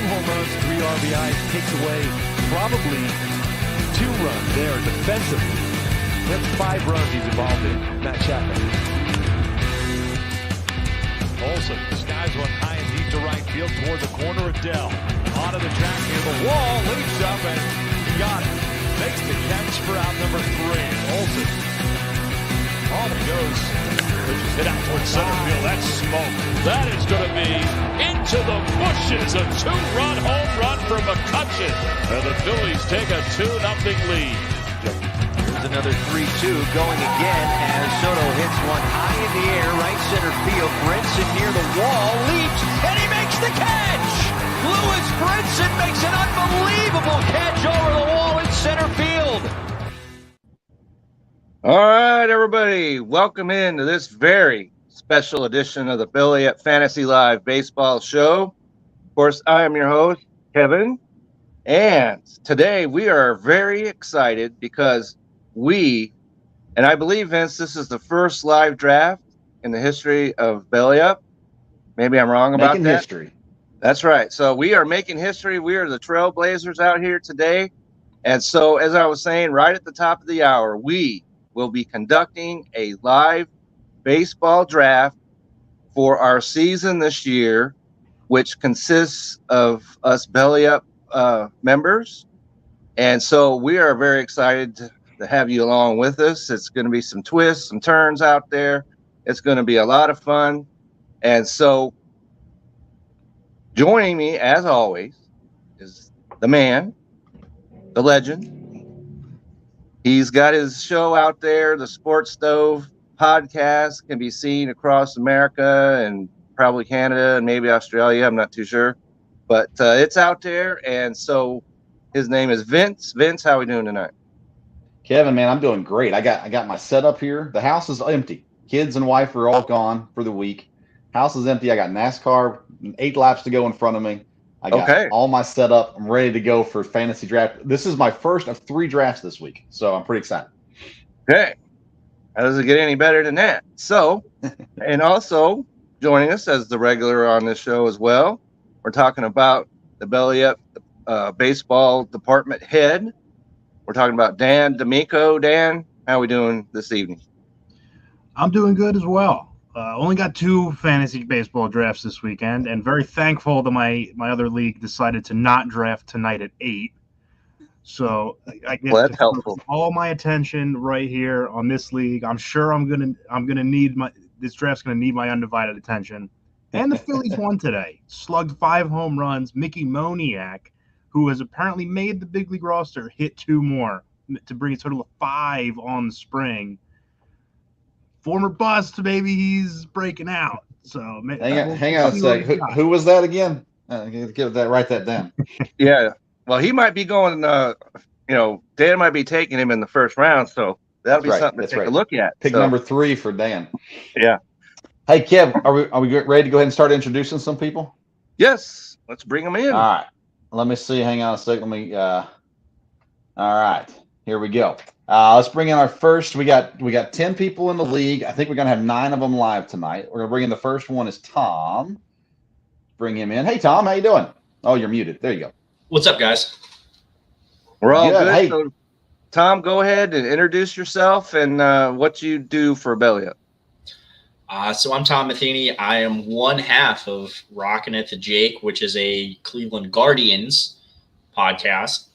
home runs, 3 RBIs, takes away probably 2 runs there defensively. That's 5 runs he's involved in, Matt Chapman. Olsen, skies one high and deep to right field toward the corner of Dell. Onto the track near the wall, leaps up and got it. Makes the catch for out number 3. Olsen. On he goes. Which is hit out towards center field. That's smoke. That is going to be into the bushes. A 2-run home run for McCutcheon. And the Phillies take a 2-0 lead. Here's another 3-2 going again as Soto hits one high in the air, right center field. Brinson near the wall, leaps, and he makes the catch! Lewis Brinson makes an unbelievable catch over the wall in center field. All right, everybody, welcome into this very special edition of the Billy at Fantasy Live Baseball Show. Of course, I am your host, Kevin, and today we are very excited because and I believe, Vince, this is the first live draft in the history of Belly Up. Maybe I'm wrong about that. Making history. That's right. So we are making history. We are the trailblazers out here today. And so, as I was saying, right at the top of the hour, we will be conducting a live baseball draft for our season this year, which consists of us Belly Up members. And so we are very excited to have you along with us. It's going to be some twists, some turns out there. It's going to be a lot of fun. And so joining me, as always, is the man, the legend. He's got his show out there, the Sports Stove podcast, can be seen across America and probably Canada and maybe Australia. I'm not too sure, but it's out there. And so his name is Vince. Vince, how are we doing tonight? Kevin, man, I'm doing great. I got my setup here. The house is empty. Kids and wife are all gone for the week. House is empty. I got NASCAR, 8 laps to go in front of me. I got all my setup. I'm ready to go for fantasy draft. This is my first of 3 drafts this week, so I'm pretty excited. Okay. How does it get any better than that? So, and also joining us as the regular on this show as well, we're talking about the Belly Up baseball department head. We're talking about Dan D'Amico. Dan, how are we doing this evening? I'm doing good as well. Only got 2 fantasy baseball drafts this weekend, and very thankful that my other league decided to not draft tonight at 8. So I get that's helpful. All my attention right here on this league. I'm sure I'm gonna need this draft's gonna need my undivided attention. And the Phillies won today. Slugged 5 home runs. Mickey Moniak, who has apparently made the big league roster, hit 2 more to bring a total of 5 on the spring. Former bust, maybe he's breaking out. So hang on a sec. Who was that again? Write that down. Yeah. Well, he might be going. Dan might be taking him in the first round, so that'll be something to take a look at. Pick number 3 for Dan. Yeah. Hey, Kev, are we ready to go ahead and start introducing some people? Yes. Let's bring them in. All right. Let me see. Hang on a sec. Let me. All right. Here we go. Let's bring in our first. We got 10 people in the league. I think we're gonna have 9 of them live tonight. We're gonna bring in the first one is Tom. Bring him in. Hey, Tom, how you doing? Oh, you're muted. There you go. What's up, guys? We're all good. Hey. So, Tom, go ahead and introduce yourself and what you do for Belly Up. So I'm Tom Matheny. I am one half of Rockin' at the Jake, which is a Cleveland Guardians podcast.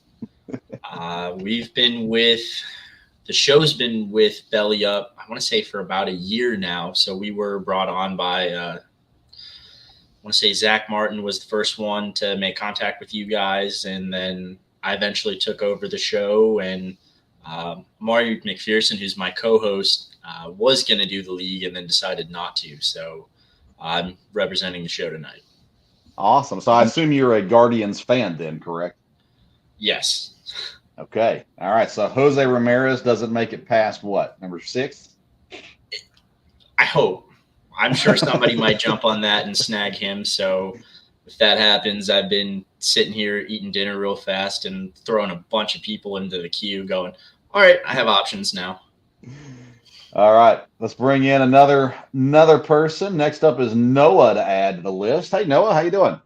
The show's been with Belly Up, I want to say, for about a year now. So we were brought on by, I want to say Zach Martin was the first one to make contact with you guys. And then I eventually took over the show, and Mario McPherson, who's my co-host, was going to do the league and then decided not to. So I'm representing the show tonight. Awesome. So I assume you're a Guardians fan then, correct? Yes. Okay. All right. So Jose Ramirez doesn't make it past what? Number 6? I hope. I'm sure somebody might jump on that and snag him. So if that happens, I've been sitting here eating dinner real fast and throwing a bunch of people into the queue going, all right, I have options now. All right. Let's bring in another person. Next up is Noah to add to the list. Hey, Noah, how you doing?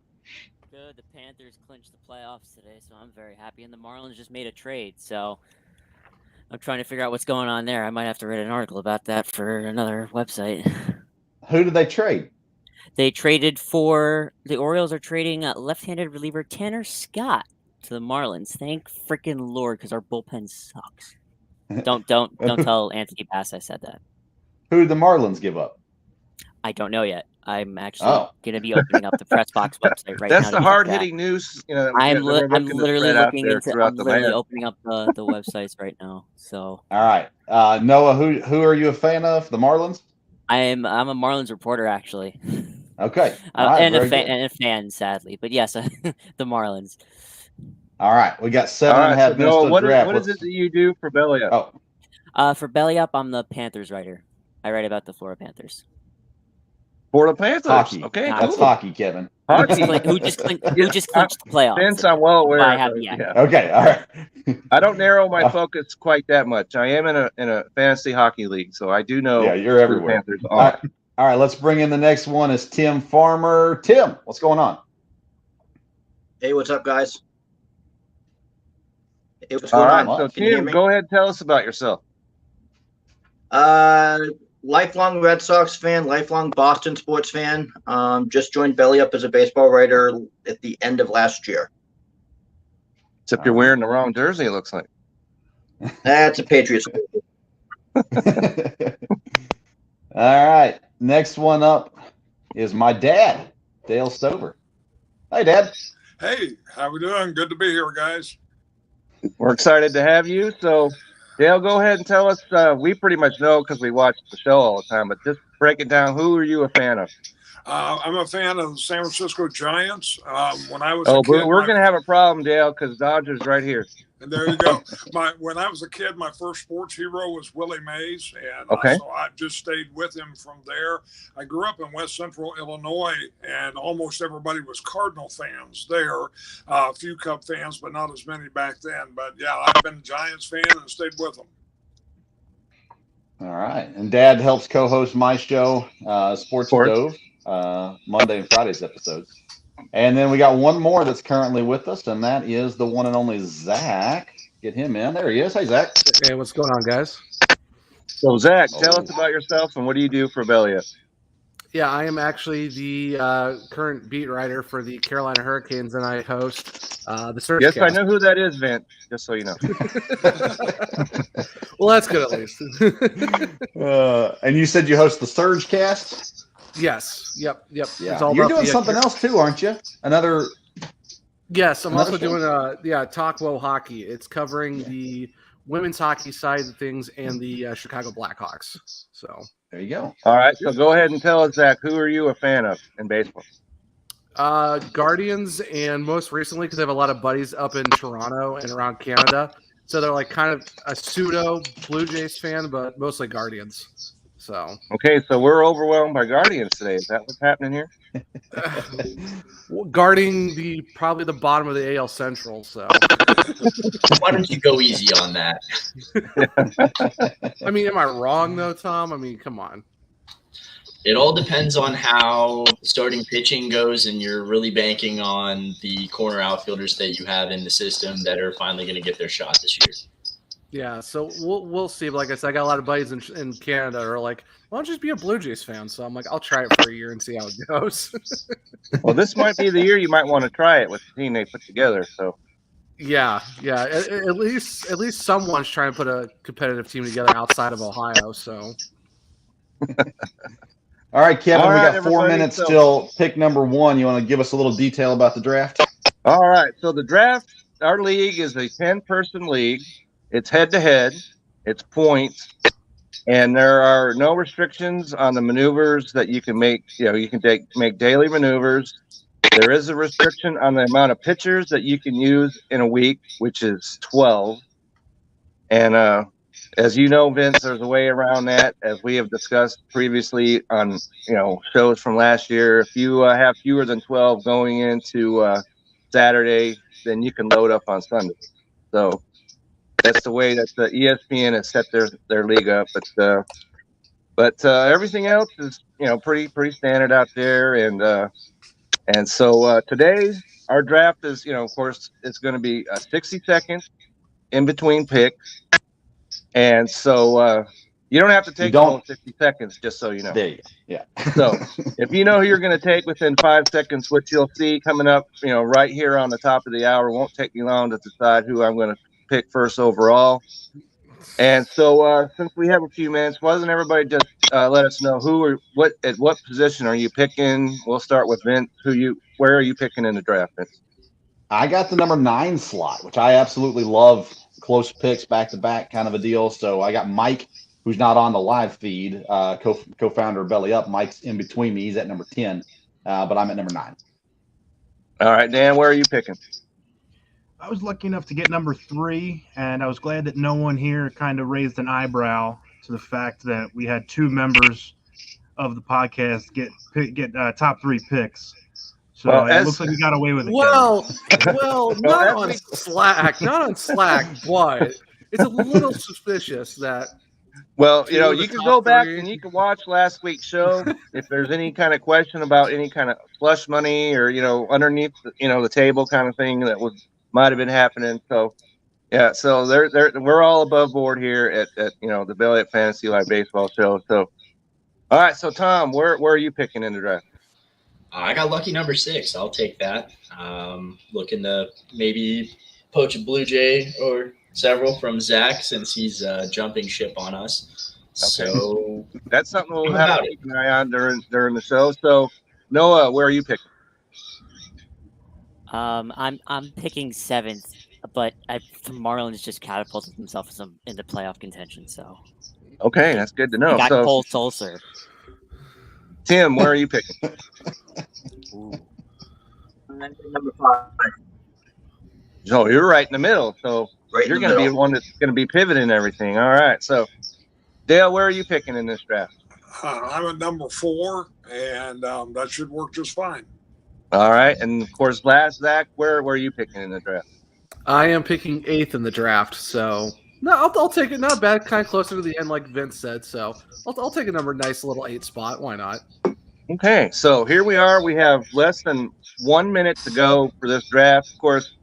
The Panthers clinched the playoffs today, so I'm very happy. And the Marlins just made a trade, so I'm trying to figure out what's going on there. I might have to write an article about that for another website. Who did they trade? They traded for the Orioles are trading left-handed reliever Tanner Scott to the Marlins. Thank freaking Lord, because our bullpen sucks. Don't tell Anthony Bass I said that. Who did the Marlins give up? I don't know yet. I'm actually going to be opening up the press box website right now. That's the hard-hitting news. I'm literally looking into. I'm literally opening up the websites right now. So. All right, Noah. Who are you a fan of? The Marlins. I'm a Marlins reporter actually. Okay. Right, and a fan, sadly, but yes, the Marlins. All right, we got 7.5 minutes to draft. What is it that you do for Belly Up? For Belly Up, I'm the Panthers writer. I write about the Florida Panthers. Florida Panthers. Hockey. Okay, that's hockey, Kevin. Hockey. Who just clinched the playoffs? Vince, I'm well aware. Yeah. Okay, all right. I don't narrow my focus quite that much. I am in a fantasy hockey league, so I do know. Yeah, you're everywhere. All right, let's bring in the next one. Is Tim Farmer. Tim, what's going on? Hey, what's up, guys? Hey, what's going on? So Tim, go ahead and tell us about yourself. Lifelong Red Sox fan, lifelong Boston sports fan. Just joined Belly Up as a baseball writer at the end of last year. Except you're wearing the wrong jersey, it looks like. That's a Patriots. All right. Next one up is my dad, Dale Stover. Hey, Dad. Hey, how we doing? Good to be here, guys. We're excited to have you. So, Dale, go ahead and tell us. We pretty much know because we watch the show all the time, but just break it down. Who are you a fan of? I'm a fan of the San Francisco Giants. When I was a kid, we're going to have a problem, Dale, because Dodgers right here. And there you go. When I was a kid, my first sports hero was Willie Mays, and so I just stayed with him from there. I grew up in West Central Illinois, and almost everybody was Cardinal fans there. A few Cub fans, but not as many back then. But yeah, I've been a Giants fan and stayed with them. All right, and Dad helps co-host my show, Sports Stove, Monday and Friday's episodes. And then we got one more that's currently with us, and that is the one and only Zach. Get him in. There he is. Hey, Zach. Hey, what's going on, guys? So, Zach, tell us about yourself and what do you do for Belly Up? Yeah, I am actually the current beat writer for the Carolina Hurricanes, and I host the Surge Yes, Cast. I know who that is, Vince, just so you know. Well, that's good at least. And you said you host the Surge Cast? Yes. Yep. Yeah. You're doing something else too, aren't you? Another. Yes, I'm also doing Talk Low Hockey. It's covering the women's hockey side of things and the Chicago Blackhawks. So there you go. All right, so go ahead and tell us, Zach, who are you a fan of in baseball? Guardians, and most recently because I have a lot of buddies up in Toronto and around Canada, so they're like kind of a pseudo Blue Jays fan, but mostly Guardians. So okay, so we're overwhelmed by Guardians today. Is that what's happening here? Guarding probably the bottom of the AL Central. So why don't you go easy on that? I mean, am I wrong though, Tom? I mean, come on. It all depends on how starting pitching goes, and you're really banking on the corner outfielders that you have in the system that are finally going to get their shot this year. Yeah, so we'll see. But like I said, I got a lot of buddies in Canada who are like, why don't you just be a Blue Jays fan? So I'm like, I'll try it for a year and see how it goes. Well, this might be the year you might want to try it with the team they put together. So yeah. At least someone's trying to put a competitive team together outside of Ohio. So all right, Kevin, we got 4 minutes till pick number one. You want to give us a little detail about the draft? All right, so the draft, our league is a 10-person league. It's head-to-head. It's points. And there are no restrictions on the maneuvers that you can make. You know, you can make daily maneuvers. There is a restriction on the amount of pitchers that you can use in a week, which is 12. And as you know, Vince, there's a way around that, as we have discussed previously on shows from last year. If you have fewer than 12 going into Saturday, then you can load up on Sunday. So that's the way that the ESPN has set their league up. But everything else is pretty standard out there. And And so today our draft is, of course, it's going to be 60 seconds in between picks. And so you don't have to take the whole 60 seconds, just so you know. There you go. Yeah. So if you know who you're going to take within 5 seconds, which you'll see coming up, right here on the top of the hour, won't take me long to decide who I'm going to pick first overall. And so since we have a few minutes, why doesn't everybody just let us know at what position are you picking? We'll start with Vince. Where are you picking in the draft, Vince? I got the number 9 slot, which I absolutely love. Close picks, back-to-back kind of a deal. So I got Mike, who's not on the live feed, co-founder of Belly Up. Mike's in between me. He's at number 10, but I'm at number 9. All right, Dan, where are you picking? I was lucky enough to get number 3, and I was glad that no one here kind of raised an eyebrow to the fact that we had 2 members of the podcast get top 3 picks. So it looks like we got away with it. Well, not on Slack, but it's a little suspicious that. Well, you can go back and you can watch last week's show if there's any kind of question about any kind of flush money or underneath the table kind of thing that might have been happening. So yeah, so we're all above board here at the Belly Up Fantasy Live Baseball Show. So all right, so Tom, where are you picking in the draft? I got lucky number 6. I'll take that. Looking to maybe poach a Blue Jay or several from Zach since he's jumping ship on us. Okay. So that's something we'll have to keep an eye on during the show. So Noah, where are you picking? I'm picking 7th, but Marlins just catapulted themselves into playoff contention. So okay, that's good to know. I got Cole Sulser. Tim, where are you picking? Number 5. So you're right in the middle. So you're going to be the one that's going to be pivoting everything. All right. So Dale, where are you picking in this draft? I'm at number 4, and that should work just fine. All right. And of course, last Zach, where are you picking in the draft? I am picking 8th in the draft. So no, I'll take it. Not bad. Kind of closer to the end, like Vince said. So I'll take a nice little 8 spot. Why not? Okay, so here we are. We have less than 1 minute to go for this draft. Of course,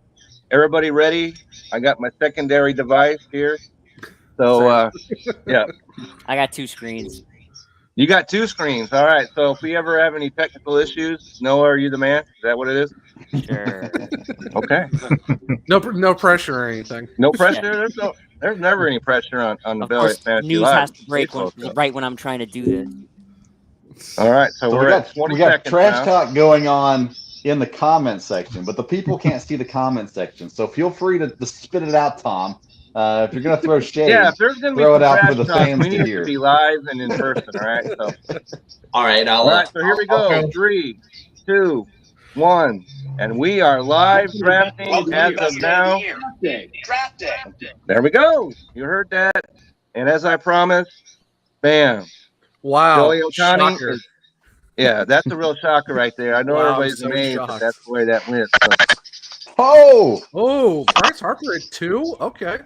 everybody ready? I got my secondary device here. So, yeah. I got 2 screens. You got 2 screens. All right. So if we ever have any technical issues, Noah, are you the man? Is that what it is? Sure. Okay. No pressure or anything. No pressure? There's never any pressure on the Belly Up Fantasy Live. News has to break right when I'm trying to do this. All right, so we're at 20 seconds trash now. talk going on in the comment section, but the people can't see the comment section. So feel free to spit it out, Tom. If you're going to throw shade, if there's going to be throw it out trash for the talk, fans we need to hear. to be live and in person, all right? So, all right, so here we go. 3, 2, 1, and we are live drafting as of now. Draft day. There we go. You heard that. And as I promised, bam. Wow. Ohtani that's a real shocker right there. I know everybody's amazed, but that's the way that went. So. Oh, Bryce Harper at 2? Okay.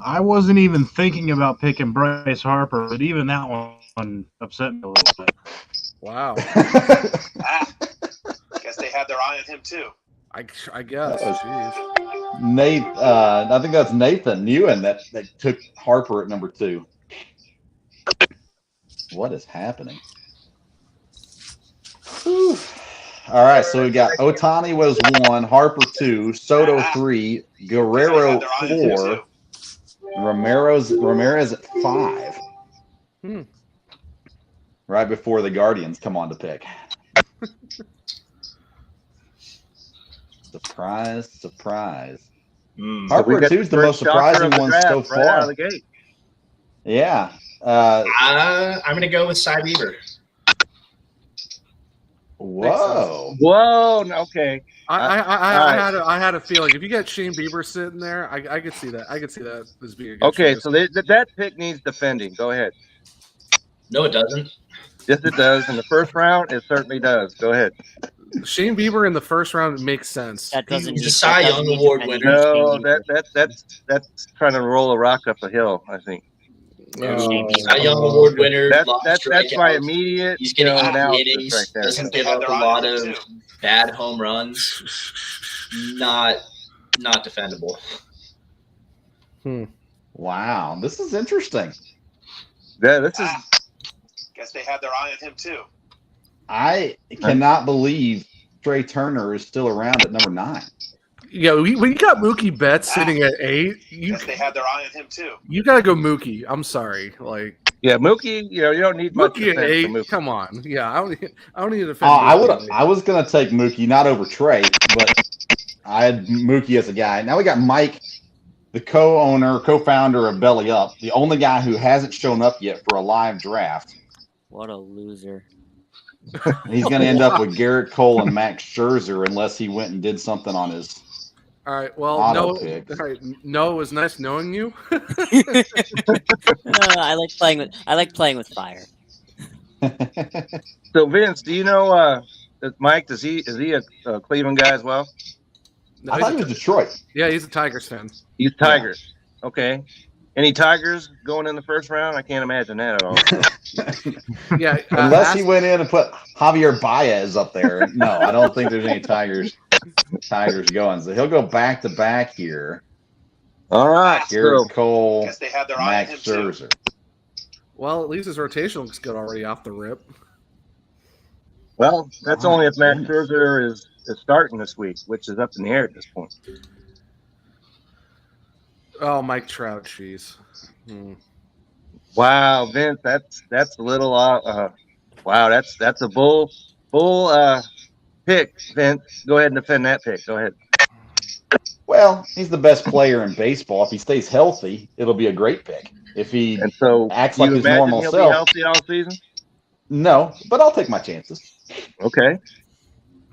I wasn't even thinking about picking Bryce Harper, but even that one upset me a little bit. Wow. Guess they had their eye on him too. I guess. Jeez. Nate, I think that's Nathan Ewan that took Harper at number 2. What is happening? Whew. All right, so we got Ohtani was 1, Harper 2, Soto 3, Guerrero 4, Ramirez at 5. Right before the Guardians come on to pick. Surprise, surprise. Harper 2 is the most surprising one so far. Right out of the gate. Yeah. I'm going to go with Cy Weaver. Whoa. Okay. I had a feeling if you got Shane Bieber sitting there, I could see that. I could see that as being a good okay. choice. So that pick needs defending. Go ahead. No, it doesn't. Yes, it does. In the first round, it certainly does. Go ahead. Shane Bieber in the first round makes sense. That doesn't. He's a Cy Young Award winner. No, that's trying to roll a rock up a hill, I think. Cy Young Award winner. That's my immediate. He's getting analysis innings. right there. Doesn't give up a lot of bad home runs. Not defendable. Wow, this is interesting. Yeah, this is. Guess they had their eye on him too. I cannot believe Trey Turner is still around at number 9. Yeah, when you got Mookie Betts sitting at 8, Guess they had their eye on him too. You gotta go Mookie. I'm sorry, yeah, Mookie. You don't need much. Mookie at 8. Mookie. Come on, yeah, I don't need to defend. I was gonna take Mookie, not over Trey, but I had Mookie as a guy. Now we got Mike, the co-founder of Belly Up, the only guy who hasn't shown up yet for a live draft. What a loser. He's going to end up with Garrett Cole and Max Scherzer unless he went and did something on his All right, well, Noah, it was nice knowing you. I like playing with fire. So Vince, do you know Mike? Is he a Cleveland guy as well? No, I thought he was Detroit. Yeah, he's a Tigers fan. He's Tigers. Yeah. Okay. Any Tigers going in the first round? I can't imagine that at all. Yeah, unless he went in and put Javier Baez up there. No, I don't think there's any Tigers going. So he'll go back to back here. All right, Garrett Cole, Guess they had their eye Max on him too. Scherzer. Well, at least his rotation looks good already off the rip. Well, that's only if Max Scherzer is starting this week, which is up in the air at this point. Oh, Mike Trout, jeez. Wow, Vince, that's a little wow, that's a bull pick, Vince. Go ahead and defend that pick. Go ahead. Well, he's the best player in baseball. If he stays healthy, it'll be a great pick. If he acts like his normal he'll self, be healthy all season? No, but I'll take my chances. Okay.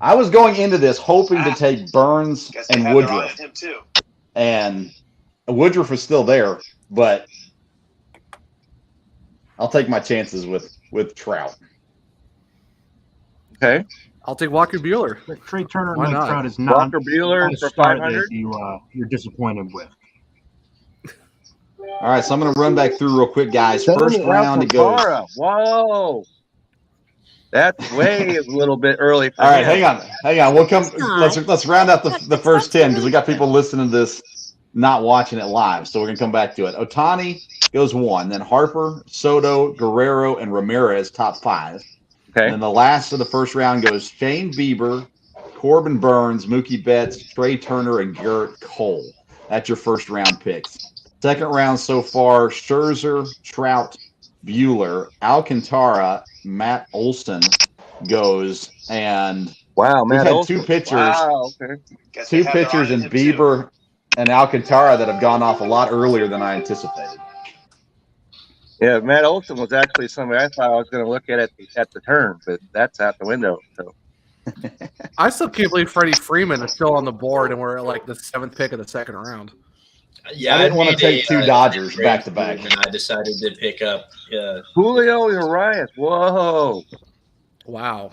I was going into this hoping to take Burns and Woodruff, and Woodruff is still there, but I'll take my chances with Trout. Okay. I'll take Walker Buehler. Trey Turner and Why Mike not? Trout is not Walker Buehler for 500. You're disappointed with. All right, so I'm going to run back through real quick, guys. First round, it goes. Whoa. That's way a little bit early. For All right, hang on. We'll come. Let's round out the first 10 because we got people listening to this, not watching it live. So we're gonna come back to it. Ohtani goes 1, then Harper, Soto, Guerrero, and Ramirez top 5. Okay. And then the last of the first round goes Shane Bieber, Corbin Burns, Mookie Betts, Trey Turner, and Garrett Cole. That's your first round picks. Second round so far: Scherzer, Trout, Buehler, Alcantara, Matt Olson goes, and wow, we've had 2 pitchers. Wow, okay. 2 pitchers in Bieber and Alcantara that have gone off a lot earlier than I anticipated. Yeah, Matt Olson was actually somebody I thought I was going to look at the turn, but that's out the window. So I still can't believe Freddie Freeman is still on the board, and we're at like the 7th pick of the second round. Yeah, I didn't want to take 2 Dodgers back to back, and I decided to pick up Julio Urias. Whoa! Wow.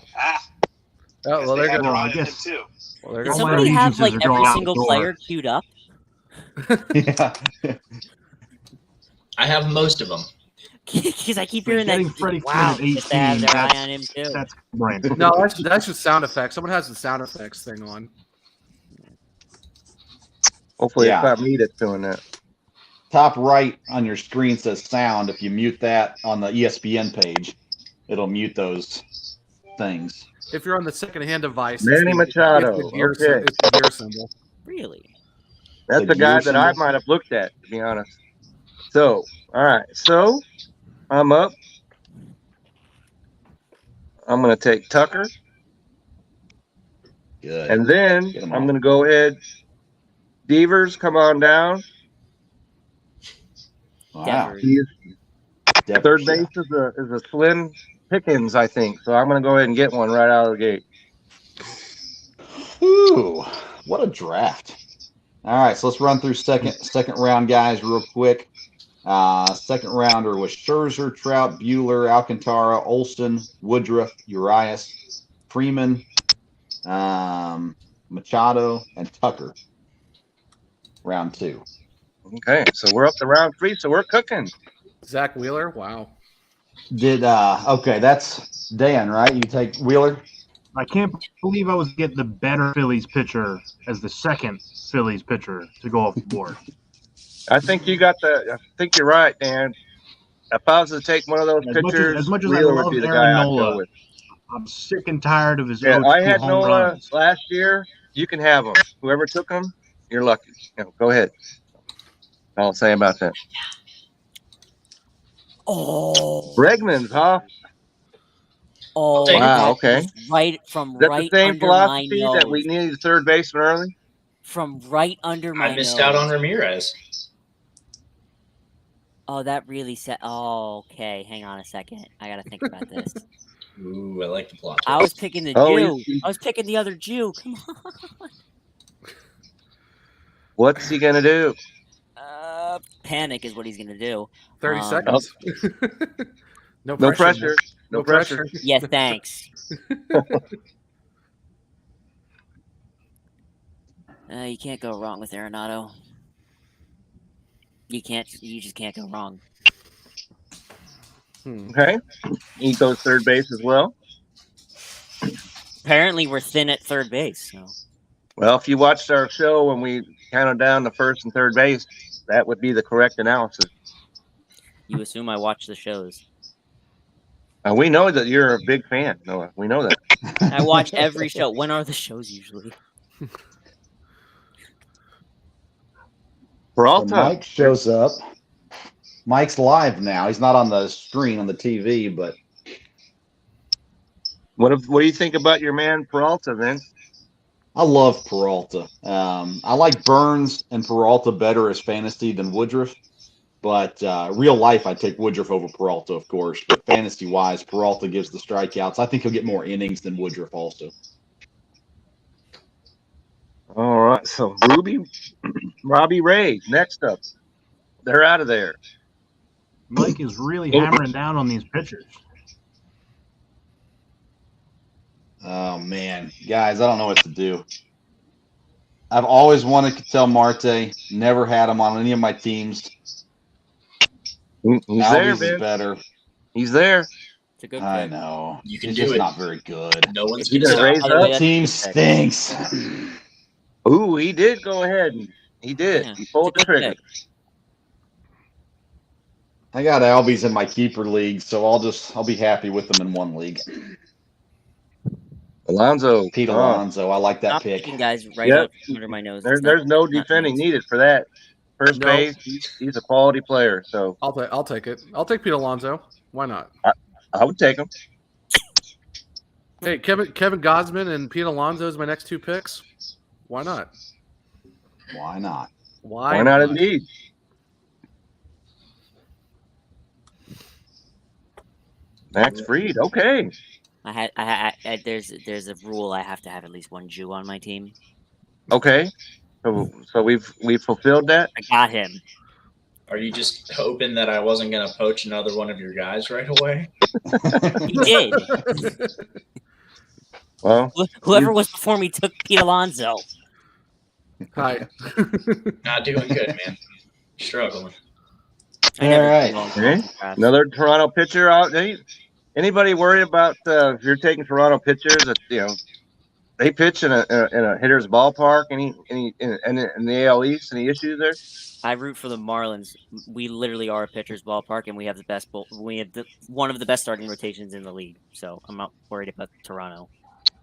Oh, well, they're going going. I guess too. Well, they're Does going. somebody have like every single player queued up? Yeah. I have most of them. Because I keep hearing that. Freddie Wow, Freeman just to have their eye that's- on him too. That's right. No, that's just sound effects. Someone has the sound effects thing on. Hopefully Yeah. it's not me that's doing that. Top right on your screen says sound. If you mute that on the ESPN page, it'll mute those things. If you're on the second-hand device, Manny Machado. It's the gear, Okay. it's the gear symbol. Really? That's the guy that I might have looked at, to be honest. So, all right. So, I'm up. I'm going to take Tucker. Good. And then Get 'em I'm all. going to go ahead. Devers, come on down. Wow. He's Devers, third yeah. base is a slim pickings, I think. So I'm going to go ahead and get one right out of the gate. Ooh, what a draft. All right, so let's run through second round guys real quick. Second rounder was Scherzer, Trout, Buehler, Alcantara, Olson, Woodruff, Urias, Freeman, Machado, and Tucker. Round 2. Okay, so we're up to round 3, so we're cooking. Zach Wheeler. Wow. Okay, that's Dan, right? You take Wheeler? I can't believe I was getting the better Phillies pitcher as the second Phillies pitcher to go off the board. I think you're right, Dan. If I was to take one of those pitchers, as much as Wheeler I would love be the Aaron guy I'd go Nola, with. I'm sick and tired of his Yeah, 0-2 I had home Nola runs. last year. You can have him. Whoever took him, you're lucky. Go ahead. I'll say about that. Oh, Bregman's, huh? oh, wow. Okay. Right Is that right the same under my philosophy nose. that we needed a third baseman early? From right under my nose. I missed out on Ramirez. Oh, that really said. Oh, okay. Hang on a second. I gotta think about this. Ooh, I like the plot. I was picking the Jew. I was picking the other Jew. Come on. What's he gonna do? Panic is what he's gonna do. 30 seconds. No pressure. No pressure. Yes, thanks. You can't go wrong with Arenado. You just can't go wrong. Okay. He goes third base as well. Apparently, we're thin at third base. So. Well, if you watched our show when we counted down the first and third base, that would be the correct analysis. You assume I watch the shows. We know that you're a big fan, Noah. We know that. I watch every show. When are the shows usually? So Mike shows up. Mike's live now. He's not on the screen on the TV, but what do you think about your man Peralta, Vince? I love Peralta. I like Burns and Peralta better as fantasy than Woodruff, but real life I take Woodruff over Peralta, of course. But fantasy wise, Peralta gives the strikeouts. I think he'll get more innings than Woodruff also. All right, so Robbie Ray, next up. They're out of there. Mike is really hammering down on these pitchers. Oh, man. Guys, I don't know what to do. I've always wanted Ketel Marte. Never had him on any of my teams. He's there, is better. He's there. It's a good I pick. know. You can He's do just it. not very good. No one's He going to raise stop. up. The team stinks. Ooh, he did go ahead. He did. Yeah, He pulled the trigger. I got Albies in my keeper league, so I'll be happy with them in one league. Alonso. Pete Alonso. I like that Stop pick. picking guys right up under my nose. There's no defending needed for that. First base, he's a quality player. So I'll take it. I'll take Pete Alonso. Why not? I would take him. Hey, Kevin Gausman and Pete Alonso is my next two picks. Why not? Why not? Why not indeed? Max Fried. Okay. There's a rule. I have to have at least one Jew on my team. Okay. So we've fulfilled that. I got him. Are you just hoping that I wasn't going to poach another one of your guys right away? He did. Well, whoever was before me took Pete Alonso. Hi. Not doing good, man. Struggling. All right. Okay. Another Toronto pitcher out. Anybody worried about if you're taking Toronto pitchers that they pitch in a hitter's ballpark? Any in the AL East? Any issues there? I root for the Marlins. We literally are a pitcher's ballpark, and we have the best. We have one of the best starting rotations in the league. So I'm not worried about Toronto.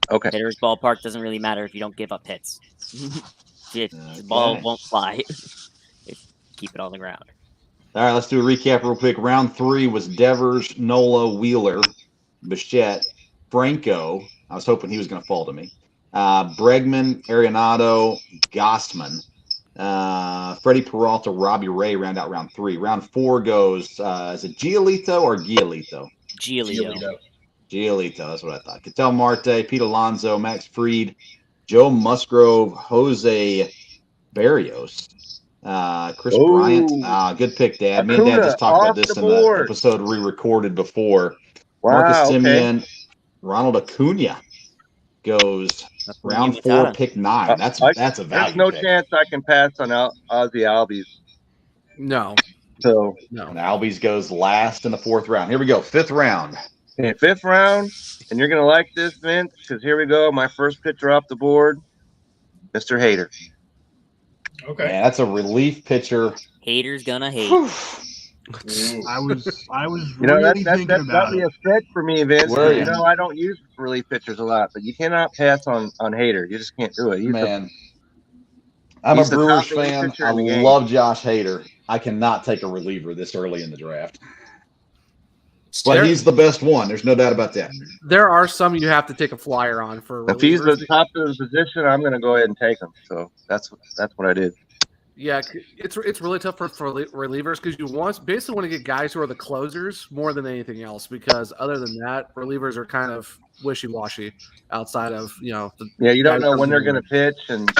Okay. Hitter's ballpark doesn't really matter if you don't give up hits. The ball won't fly. Keep it on the ground. All right, let's do a recap real quick. Round 3 was Devers, Nola, Wheeler, Bichette, Franco. I was hoping he was going to fall to me. Bregman, Arenado, Gausman, Freddie Peralta, Robbie Ray round out round 3. Round 4 goes, is it Giolito or Giolito? Giolito. Giolito, that's what I thought. Ketel Marte, Pete Alonso, Max Fried, Joe Musgrove, Jose Barrios, Chris Bryant. Good pick, Dad. Me and Dad just talked about this in the episode we recorded before. Wow, Marcus Semien, Ronald Acuna goes round 4, pick 9. That's a value. There's no pick. chance I can pass on Ozzy Albies. No. So no. And Albies goes last in the 4th round. Here we go, 5th round. Okay, 5th round, and you're gonna like this, Vince, because here we go. My first pitcher off the board, Mr. Hader. Okay. Man, that's a relief pitcher. Hater's gonna hate. I was You know, really that's thinking about probably it. a stretch for me, Vince. Where You know, I don't use relief pitchers a lot, but you cannot pass on Hader. You just can't do it. Man, I'm a he's the Brewers top relief fan. pitcher I in the game. love Josh Hader. I cannot take a reliever this early in the draft. But he's the best one. There's no doubt about that. There are some you have to take a flyer on for. If he's the top of the position, I'm going to go ahead and take him. So that's what I did. Yeah, it's really tough for relievers because you basically want to get guys who are the closers more than anything else, because other than that, relievers are kind of wishy-washy outside of, you don't know when they're going to pitch, and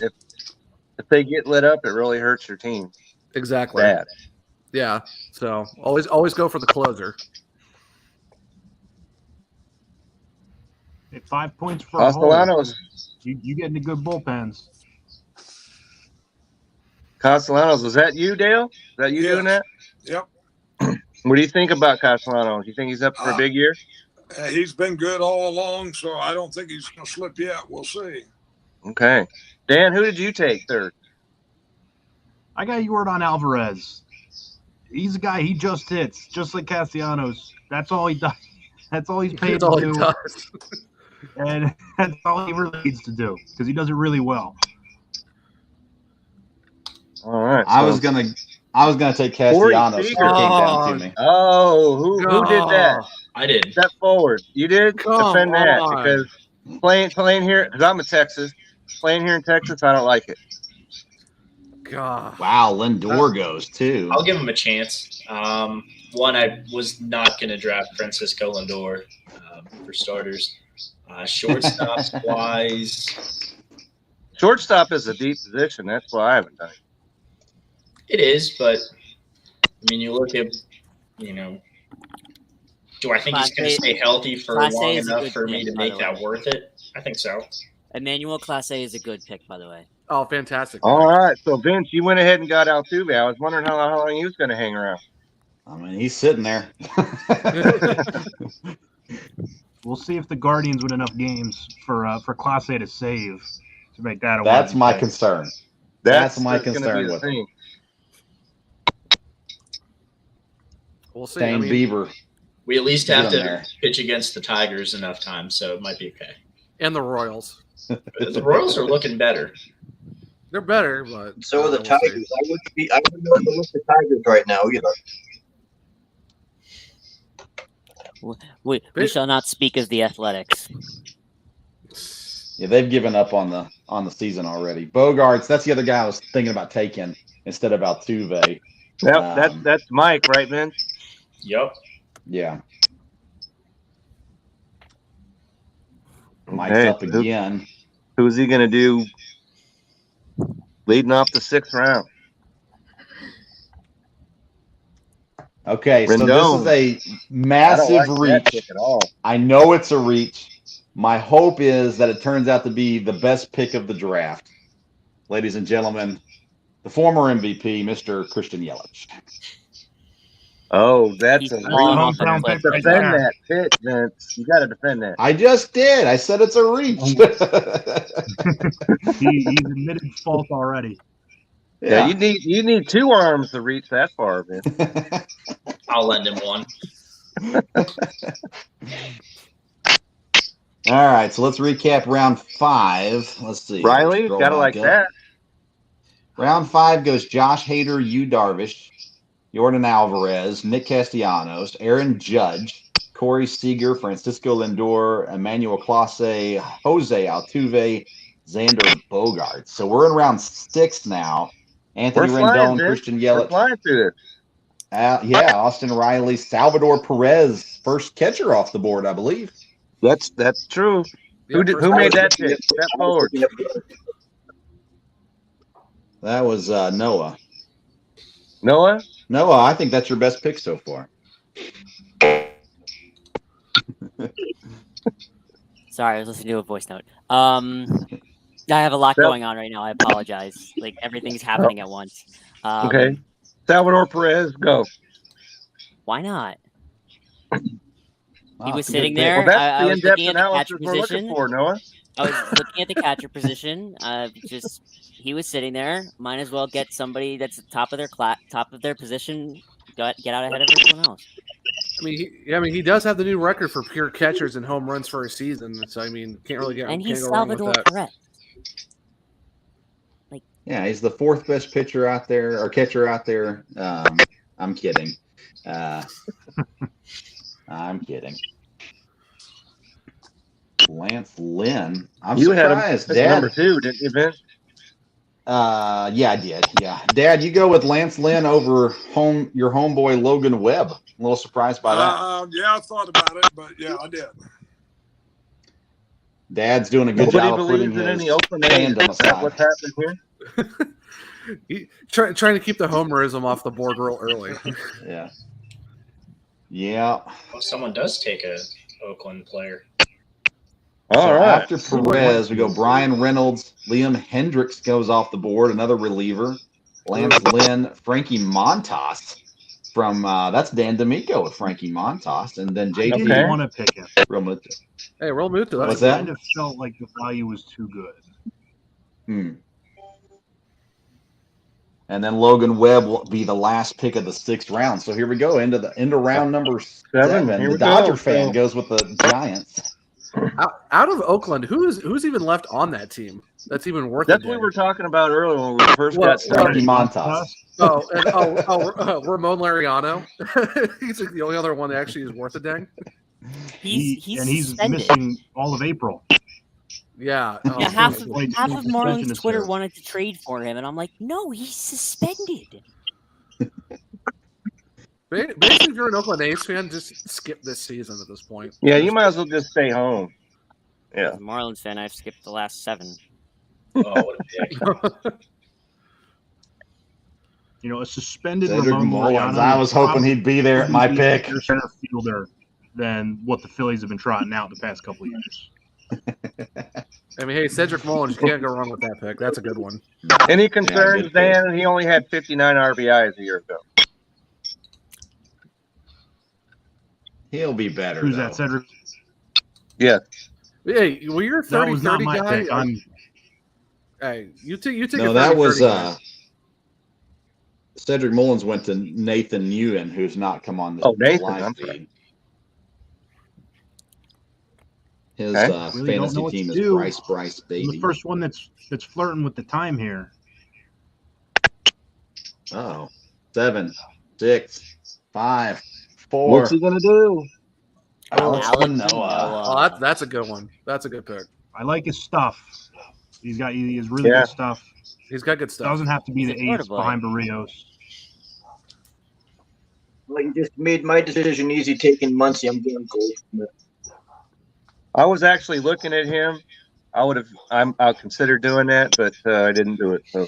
if they get lit up, it really hurts your team. Exactly. Bad. Yeah, so always go for the closer. At 5 points for Castellanos. You get into good bullpens. Castellanos, was that you, Dale? Is that you doing that? Yep. What do you think about Castellanos? You think he's up for a big year? He's been good all along, so I don't think he's going to slip yet. We'll see. Okay. Dan, who did you take third? I got Yordan Alvarez. He's a guy, he just hits, just like Castellanos. That's all he does. That's all he's paid to do. And that's all he really needs to do, because he does it really well. All right. I was gonna take Castellanos. It came down to me. Oh, who did that? I did. Step forward. You did? Defend that, because playing here, because I'm in Texas. Playing here in Texas, I don't like it. God. Wow, Lindor goes too. I'll give him a chance. One, I was not going to draft Francisco Lindor for starters. Shortstops wise, shortstop is a deep position. That's why I haven't done it. It is, but I mean, you look at, do I think he's going to stay healthy for long enough for me to make that worth it? I think so. Emmanuel Clase is a good pick, by the way. Oh, fantastic. All right. So, Vince, you went ahead and got Altuve. I was wondering how long he was going to hang around. I mean, he's sitting there. We'll see if the Guardians win enough games for Clase to save to make that a That's win. my concern. That's my concern with him. We'll see. Shane Bieber. We at least have to pitch against the Tigers enough times, so it might be okay. And the Royals. The Royals are looking better. They're better, but so are the Tigers. I wouldn't know to look the Tigers right now either. We shall not speak of the Athletics. Yeah, they've given up on the season already. Bogarts, that's the other guy I was thinking about taking instead of Altuve. Yep, that's Mike, right, Vince? Yep. Yeah. Mike's up again. Who's he going to do leading off the 6th round? Okay, Rendon. So this is a massive reach. I know it's a reach. My hope is that it turns out to be the best pick of the draft. Ladies and gentlemen, the former MVP, Mr. Christian Yelich. Oh, that's a reach. Defend that pick, Vince. You got to defend that. I just did. I said it's a reach. He's admitted fault already. Yeah, you need 2 arms to reach that far, Vince. I'll lend him one. All right, so let's recap round 5. Let's see. Riley, gotta like that. Round 5 goes Josh Hader, Yu Darvish, Yordan Alvarez, Nick Castellanos, Aaron Judge, Corey Seager, Francisco Lindor, Emmanuel Clase, Jose Altuve, Xander Bogaerts. So we're in round 6 now. Anthony Rendon, Christian Yelich. We're flying through this. Austin Riley, Salvador Perez, first catcher off the board, I believe. That's true. Who made that pick? Step forward. That was Noah. Noah, I think that's your best pick so far. Sorry, I was listening to a voice note. I have a lot going on right now. I apologize. Like everything's happening at once. okay. Salvador Perez, go. Why not? He was that's a sitting good pick. there. Well, that's I the was in-depth looking at the analysis catcher we're looking position. for, Noah. I was looking at the catcher position. He was sitting there. Might as well get somebody that's at the top of their position. Get out ahead of everyone else. I mean, he does have the new record for pure catchers and home runs for a season. So I mean, can't really And can't he's go wrong with Salvador that. Perez. Yeah, he's the fourth best pitcher out there or catcher out there. I'm kidding. I'm kidding. Lance Lynn. I'm You had him surprised, as Dad. number 2, didn't you, Vince? Yeah, I did. Yeah, Dad, you go with Lance Lynn over your homeboy Logan Webb. A little surprised by that. Yeah, I thought about it, but yeah, I did. Dad's doing a good Nobody job of putting believes in his any Oakland A's. fandom Is that what's aside. happening here? Trying to keep the homerism off the board real early. Yeah. Yeah. Well, someone does take a Oakland player. All So right. after Perez, we go Brian Reynolds. Liam Hendricks goes off the board, another reliever. Lance Lynn, Frankie Montas from that's Dan D'Amico with Frankie Montas, and then I JT. didn't want to pick him. Real Muto. Hey, Real Muto. What's I that? kind of felt like the value was too good. And then Logan Webb will be the last pick of the 6th round. So here we go into round number 7. Here The we Dodger go. fan goes with the Giants. Out of Oakland, who's even left on that team? That's even worth it. That's what we were talking about earlier when we first got Frankie started. Montas. Ramon Laureano. He's like the only other one that actually is worth a dang. He's suspended. missing all of April. Yeah. Yeah, half of suspension Marlins is Twitter there. wanted to trade for him, and I'm like, no, he's suspended. Basically, if you're an Oakland A's fan, just skip this season at this point. Yeah, you might as well just stay home. Yeah. As a Marlins fan, I've skipped the last 7. Oh, what a pick. You know, a suspended Cedric Ramon Mullins. Laureano I was hoping he'd be there at my would be a pick. better center fielder than what the Phillies have been trotting out the past couple of years. I mean, hey, Cedric Mullins, you can't go wrong with that pick. That's a good one. Any concerns, good pick. Dan? He only had 59 RBIs a year ago. He'll be better. Who's though. that, Cedric? Yeah. Hey, well, you're a That was not 30-30 my guy. pick. Hey, you take No, a that 30-30 was guy. Cedric Mullins went to Nathan Ewan, who's not come on the Nathan, live I'm feed. sorry. His Okay. Really don't know fantasy what team to is do. Bryce I'm Baby. the first one that's flirting with the time here. Oh, 7, 6, 5, 4. What's he gonna do? Alex Alex Manoah. Oh, that's a good one. That's a good pick. I like his stuff. He has really Yeah. good stuff. He's got good stuff. Doesn't have to be He's the a Florida ace boy. behind Barrios. Well, you just made my decision easy taking Muncie. I'm going Goldschmidt. I was actually looking at him. I'll consider doing that, but I didn't do it. So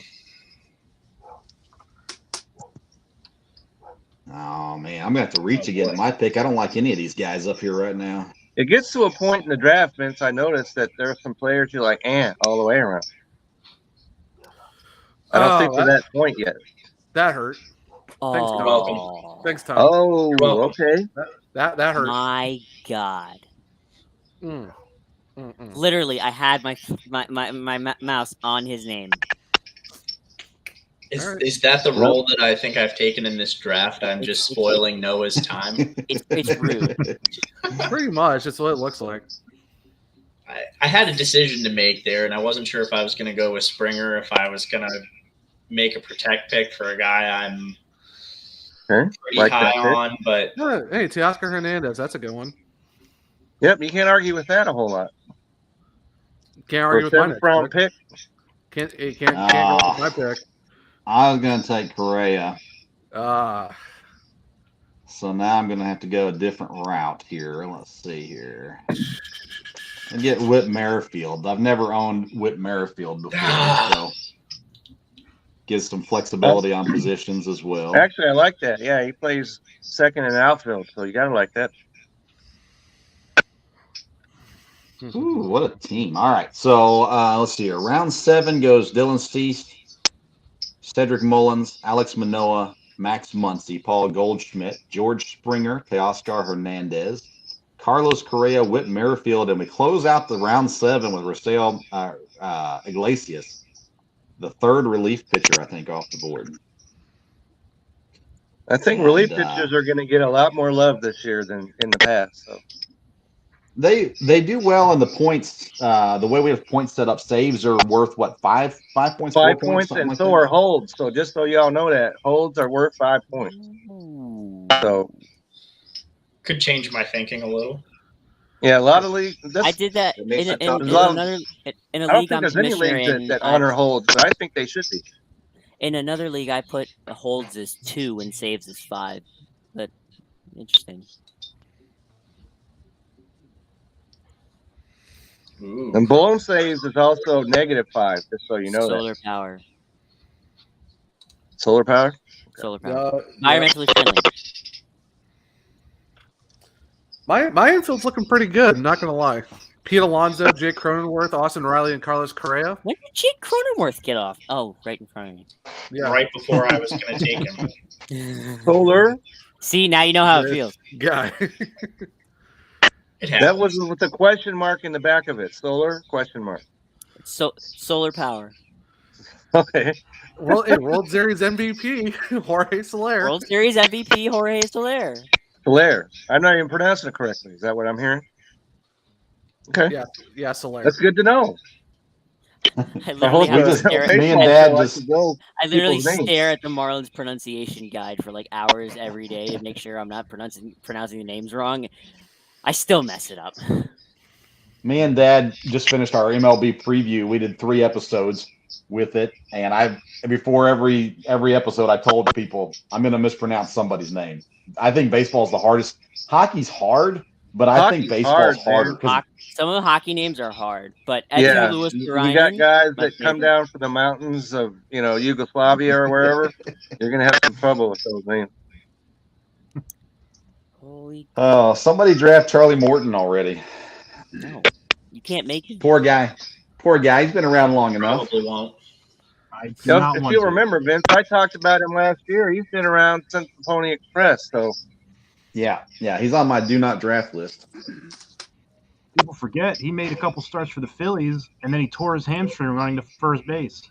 Oh man, I'm gonna have to reach again at my pick. I don't like any of these guys up here right now. it gets to a point in the draft, Vince. I noticed that there are some players you're like, all the way around. I don't think we're that point yet. That hurt. Thanks, Tom. Oh, Thanks, Tom. Oh, okay. That hurt. my God. Mm. Literally, I had my mouse on his name. Is that the role that I think I've taken in this draft? I'm just spoiling Noah's time. It's rude. Pretty much. That's what it looks like. I had a decision to make there, and I wasn't sure if I was going to go with Springer, if I was going to make a protect pick for a guy I'm pretty high on. But yeah, hey, Teoscar Hernandez, that's a good one. Yep, you can't argue with that a whole lot. Can't argue with my next round pick. Can't go with my pick. I was gonna take Correa. Ah. So now I'm gonna have to go a different route here. Let's see here. And get Whit Merrifield. I've never owned Whit Merrifield before, so gives some flexibility on positions as well. Actually, I like that. Yeah, he plays second in outfield, so you gotta like that. Ooh, what a team. All right. So let's see here. Round 7 goes Dylan Cease, Cedric Mullins, Alex Manoah, Max Muncy, Paul Goldschmidt, George Springer, Teoscar Hernandez, Carlos Correa, Whit Merrifield, and we close out the round 7 with Rafael Iglesias, the third relief pitcher, I think, off the board. I think relief pitchers are going to get a lot more love this year than in the past. So they do well in the points. The way we have points set up, saves are worth what, 5 points? 5 points, and so are holds. So just so y'all know that holds are worth 5 points. So could change my thinking a little. Yeah, a lot of leagues. I did that in a league I don't think there's any leagues that honor holds, but I think they should be. In another league, I put holds as 2 and saves as 5. But interesting. Ooh. And blown saves is also -5, just so you know Solar that. power. Solar power? Solar power. Environmentally friendly. My infield's looking pretty good, I'm not going to lie. Pete Alonso, Jake Cronenworth, Austin Riley, and Carlos Correa. When did Jake Cronenworth get off? Oh, right in front of me. Yeah. Right before I was going to take him. Solar? See, now you know how it feels. Guy. That was with a question mark in the back of it. Solar? Question mark. So solar power. Okay. World Series MVP, Jorge Soler. World Series MVP, Jorge Soler. Soler. I'm not even pronouncing it correctly. Is that what I'm hearing? Okay. Yeah, Soler. That's good to know. I literally have to stare at, me and Dad just I literally stare at the Marlins pronunciation guide for like hours every day to make sure I'm not pronouncing the names wrong. I still mess it up. Me and Dad just finished our MLB preview. We did 3 episodes with it, and before every episode I told people I'm going to mispronounce somebody's name. I think baseball's the hardest. Hockey's hard, but I think baseball's harder. Some of the hockey names are hard, but Edgar Lewis Ryan, you got guys that come down from the mountains of Yugoslavia or wherever. You're gonna have some trouble with those names. Holy! Oh, somebody draft Charlie Morton already. No, you can't make him. Poor guy. He's been around long enough. Probably won't. If you'll remember, Vince, I talked about him last year. He's been around since the Pony Express. So yeah, he's on my do not draft list. People forget he made a couple starts for the Phillies, and then he tore his hamstring running to first base.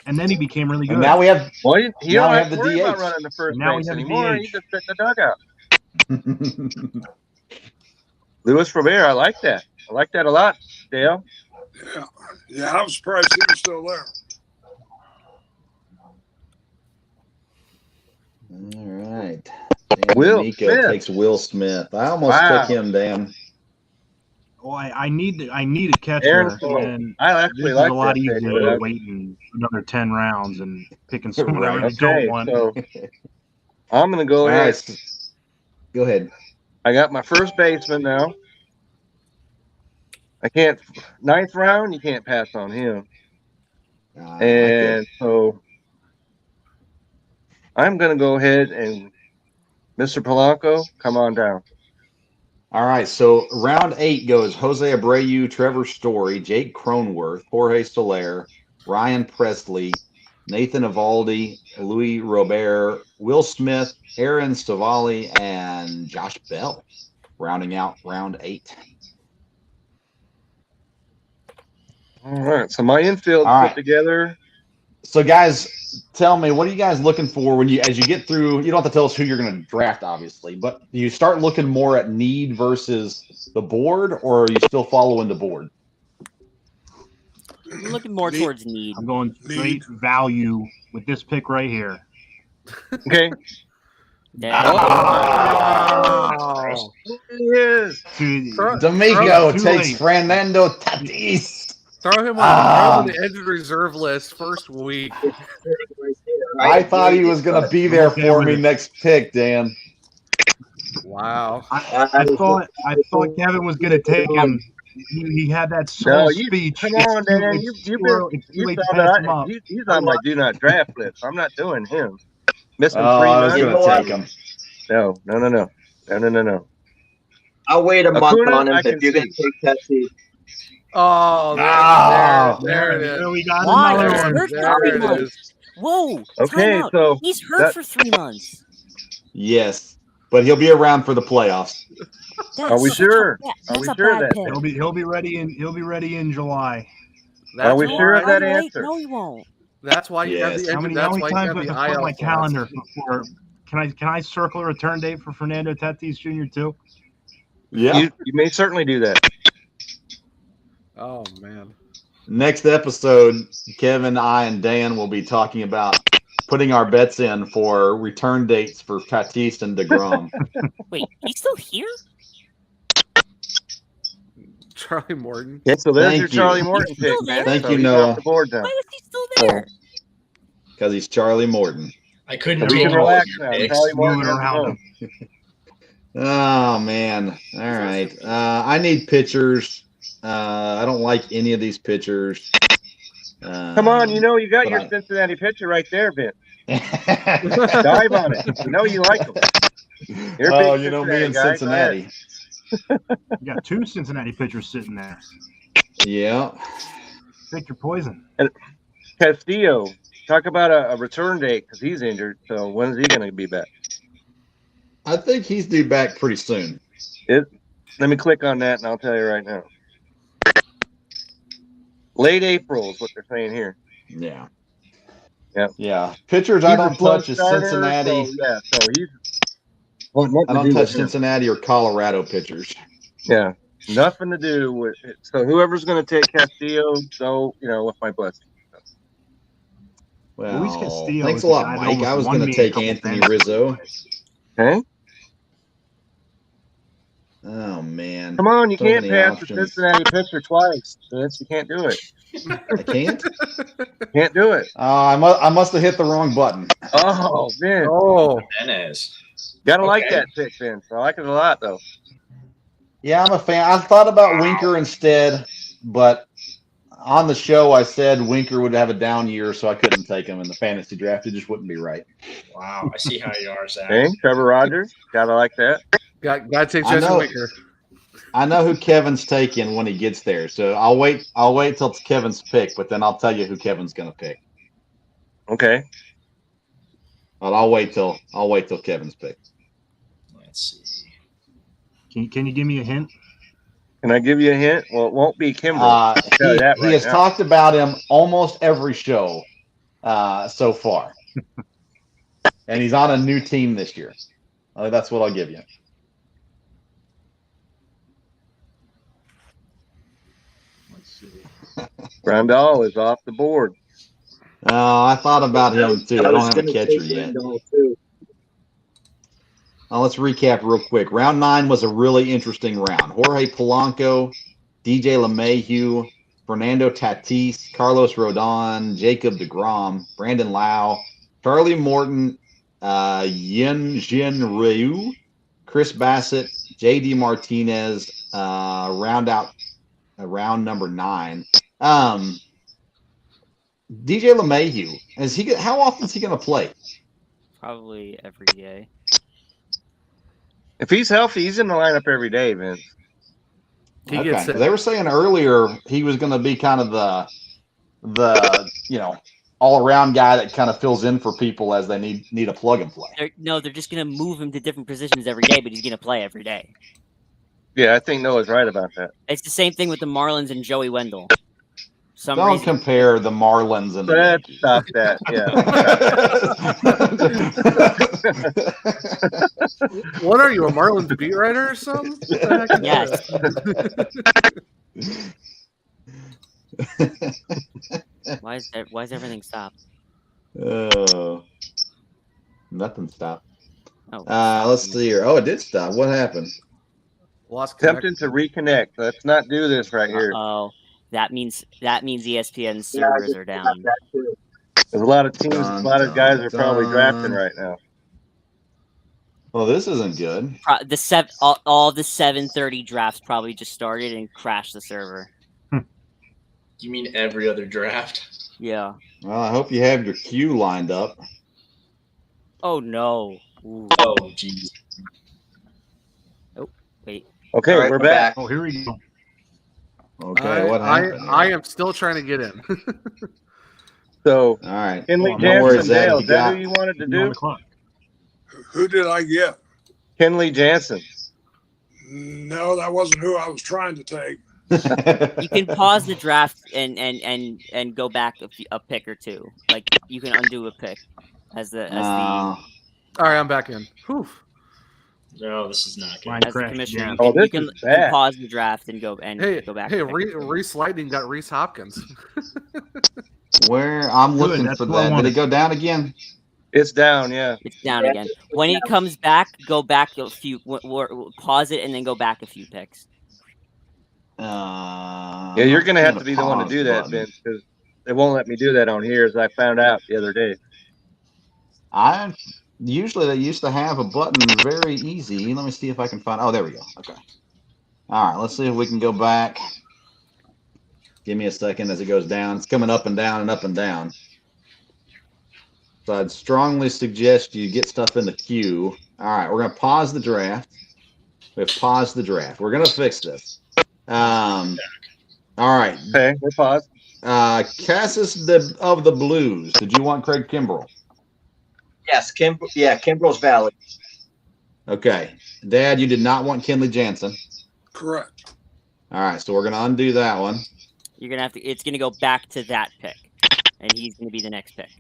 And then he became really good. And now we have. Well, you don't have to the worry DH. about running to first base anymore. You just sit in the dugout. Luis Robert, I like that. I like that a lot, Dale. Yeah, I'm surprised he was still there. All right. Will Nico Smith takes Will Smith. I almost took him, damn. Well, I need a catcher, and I actually this is like a lot that easier pick, than waiting another 10 rounds and picking someone I really don't want. So I'm going to go ahead. Right. Go ahead. I got my first baseman now. I can't. 9th round, you can't pass on him. And so I'm going to go ahead and Mr. Polanco, come on down. All right, so round 8 goes Jose Abreu, Trevor Story, Jake Cronenworth, Jorge Soler, Ryan Presley, Nathan Eovaldi, Luis Robert, Will Smith, Aaron Stavali, and Josh Bell, rounding out round 8. All right, so my infield put together. So, guys, tell me, what are you guys looking for as you get through? You don't have to tell us who you're going to draft, obviously, but do you start looking more at need versus the board, or are you still following the board? I'm looking more towards need. I'm going straight value with this pick right here. Okay. D'Amico takes Fernando Tatis. Throw him on the injured reserve list first week. I thought he was going to be there for me next pick, Dan. Wow. I thought Kevin was going to take him. He had that speech. Come on, Dan. He's on my do not draft list. I'm not doing him. Missing 3 months. I was going to take him. No. I'll wait a month on him if you're going to take Tatis. Oh, there it is. There we got Why? another one. There it is. Whoa. Okay, Time out. so He's hurt for 3 months. Yes, but he'll be around for the playoffs. Are we sure? That's a sure bad that pick. He'll be ready in July. Are we sure of that Right? answer? No, he won't. That's why you have Yes. the How many that's why you times have do I the have to put IL my slots. calendar for? Can I circle a return date for Fernando Tatis Jr. too? Yeah. You may certainly do that. Oh man. Next episode, Kevin, I, and Dan will be talking about putting our bets in for return dates for Tatis and DeGrom. Wait, he's still here? Charlie Morton. Okay, so there's Thank your you. Charlie Morton He's pick, still man. there? Thank So you, he's Noah. off the board now. Why was he still there? Because he's Charlie Morton. I couldn't We change can relax your now. picks. Charlie Morton Moving has to around go. Oh, man. All right. I need pitchers. I don't like any of these pitchers. Come on, you got but your I- Cincinnati pitcher right there, Vince. Dive on it. You know you like him. You're a Oh, big you know me Cincinnati in guy. Go ahead. Cincinnati. You got 2 Cincinnati pitchers sitting there. Yeah. Pick your poison. Castillo, talk about a return date because he's injured. So when is he going to be back? I think he's due back pretty soon. Let me click on that and I'll tell you right now. Late April is what they're saying here. Yeah. Yep. Yeah. Pitchers I He's a don't slow touch is starter, Cincinnati. So he's. I don't touch Cincinnati or Colorado pitchers. Yeah. Nothing to do with it. So whoever's going to take Castillo, so, with my blessing. Well, Luis Castillo thanks is a the lot, guy that Mike. almost I was won going me to a take couple Anthony fantasy Rizzo. points. Okay. Oh, man. Come on, you So can't many pass options. the Cincinnati pitcher twice, Vince. You can't do it. I can't? Can't do it. I must have hit the wrong button. Oh, Vince. Oh, Menez. Gotta like Okay. that pick, Vince. I like it a lot, though. Yeah, I'm a fan. I thought about Winker instead, but on the show I said Winker would have a down year, so I couldn't take him in the fantasy draft. It just wouldn't be right. Wow, I see how you are, Zach. Hey, Trevor Rogers. Gotta like that. got to take I Jesse know. Winker. I know who Kevin's taking when he gets there, so I'll wait till it's Kevin's pick, but then I'll tell you who Kevin's going to pick. Okay. But I'll wait till Kevin's pick. Let's see. Can you give me a hint? Can I give you a hint? Well, it won't be Kimbrel. I'll tell you that He right has now. talked about him almost every show so far, and he's on a new team this year. That's what I'll give you. Let's see. Grandal is off the board. I thought about him too. I don't have a catcher yet. Let's recap real quick. Round 9 was a really interesting round. Jorge Polanco, DJ LeMahieu, Fernando Tatis, Carlos Rodon, Jacob DeGrom, Brandon Lau, Charlie Morton, Yin Jin Ryu, Chris Bassett, JD Martinez, round number 9. DJ LeMahieu, how often is he going to play? Probably every day. If he's healthy, he's in the lineup every day, Vince. Okay. They were saying earlier he was going to be kind of the all-around guy that kind of fills in for people as they need a plug and play. They're just going to move him to different positions every day, but he's going to play every day. Yeah, I think Noah's right about that. It's the same thing with the Marlins and Joey Wendell. Don't compare the Marlins and the Let's stop that. Yeah. What are you, a Marlins beat writer or something? Yes. Why is everything stopped? Nothing stopped. Oh, let's see here. Oh, it did stop. What happened? Lost Attempting to reconnect. Let's not do this right here. Oh, that means ESPN's servers are down. There's a lot of teams, a lot of guys are probably drafting right now. Well, this isn't good. All the 7:30 drafts probably just started and crashed the server. You mean every other draft? Yeah. Well, I hope you have your queue lined up. Oh no. Ooh. Oh jeez. Oh wait. Okay, right, we're back. Oh, here we go. Okay, what happened? I am still trying to get in. So, All right. Kenley No worries, Jansen, Zach. Dale, You is that got- who you wanted to You're on do? the clock. Who did I get? Kenley Jansen. No, that wasn't who I was trying to take. You can pause the draft and go back a pick or two. Like you can undo a pick as the All right, I'm back in. Whew. No, this is not Mine good. as the crashed commissioner. again. You this can, is you can bad. pause the draft and go back. Hey, a pick or two. Reese Lightning got Reese Hopkins. Where I'm Good, looking that's for what I that. Did wanted. it go down again? It's down, yeah. It's down again. When it comes back, go back a few. Pause it and then go back a few picks. Yeah, you're going to have to be the one to do that, Ben, because they won't let me do that on here, as I found out the other day. Usually they used to have a button very easy. Let me see if I can find. Oh, there we go. Okay. All right. Let's see if we can go back. Give me a second as it goes down. It's coming up and down and up and down. So I'd strongly suggest you get stuff in the queue. All right. We're going to pause the draft. We've paused the draft. We're going to fix this. All right. Okay, we're paused. Cassis of the Blues. Did you want Craig Kimbrell? Yes, Kimbrell's valid. Okay. Dad, you did not want Kenley Jansen. Correct. All right, so we're going to undo that one. You're gonna have to. It's gonna go back to that pick, and he's gonna be the next pick.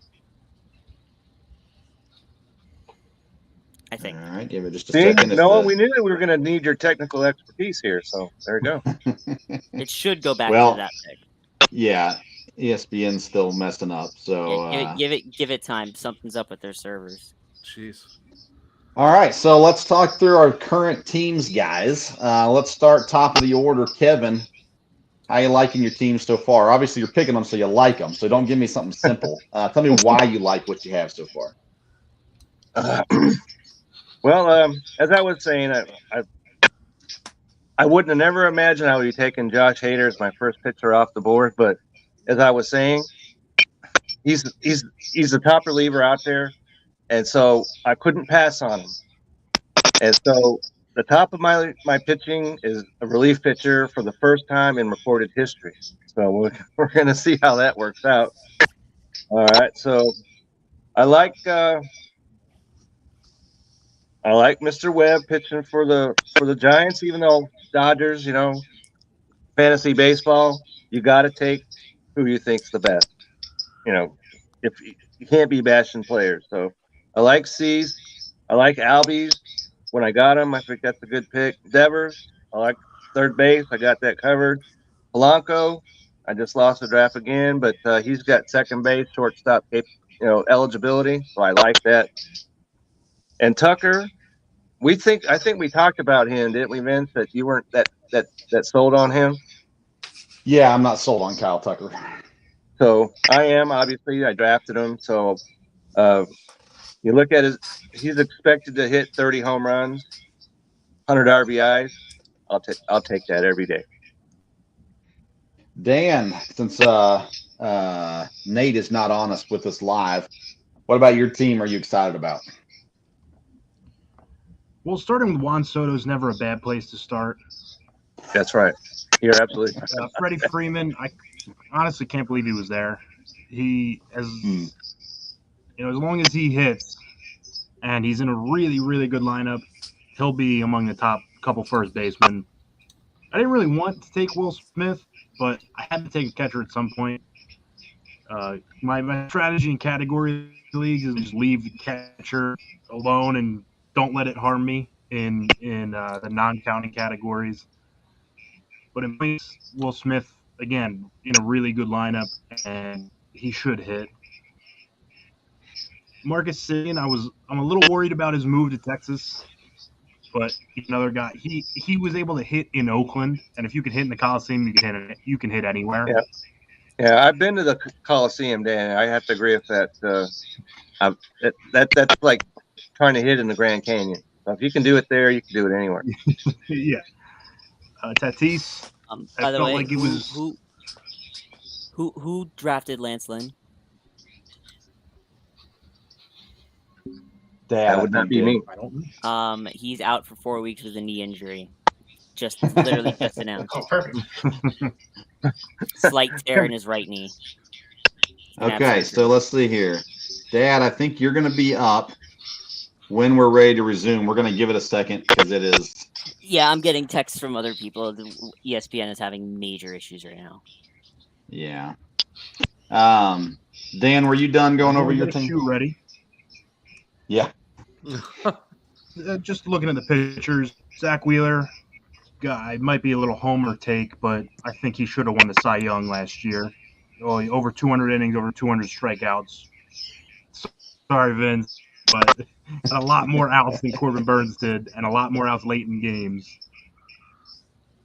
I think. All right, give it just a See, second. Noah, we knew that we were going to need your technical expertise here, so there you go. It should go back Well, to that pick. Yeah, ESPN's still messing up. So Yeah, give it time. Something's up with their servers. Jeez. all right, so let's talk through our current teams, guys. Let's start top of the order. Kevin, how you liking your team so far? Obviously, you're picking them, so you like them. So don't give me something simple. Tell me why you like what you have so far. Well, as I was saying, I wouldn't have never imagined I would be taking Josh Hader as my first pitcher off the board, but as I was saying, he's the top reliever out there, and so I couldn't pass on him. And so the top of my pitching is a relief pitcher for the first time in recorded history. So we're going to see how that works out. All right, so I like Mr. Webb pitching for the Giants, even though Dodgers, fantasy baseball, you got to take who you think's the best. If you can't be bashing players. So I like C's. I like Albies. When I got him, I think that's a good pick. Devers, I like third base. I got that covered. Polanco, I just lost the draft again, but he's got second base, shortstop, eligibility. So I like that. And Tucker, I think we talked about him, didn't we, Vince? That you weren't that sold on him. Yeah, I'm not sold on Kyle Tucker. So I am, obviously. I drafted him. So you look at he's expected to hit 30 home runs, 100 RBIs. I'll take that every day. Dan, since Nate is not on us with us live, what about your team are you excited about? Well, starting with Juan Soto is never a bad place to start. That's right. You're absolutely right. Freddie Freeman, I honestly can't believe he was there. As long as he hits and he's in a really, really good lineup, he'll be among the top couple first basemen. I didn't really want to take Will Smith, but I had to take a catcher at some point. My strategy in category leagues is just leave the catcher alone and don't let it harm me in the non-counting categories. But in place, Will Smith, again, in a really good lineup, and he should hit. Marcus Semien, I'm a little worried about his move to Texas, but he's another guy. He was able to hit in Oakland, and if you can hit in the Coliseum, you can hit anywhere. Yeah, I've been to the Coliseum, Dan. I have to agree with that. That's like trying to hit in the Grand Canyon. So if you can do it there, you can do it anywhere. Yeah. Tatis. By the way, like it was who drafted Lance Lynn? That would not be me. I don't know. He's out for 4 weeks with a knee injury. Literally just announced. Oh, perfect. Slight tear in his right knee. Okay, so let's see here. Dad, I think you're going to be up when we're ready to resume. We're going to give it a second because it is. Yeah, I'm getting texts from other people. ESPN is having major issues right now. Yeah. Dan, were you done going over your team? Shoe ready. Yeah. Just looking at the pictures, Zach Wheeler, guy might be a little homer take, but I think he should have won the Cy Young last year. Over 200 innings, over 200 strikeouts. Sorry, Vince, but had a lot more outs than Corbin Burns did, and a lot more outs late in games.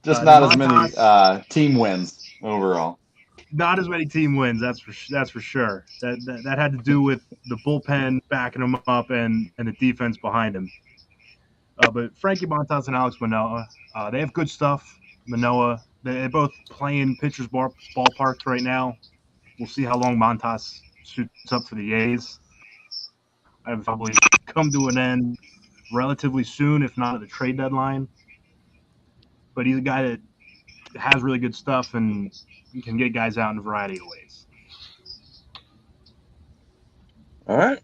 Just not as many team wins overall. Not as many team wins, that's for sure. That had to do with the bullpen backing him up and the defense behind him. But Frankie Montas and Alex Manoah, they have good stuff. Manoah, they're both playing pitchers' ballparks right now. We'll see how long Montas suits up for the A's. I've probably come to an end relatively soon, if not at the trade deadline. But he's a guy that has really good stuff and can get guys out in a variety of ways. All right.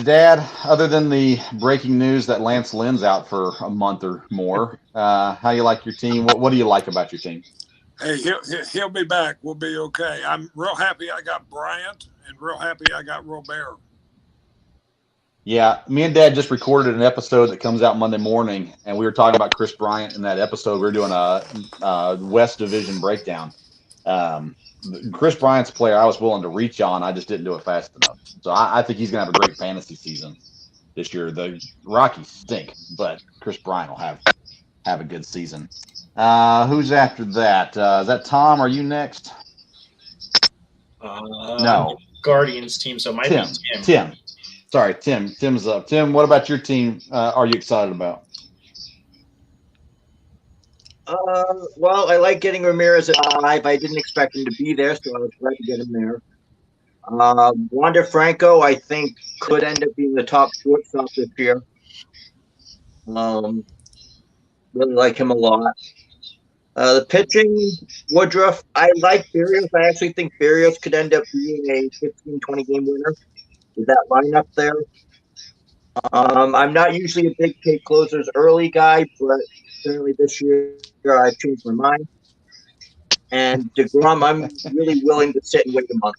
Dad, other than the breaking news that Lance Lynn's out for a month or more, how you like your team? What do you like about your team? Hey, he'll be back. We'll be okay. I'm real happy I got Bryant and real happy I got Robert. Yeah, me and Dad just recorded an episode that comes out Monday morning, and we were talking about Chris Bryant in that episode. We were doing a West Division breakdown. Chris Bryant's a player I was willing to reach on. I just didn't do it fast enough. So I think he's going to have a great fantasy season this year. The Rockies stink, but Chris Bryant will have a good season. Who's after that? Is that Tom? Are you next? No. Guardians team, so it might be Tim. Tim. Sorry, Tim. Tim's up. Tim, what about your team are you excited about? Well, I like getting Ramirez at 5. I didn't expect him to be there, so I was glad to get him there. Wander Franco, I think, could end up being the top shortstop this year. Really like him a lot. The pitching, Woodruff, I like Berrios. I actually think Berrios could end up being a 15-20 game winner with that lineup there. I'm not usually a big take closers early guy, but certainly this year I've changed my mind. And DeGrom, I'm really willing to sit and wait a month.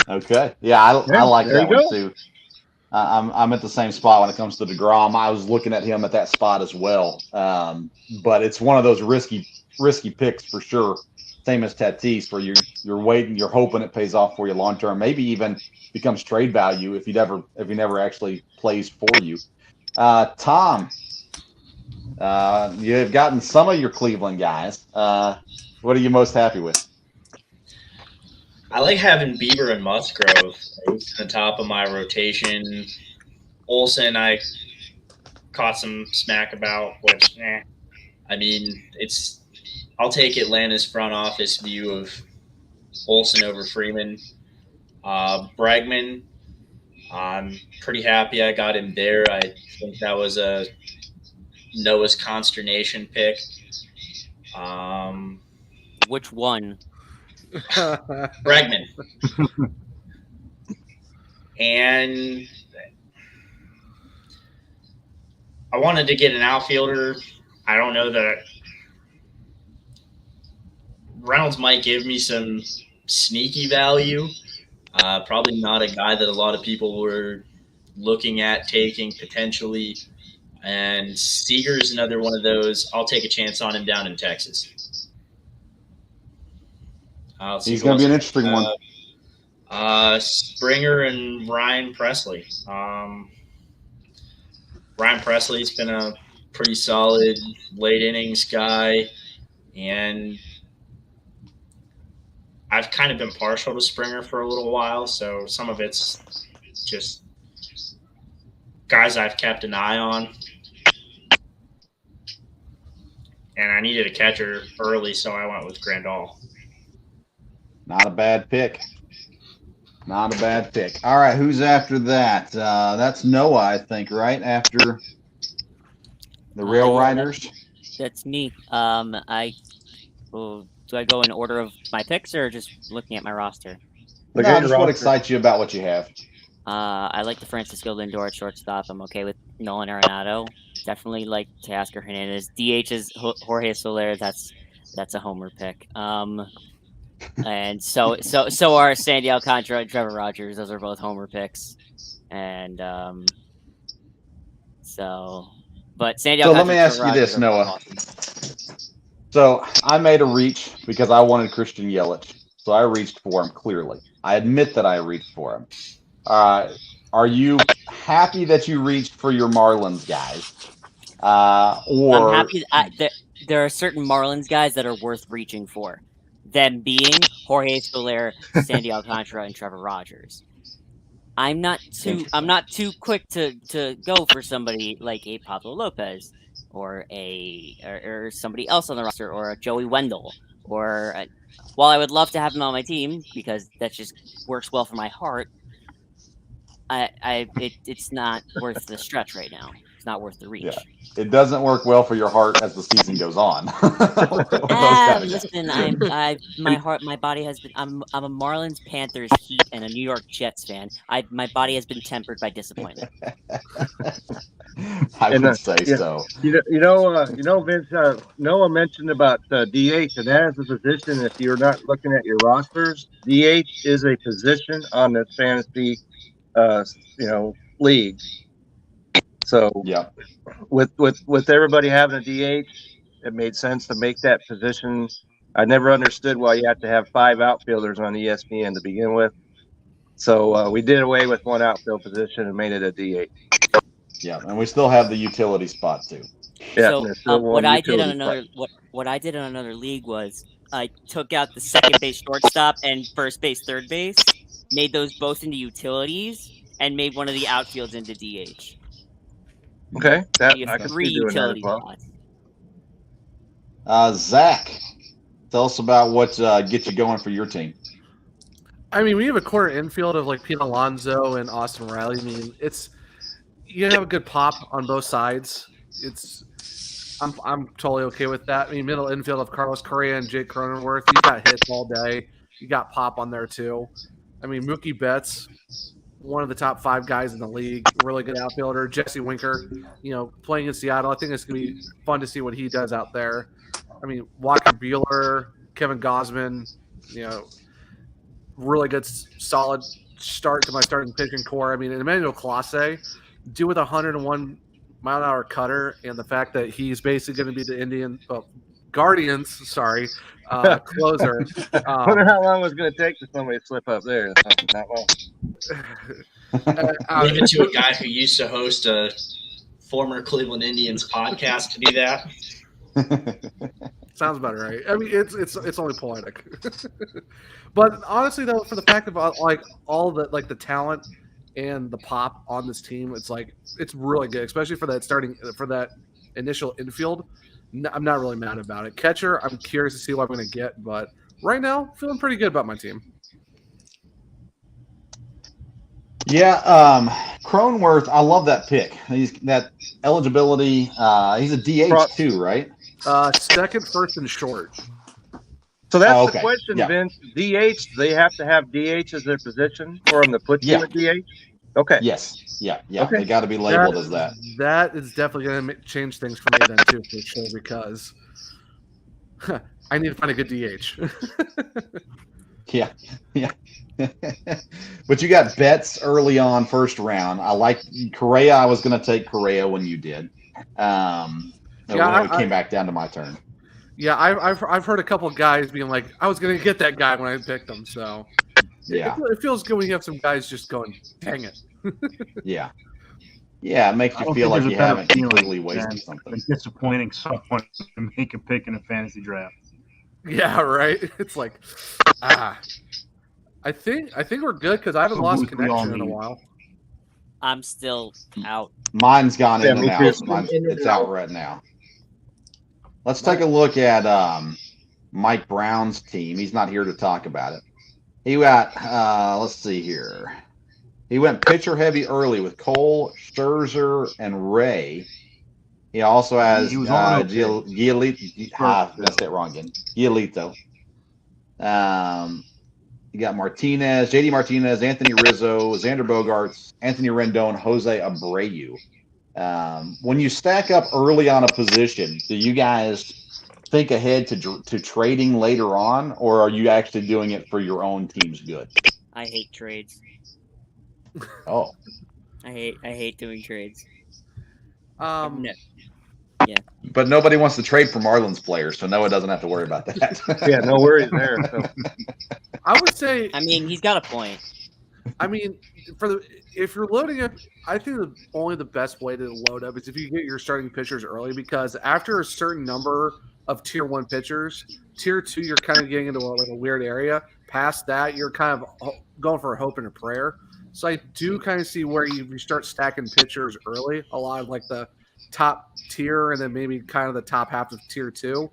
Okay. Yeah, I like that one too. I'm at the same spot when it comes to DeGrom. I was looking at him at that spot as well. But it's one of those risky picks for sure. Same as Tatis, where you're waiting, you're hoping it pays off for you long term. Maybe even becomes trade value if he never actually plays for you. Tom, you've gotten some of your Cleveland guys. What are you most happy with? I like having Bieber and Musgrove on the top of my rotation. Olsen, I caught some smack about, which, I mean, I'll take Atlanta's front office view of Olsen over Freeman. Bregman, I'm pretty happy I got him there. I think that was a Noah's consternation pick. Which one? Bregman. And I wanted to get an outfielder. I don't know that Reynolds might give me some sneaky value. Probably not a guy that a lot of people were looking at taking potentially. And Seager's another one of those. I'll take a chance on him down in Texas. He's going to be an interesting one. Springer and Ryan Presley. Ryan Presley's been a pretty solid late innings guy, and I've kind of been partial to Springer for a little while, so some of it's just guys I've kept an eye on. And I needed a catcher early, so I went with Grandal. Not a bad pick. Not a bad pick. All right, who's after that? That's Noah, I think, right? After the Rail Riders? That's me. do I go in order of my picks or just looking at my roster? No, just what excites you about what you have. I like the Francisco Lindor at shortstop. I'm okay with Nolan Arenado. Definitely like Teoscar Hernandez. DH is Jorge Soler. That's a homer pick. And so are Sandy Alcantara and Trevor Rogers. Those are both homer picks. And but Sandy Alcantara. So let me ask you this, Noah. So I made a reach because I wanted Christian Yelich. So I reached for him, clearly. I admit that I reached for him. Are you happy that you reached for your Marlins guys? Or I'm happy. There are certain Marlins guys that are worth reaching for. Them being Jorge Soler, Sandy Alcantara, and Trevor Rogers. I'm not too quick to go for somebody like a Pablo Lopez or somebody else on the roster or a Joey Wendell while I would love to have him on my team because that just works well for my heart. It's not worth the stretch right now. It's not worth the reach. Yeah. It doesn't work well for your heart as the season goes on. Listen, my body has been. I'm a Marlins, Panthers, Heat, and a New York Jets fan. My body has been tempered by disappointment. I would say so. You know, Vince. Noah mentioned about DH, and that is a position. If you're not looking at your rosters, DH is a position on the fantasy, league. So yeah, with everybody having a DH, it made sense to make that position. I never understood why you have to have 5 outfielders on ESPN to begin with. So we did away with one outfield position and made it a DH. Yeah, and we still have the utility spot too. Yeah. So what I did on another league was I took out the second base shortstop and first base third base, made those both into utilities, and made one of the outfields into DH. Okay, I can 3 utility spots. Zach, tell us about what gets you going for your team. I mean, we have a core infield of like Pete Alonso and Austin Riley. I mean, you have a good pop on both sides. I'm totally okay with that. I mean, middle infield of Carlos Correa and Jake Cronenworth. You got hits all day. You got pop on there too. I mean, Mookie Betts, one of the top 5 guys in the league, really good outfielder. Jesse Winker, playing in Seattle. I think it's going to be fun to see what he does out there. I mean, Walker Buehler, Kevin Gausman, really good, solid start to my starting pitching core. I mean, Emmanuel Clase, with a 101-mile-an-hour cutter, and the fact that he's basically going to be the Guardians, closer. I wonder how long it was going to take for somebody to slip up there. Not long. Leave it to a guy who used to host a former Cleveland Indians podcast to do that. Sounds about right. I mean, it's only poetic. But honestly, though, for the fact of all the talent and the pop on this team, it's really good, especially for that initial infield. I'm not really mad about it. Catcher, I'm curious to see what I'm going to get, but right now, feeling pretty good about my team. Yeah, Cronenworth, I love that pick. He's that eligibility. He's a DH too, right? Second, first, and short. So that's the question, Vince. DH, they have to have DH as their position for them to put you at DH? Okay. Yes. Yeah. Okay. They got to be labeled as that. That is definitely going to change things for me then too, for sure, because I need to find a good DH. Yeah. But you got Betts early on, first round. I like Correa. I was going to take Correa when you did. It came back down to my turn. Yeah, I've heard a couple guys being like, I was going to get that guy when I picked him. So yeah, it feels good when you have some guys just going, dang it. Yeah, it makes you feel like you haven't completely wasted something. It's disappointing someone to make a pick in a fantasy draft. Yeah, right. It's like, I think we're good because I haven't lost connection in a while. I'm still out. Mine's gone in and out. It's out right now. Let's take a look at Mike Brown's team. He's not here to talk about it. He got, let's see here. He went pitcher heavy early with Cole, Scherzer, and Ray. He also has Giolito. That's it wrong again. Giolito. You got Martinez, JD Martinez, Anthony Rizzo, Xander Bogaerts, Anthony Rendon, Jose Abreu. When you stack up early on a position, do you guys think ahead to trading later on, or are you actually doing it for your own team's good? I hate trades. Oh, I hate doing trades. Um, No. Yeah. but nobody wants to trade for Marlins players, so Noah doesn't have to worry about that. Yeah, no worries there. So. I would say. I mean, he's got a point. I mean, if you're loading up, I think only the best way to load up is if you get your starting pitchers early, because after a certain number of tier 1 pitchers, tier 2, you're kind of getting into a weird area. Past that, you're kind of going for a hope and a prayer. So I do kind of see where you start stacking pitchers early, a lot of like the top tier and then maybe kind of the top half of tier 2,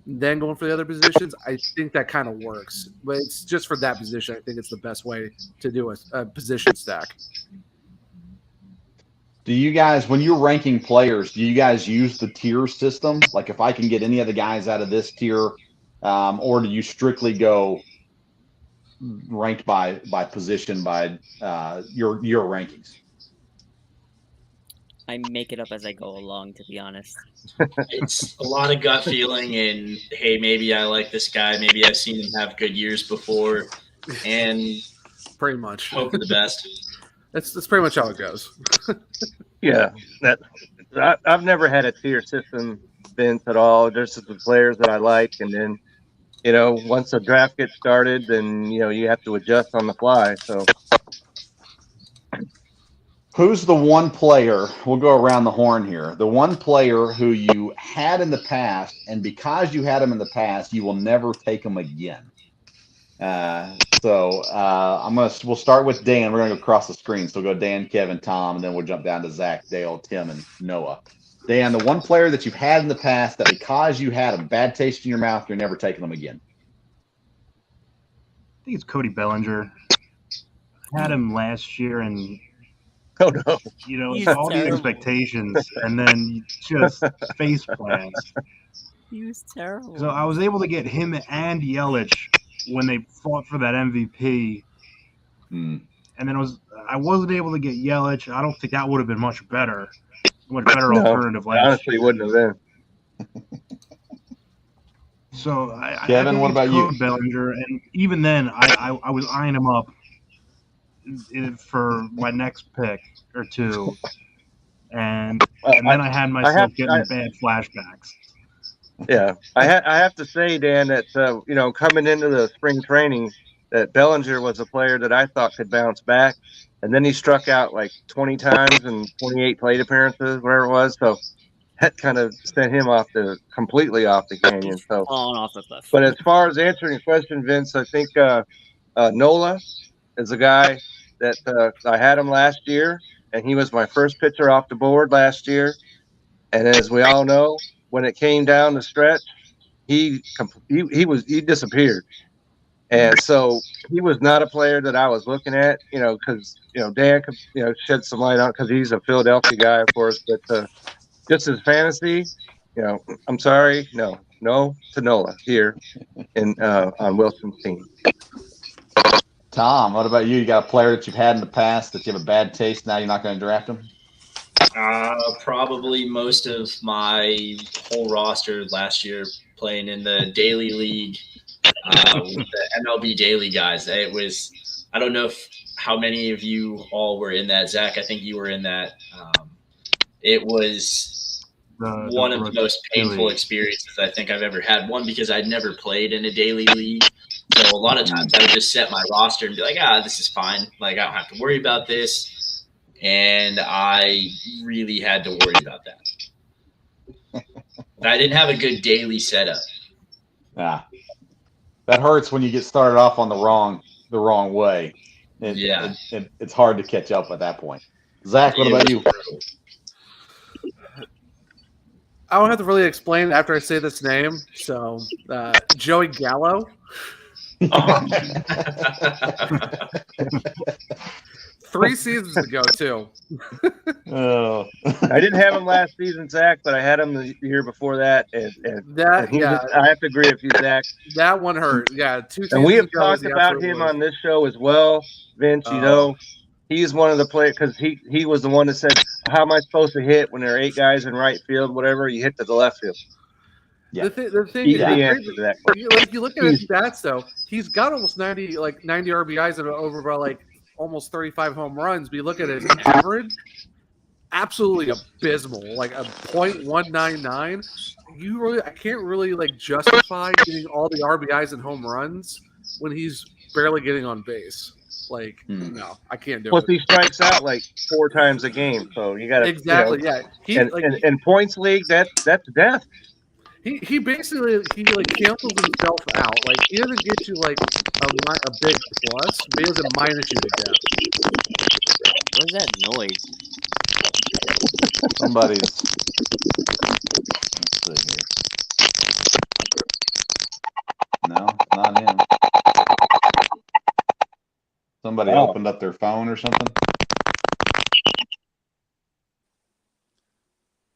then going for the other positions. I think that kind of works, but it's just for that position. I think it's the best way to do a position stack. Do you guys, when you're ranking players, do you guys use the tier system? Like if I can get any of the guys out of this tier, or do you strictly go ranked by position by your rankings? I make it up as I go along, to be honest. It's a lot of gut feeling and, hey, maybe I like this guy. Maybe I've seen him have good years before, and pretty much hope for the best. That's pretty much how it goes. Yeah, I've never had a tier system, Vince, at all. There's just the players that I like, and then, once the draft gets started, then you have to adjust on the fly. So, who's the one player? We'll go around the horn here. The one player who you had in the past, and because you had him in the past, you will never take him again. We'll start with Dan. We're gonna go across the screen. So we'll go Dan, Kevin, Tom, and then we'll jump down to Zach, Dale, Tim, and Noah. Dan, the one player that you've had in the past that because you had a bad taste in your mouth, you're never taking them again. I think it's Cody Bellinger. I had him last year, and oh no, all the expectations, and then just face plants. He was terrible. So I was able to get him and Yelich when they fought for that MVP. And then I wasn't able to get Yelich. I don't think that would have been much better alternative last honestly, year. Wouldn't have been. So Kevin, what about you? Bellinger, and even then, I was eyeing him up for my next pick or two, and then I had myself getting bad flashbacks. Yeah, I have to say, Dan, that coming into the spring training, that Bellinger was a player that I thought could bounce back, and then he struck out like 20 times and 28 plate appearances, whatever it was. So that kind of sent him completely off the canyon. So falling off the cliff. But as far as answering your question, Vince, I think Nola is a guy that I had him last year, and he was my first pitcher off the board last year. And as we all know, when it came down the stretch, he disappeared, and so he was not a player that I was looking at, because Dan could shed some light on because he's a Philadelphia guy, of course, but just as fantasy, I'm sorry, no to Nola here on Wilson's team. Tom, what about you? You got a player that you've had in the past that you have a bad taste, now you're not going to draft him? Probably most of my whole roster last year playing in the daily league with the MLB daily guys. It was, I don't know how many of you all were in that. Zach, I think you were in that. It was one of the most painful experiences I think I've ever had. One, because I'd never played in a daily league. So a lot of times I would just set my roster and be like, this is fine. Like, I don't have to worry about this. And I really had to worry about that. I didn't have a good daily setup. That hurts when you get started off on the wrong way. It's hard to catch up at that point. Zach, what about you? I don't have to really explain after I say this name. So, Joey Gallo. 3 seasons ago, too. Oh. I didn't have him last season, Zach, but I had him the year before that, and I have to agree with you, Zach. That one hurt. Yeah, 2 seasons and we have ago was talked the about absolute him worst. on this show as well, Vince. You know, he's one of the players because he was the one that said, "How am I supposed to hit when there are 8 guys in right field? Whatever, you hit to the left field." Yeah. The thing He's is, the answer to that question. like you look at his stats though, he's got almost 90 RBIs and over about like almost 35 home runs. But you look at his average, absolutely abysmal, like a .199. I can't really like justify getting all the RBIs and home runs when he's barely getting on base. Like, no, I can't do it. Plus, he strikes out like 4 times a game, so you got to exactly, yeah. In points league, that's death. He basically cancels himself out. Like he doesn't get you like a big plus, but he doesn't minus you to death. What is that noise? Somebody's. Let's see here. No, not him. Somebody opened up their phone or something.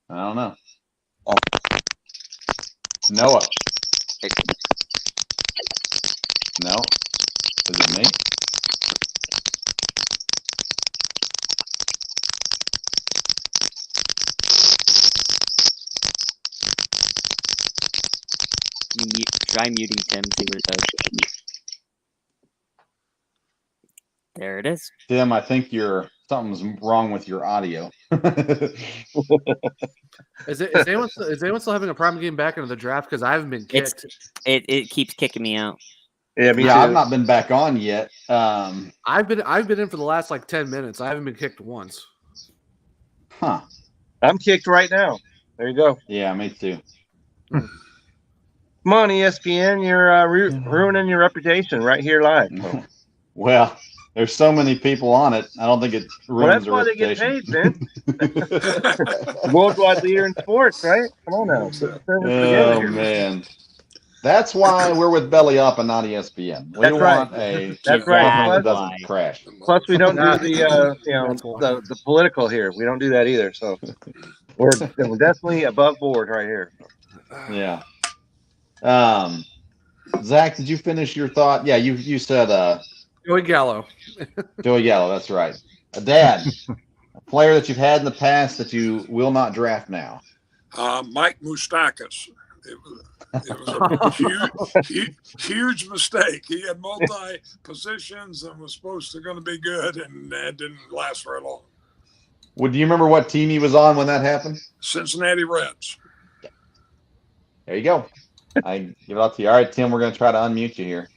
I don't know. Noah. No. Is it me? Try muting Tim, see what it does. There it is. Tim, I think something's wrong with your audio. Is anyone still having a prime game back into the draft? Because I haven't been kicked. It keeps kicking me out. Yeah, me too. I've not been back on yet. I've been in for the last like 10 minutes. I haven't been kicked once. Huh. I'm kicked right now. There you go. Yeah, me too. Come on, ESPN, you're ruining your reputation right here live. Well, there's so many people on it. I don't think it ruins that's why they get paid, Vince. Worldwide leader in sports, right? Come on now. Oh man, that's why we're with Belly Up and not ESPN. We want a that doesn't crash. Plus, we don't do the political here. We don't do that either. So we're definitely above board right here. Yeah. Zach, did you finish your thought? Yeah, you said Joey Gallo. Joey Gallo, that's right. A dad, a player that you've had in the past that you will not draft now. Mike Moustakas. It was a huge mistake. He had multi positions and was supposed to going to be good, and that didn't last very long. Do you remember what team he was on when that happened? Cincinnati Reds. There you go. I give it out to you. All right, Tim, we're going to try to unmute you here.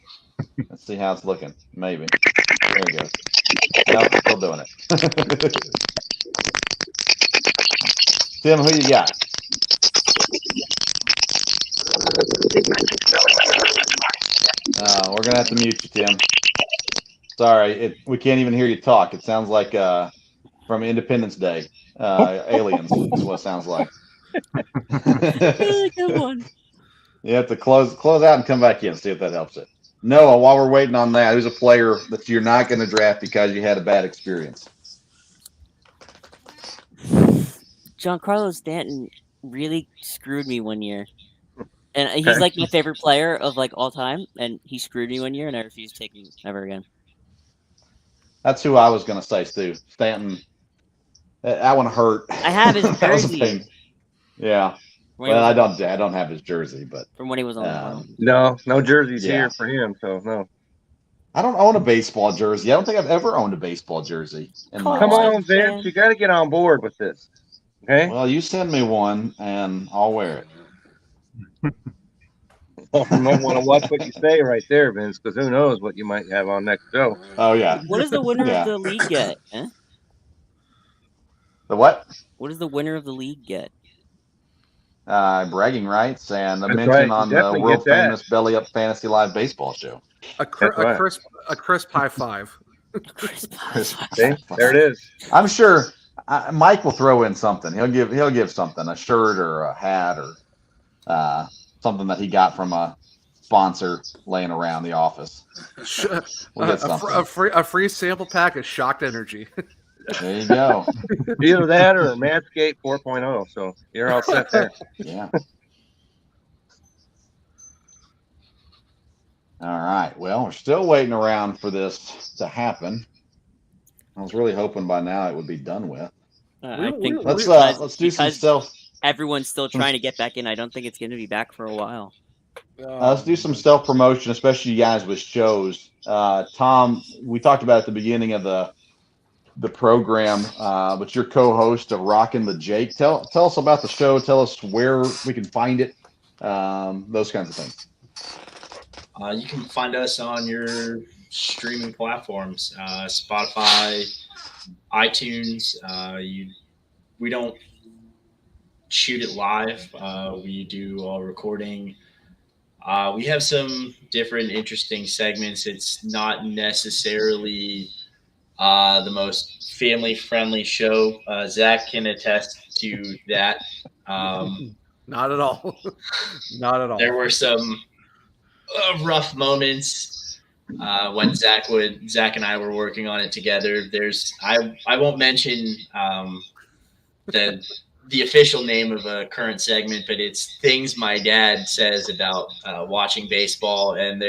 Let's see how it's looking. Maybe. There he goes. Nope, still doing it. Tim, who you got? We're going to have to mute you, Tim. Sorry, we can't even hear you talk. It sounds like from Independence Day. Aliens is what it sounds like. Good one. You have to close out and come back in, see if that helps it. Noah, while we're waiting on that, who's a player that you're not going to draft because you had a bad experience? Giancarlo Stanton really screwed me one year. And he's like my favorite player of like all time, and he screwed me one year, and I refuse to take him ever again. That's who I was going to say, Stu. Stanton. That one hurt. I have his jersey. Yeah. Well, I don't have his jersey, but from when he was on the no jerseys here for him, so no. I don't own a baseball jersey. I don't think I've ever owned a baseball jersey. Come on, Vince. You got to get on board with this. Okay. Well, you send me one, and I'll wear it. You might want to watch what you say right there, Vince, because who knows what you might have on next show. Oh yeah. What does the winner of the league get? Eh? The what? What does the winner of the league get? Bragging rights and a mention on the world famous Belly Up Fantasy Live baseball show. A crisp high five. Okay, there it is. I'm sure Mike will throw in something. He'll give something, a shirt or a hat or something that he got from a sponsor laying around the office. We'll get something. A free sample pack of Shocked Energy. There you go. Either that or Manscaped 4.0. So you're all set there. Yeah. All right. Well, we're still waiting around for this to happen. I was really hoping by now it would be done with. I think let's do some stealth. Everyone's still trying to get back in. I don't think it's going to be back for a while. Let's do some stealth promotion, especially you guys with shows. Tom, we talked about at the beginning of the program, but you're co-host of Rockin' the Jake. Tell us about the show. Tell us where we can find it. Those kinds of things. You can find us on your streaming platforms, Spotify, iTunes. We don't shoot it live. We do all recording. We have some different interesting segments. It's not necessarily the most family-friendly show. Zach can attest to that. Not at all. Not at all. There were some rough moments when Zach and I were working on it together. I won't mention the official name of a current segment, but it's things my dad says about watching baseball. And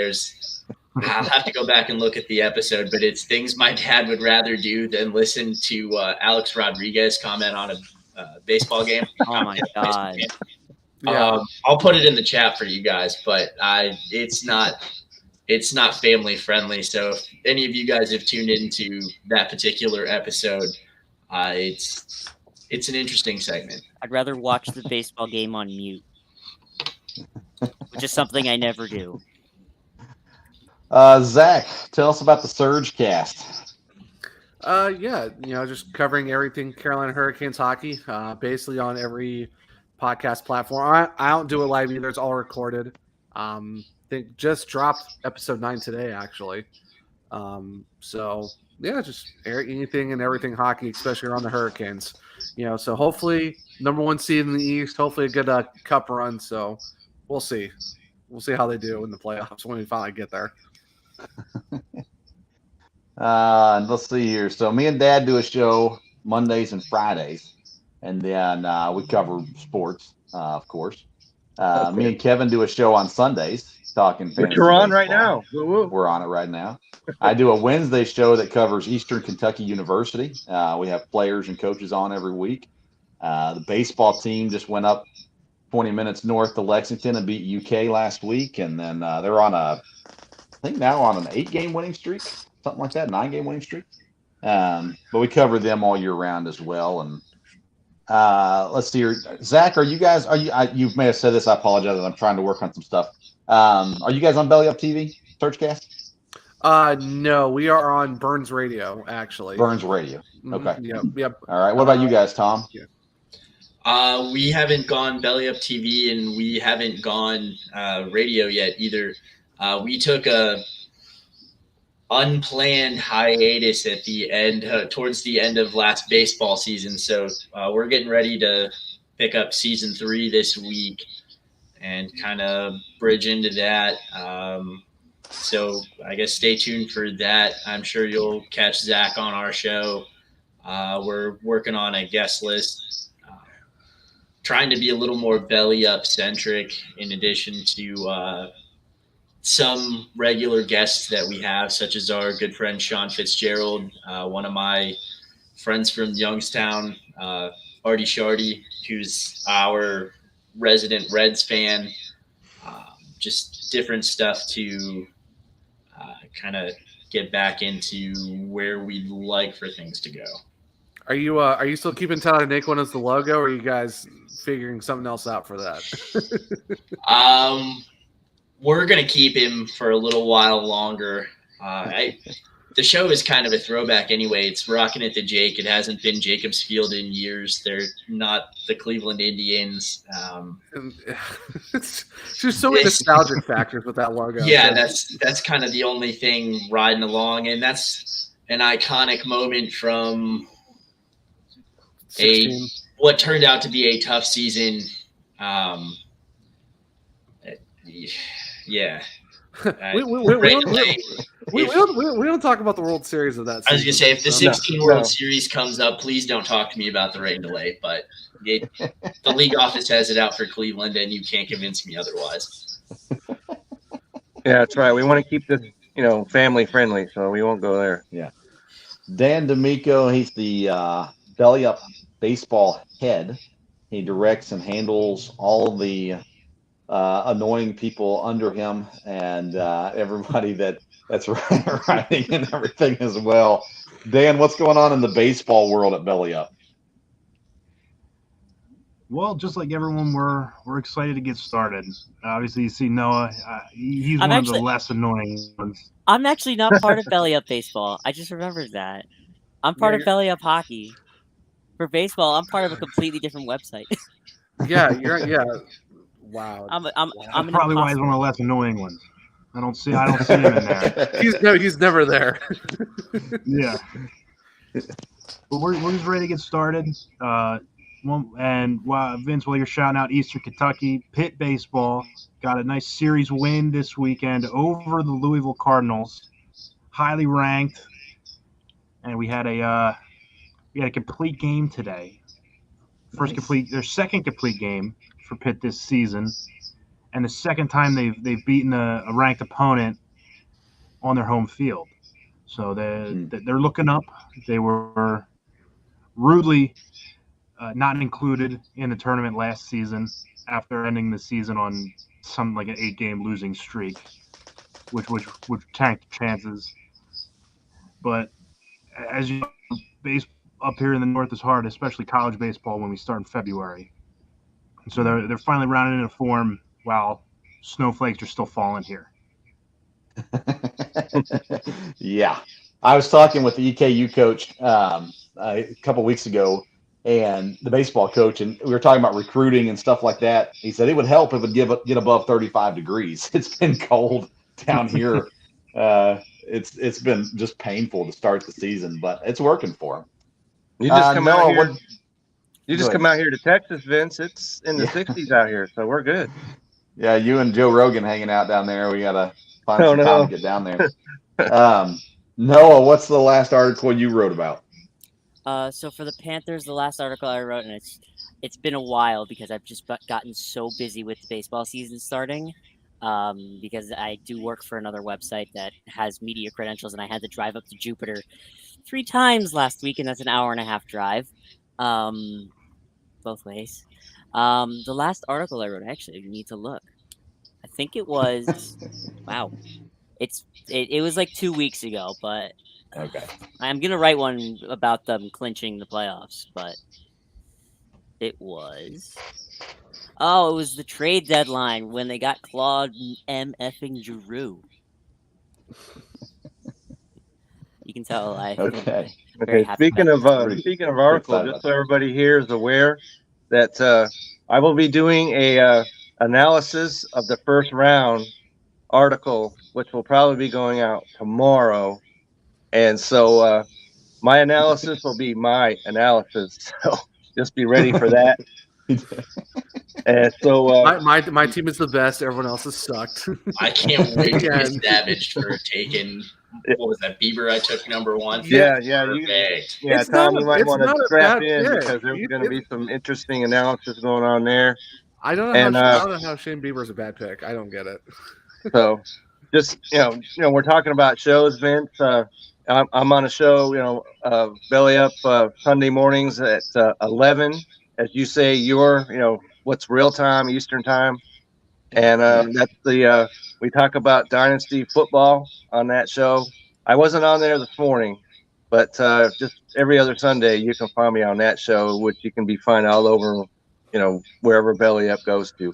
I'll have to go back and look at the episode, but it's things my dad would rather do than listen to Alex Rodriguez comment on a baseball game. Oh my God. Yeah. I'll put it in the chat for you guys, but it's not family friendly. So if any of you guys have tuned into that particular episode, it's an interesting segment. I'd rather watch the baseball game on mute, which is something I never do. Zach, tell us about the Surge Cast. Yeah, just covering everything Carolina Hurricanes hockey, basically on every podcast platform. I don't do it live either. It's all recorded. They just dropped episode 9 today, actually. So yeah, just anything and everything hockey, especially around the Hurricanes. So hopefully #1 seed in the East. Hopefully a good cup run. So we'll see. We'll see how they do in the playoffs when we finally get there. Let's see here. So me and Dad do a show Mondays and Fridays, and then we cover sports, of course. Me and Kevin do a show on Sundays talking fantasy. Which we're on baseball. right now. Woo-woo. We're on it right now. I do a Wednesday show that covers Eastern Kentucky University. We have players and coaches on every week. The baseball team just went up 20 minutes north to Lexington and beat UK last week, and then they're on I think now on an 8-game winning streak, something like that, 9-game winning streak. But we cover them all year round as well. And let's see here, Zach, you may have said this. I apologize. I'm trying to work on some stuff. Are you guys on Belly Up TV, Surgecast? No, we are on Burns Radio, actually. Burns Radio. Okay. Yep. All right. What about you guys, Tom? We haven't gone Belly Up TV and we haven't gone radio yet either. We took a unplanned hiatus at the end, towards the end of last baseball season. So we're getting ready to pick up season 3 this week and kind of bridge into that. So I guess stay tuned for that. I'm sure you'll catch Zach on our show. We're working on a guest list, trying to be a little more belly up centric in addition to some regular guests that we have, such as our good friend Sean Fitzgerald, one of my friends from Youngstown, Artie Shardy, who's our resident Reds fan. Just different stuff to kind of get back into where we'd like for things to go. Are you still keeping Tyler Naquin as the logo, or are you guys figuring something else out for that? We're gonna keep him for a little while longer. The show is kind of a throwback anyway. It's Rockin' at the Jake. It hasn't been Jacobs Field in years. They're not the Cleveland Indians. It's just so many nostalgic factors with that logo. Yeah, that's kind of the only thing riding along, and that's an iconic moment from 16. What turned out to be a tough season. Yeah. We don't talk about the World Series of that season. I was going to say, if the 16 World Series comes up, please don't talk to me about the rain delay. But the league office has it out for Cleveland, and you can't convince me otherwise. Yeah, that's right. We want to keep this, family friendly, so we won't go there. Yeah. Dan D'Amico, he's the Belly Up baseball head. He directs and handles all the annoying people under him and everybody that's writing and everything as well. Dan, what's going on in the baseball world at Belly Up? Well, just like everyone, we're excited to get started. Obviously, you see Noah. He's one of the less annoying ones. I'm actually not part of Belly Up Baseball. I just remembered that. I'm part of Belly Up Hockey. For baseball, I'm part of a completely different website. Yeah. Wow. I'm probably why he's one of the less annoying ones. I don't see him in there. He's never there. Yeah. But we're just ready to get started. And Vince, while you're shouting out Eastern Kentucky, Pitt baseball got a nice series win this weekend over the Louisville Cardinals, highly ranked, and we had a complete game today. Their second complete game for Pitt this season, and the second time they've beaten a ranked opponent on their home field. So they're looking up. They were rudely not included in the tournament last season after ending the season on something like an 8-game losing streak, which tanked chances. But as you know, baseball up here in the north is hard, especially college baseball when we start in February. And so they're finally rounding into form while snowflakes are still falling here. Yeah. I was talking with the EKU coach a couple weeks ago, and the baseball coach, and we were talking about recruiting and stuff like that. He said it would help if it would get above 35 degrees. It's been cold down here. It's been just painful to start the season, but it's working for him. You just come out here. You just come out here to Texas, Vince. It's in the 60s out here, so we're good. Yeah, you and Joe Rogan hanging out down there. We gotta find some time to get down there. Noah, what's the last article you wrote about? So for the Panthers, the last article I wrote, and it's been a while because I've just gotten so busy with the baseball season starting. Because I do work for another website that has media credentials, and I had to drive up to Jupiter 3 times last week, and that's an hour-and-a-half drive, both ways. The last article I wrote, actually, you need to look. I think it was, wow, it was like 2 weeks ago, but okay, I'm gonna write one about them clinching the playoffs, but it was. Oh, it was the trade deadline when they got Claude M. effing Giroux. You can tell Okay. Speaking of articles, just so everybody here is aware that I will be doing a analysis of the first round article, which will probably be going out tomorrow, and so my analysis will be my analysis. So just be ready for that. And so my team is the best. Everyone else has sucked. I can't wait to get savaged for taking. What was that? Bieber? I took number 1. Yeah. Perfect. Tom, you might want to strap in because there's going to be some interesting analysis going on there. I don't know how Shane Bieber's a bad pick. I don't get it. So, just we're talking about shows, Vince. I'm on a show, Belly Up Sunday mornings at 11. As you say, what's real time, Eastern time. And that's we talk about Dynasty football on that show. I wasn't on there this morning, but just every other Sunday you can find me on that show, which you can be found all over, wherever Belly Up goes to.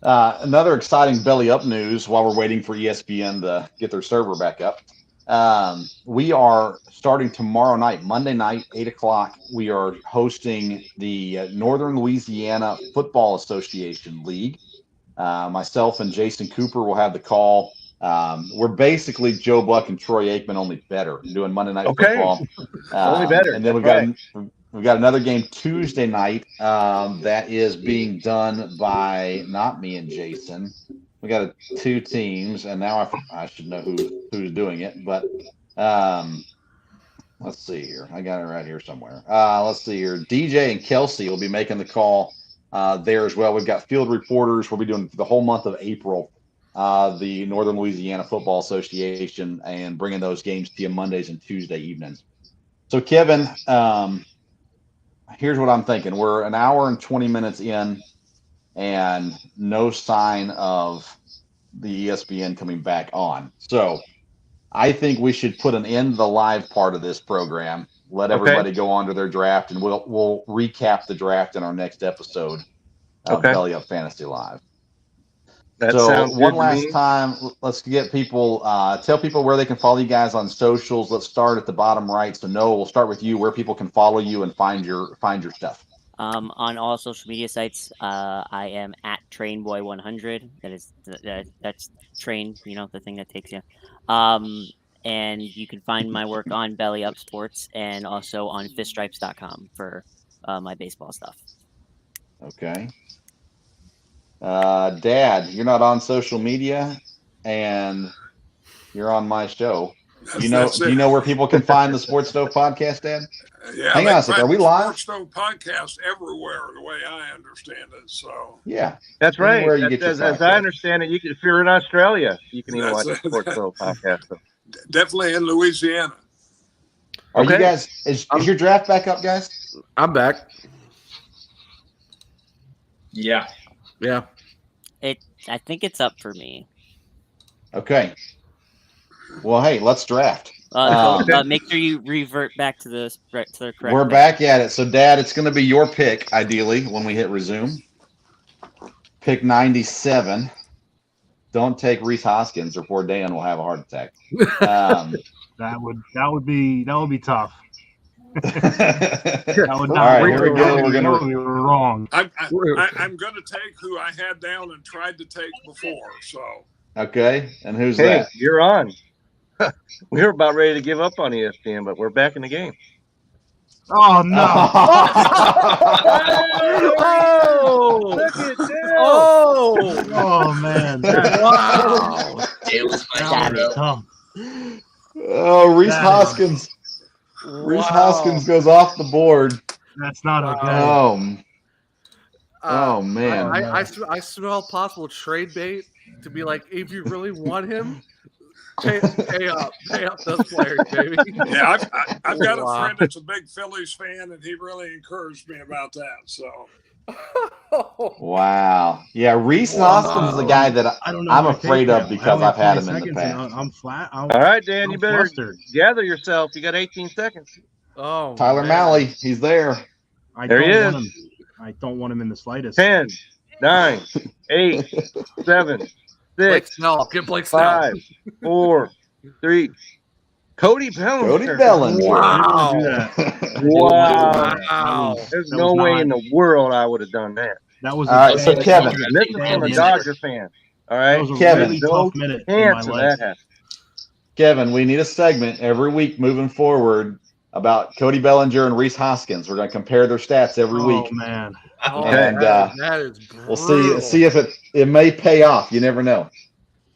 Another exciting Belly Up news while we're waiting for ESPN to get their server back up. We are starting tomorrow night, Monday night, 8:00. We are hosting the Northern Louisiana Football Association League. Myself and Jason Cooper will have the call. We're basically Joe Buck and Troy Aikman, only better, doing Monday Night Football. Only better. And then we've got another game Tuesday night that is being done by not me and Jason. we got 2 teams, and now I should know who's doing it. But let's see here. I got it right here somewhere. Let's see here. DJ and Kelsey will be making the call there as well. We've got field reporters. We'll be doing the whole month of April. The Northern Louisiana Football Association, and bringing those games to you Mondays and Tuesday evenings. So, Kevin, here's what I'm thinking. We're an hour and 20 minutes in, and no sign of the ESPN coming back on. So, I think we should put an end to the live part of this program. Let everybody go on to their draft, and we'll recap the draft in our next episode of Belly Up Fantasy Live. So one last time, let's get people, tell people where they can follow you guys on socials. Let's start at the bottom right. So Noah, we'll start with you, where people can follow you and find your stuff. On all social media sites, I am at TrainBoy100. That's Train, the thing that takes you. And you can find my work on Belly Up Sports and also on fiststripes.com for my baseball stuff. Okay. Dad, you're not on social media, and you're on my show. Do you know where people can find the Sports Stove podcast, Dad? Yeah, hang on a second. Are we live? Sports Stove podcast everywhere, the way I understand it. So yeah, that's right. Where you get as I understand it, you can, if you're in Australia, you can even watch the Sports Stove podcast. So. Definitely in Louisiana. Are you guys? Is your draft back up, guys? I'm back. Yeah. Yeah. I think it's up for me. Okay. Well, hey, let's draft. Make sure you revert back to the correct. We're back at it. So, Dad, it's going to be your pick, ideally, when we hit resume. Pick 97. Don't take Reese Hoskins, or poor Dan will have a heart attack. That would be tough. All right, here we go. We're gonna wrong. I'm going to take who I had down and tried to take before. So okay, and who's that? You're on. We were about ready to give up on ESPN, but we're back in the game. Oh no! Look at that! Oh man! Wow! It was tough. Oh, Reese Hoskins. Reese Hoskins goes off the board. That's not okay. Oh man! I smell possible trade bait to be like, if you really want him, pay up those players, baby. Yeah, I've got a friend that's a big Phillies fan, and he really encouraged me about that. So. Wow. Yeah, Reese Hoskins is the guy that I'm afraid of because I've had him in the past. I'm flat. All right, Dan, you better gather yourself. You got 18 seconds. Oh, Tyler Malley, he's there. There he is. I don't want him in the slightest. 10, 9, 8, 7, 6, Blake Snell. Get Blake Snell. 5, 4, 3. Cody Bellinger. Cody Bellinger. Wow. Wow. There's no way in the world I would have done that. That was all right. So Kevin, this is from a Dodger fan. All right, that was a Kevin. really tough minute in my life. Kevin, we need a segment every week moving forward about Cody Bellinger and Reese Hoskins. We're going to compare their stats every week. Oh man! And that is we'll see if it may pay off. You never know.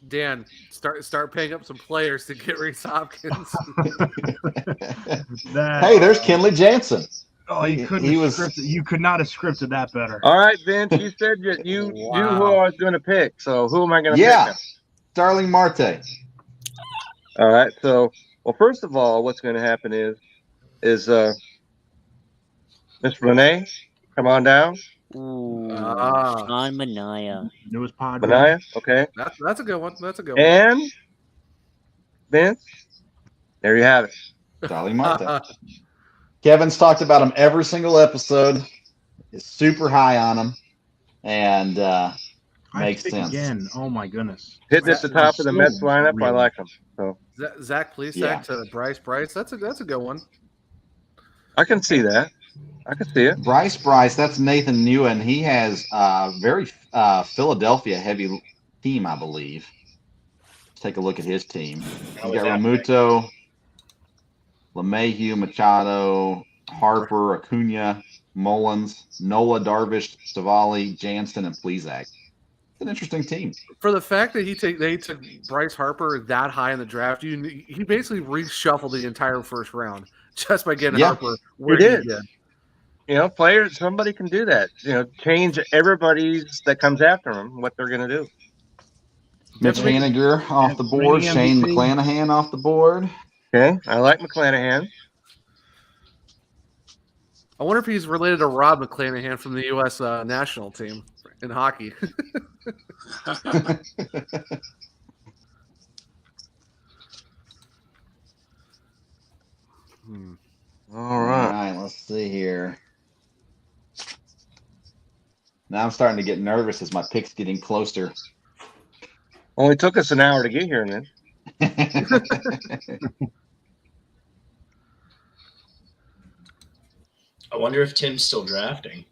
Dan, start paying up some players to get Reese Hopkins. Hey, there's Kenley Jansen. Oh, you could not have scripted that better. All right, Vince, you said that you knew who I was going to pick. So who am I going to pick now? Starling Marte. All right. So, well, first of all, what's going to happen is Miss Renee, come on down. Ooh, Sean Manaea. It was Manaea, okay. That's a good one. That's a good one. And Vince, there you have it. Starling Marte. Kevin's talked about him every single episode. Is super high on him, and makes sense. Again, oh my goodness! Hitting at the top of the Mets lineup, I like him. So Zach Plesac to Bryce. That's a good one. I can see that. I can see it. Bryce. That's Nathan Newen. He has very Philadelphia heavy team, I believe. Let's take a look at his team. You got Ramuto, LeMahieu, Machado, Harper, Acuna, Mullins, Nola, Darvish, Savali, Jansen, and Plesac. an interesting team. For the fact that they took Bryce Harper that high in the draft, he basically reshuffled the entire first round just by getting Harper where he did. You know, players, somebody can do that. You know, change everybody's that comes after them, what they're going to do. Mitch Haniger off the board. Shane McClanahan off the board. Okay, I like McClanahan. I wonder if he's related to Rob McClanahan from the U.S. national team in hockey. All right, let's see here. Now I'm starting to get nervous as my pick's getting closer. Only took us an hour to get here, man. I wonder if Tim's still drafting.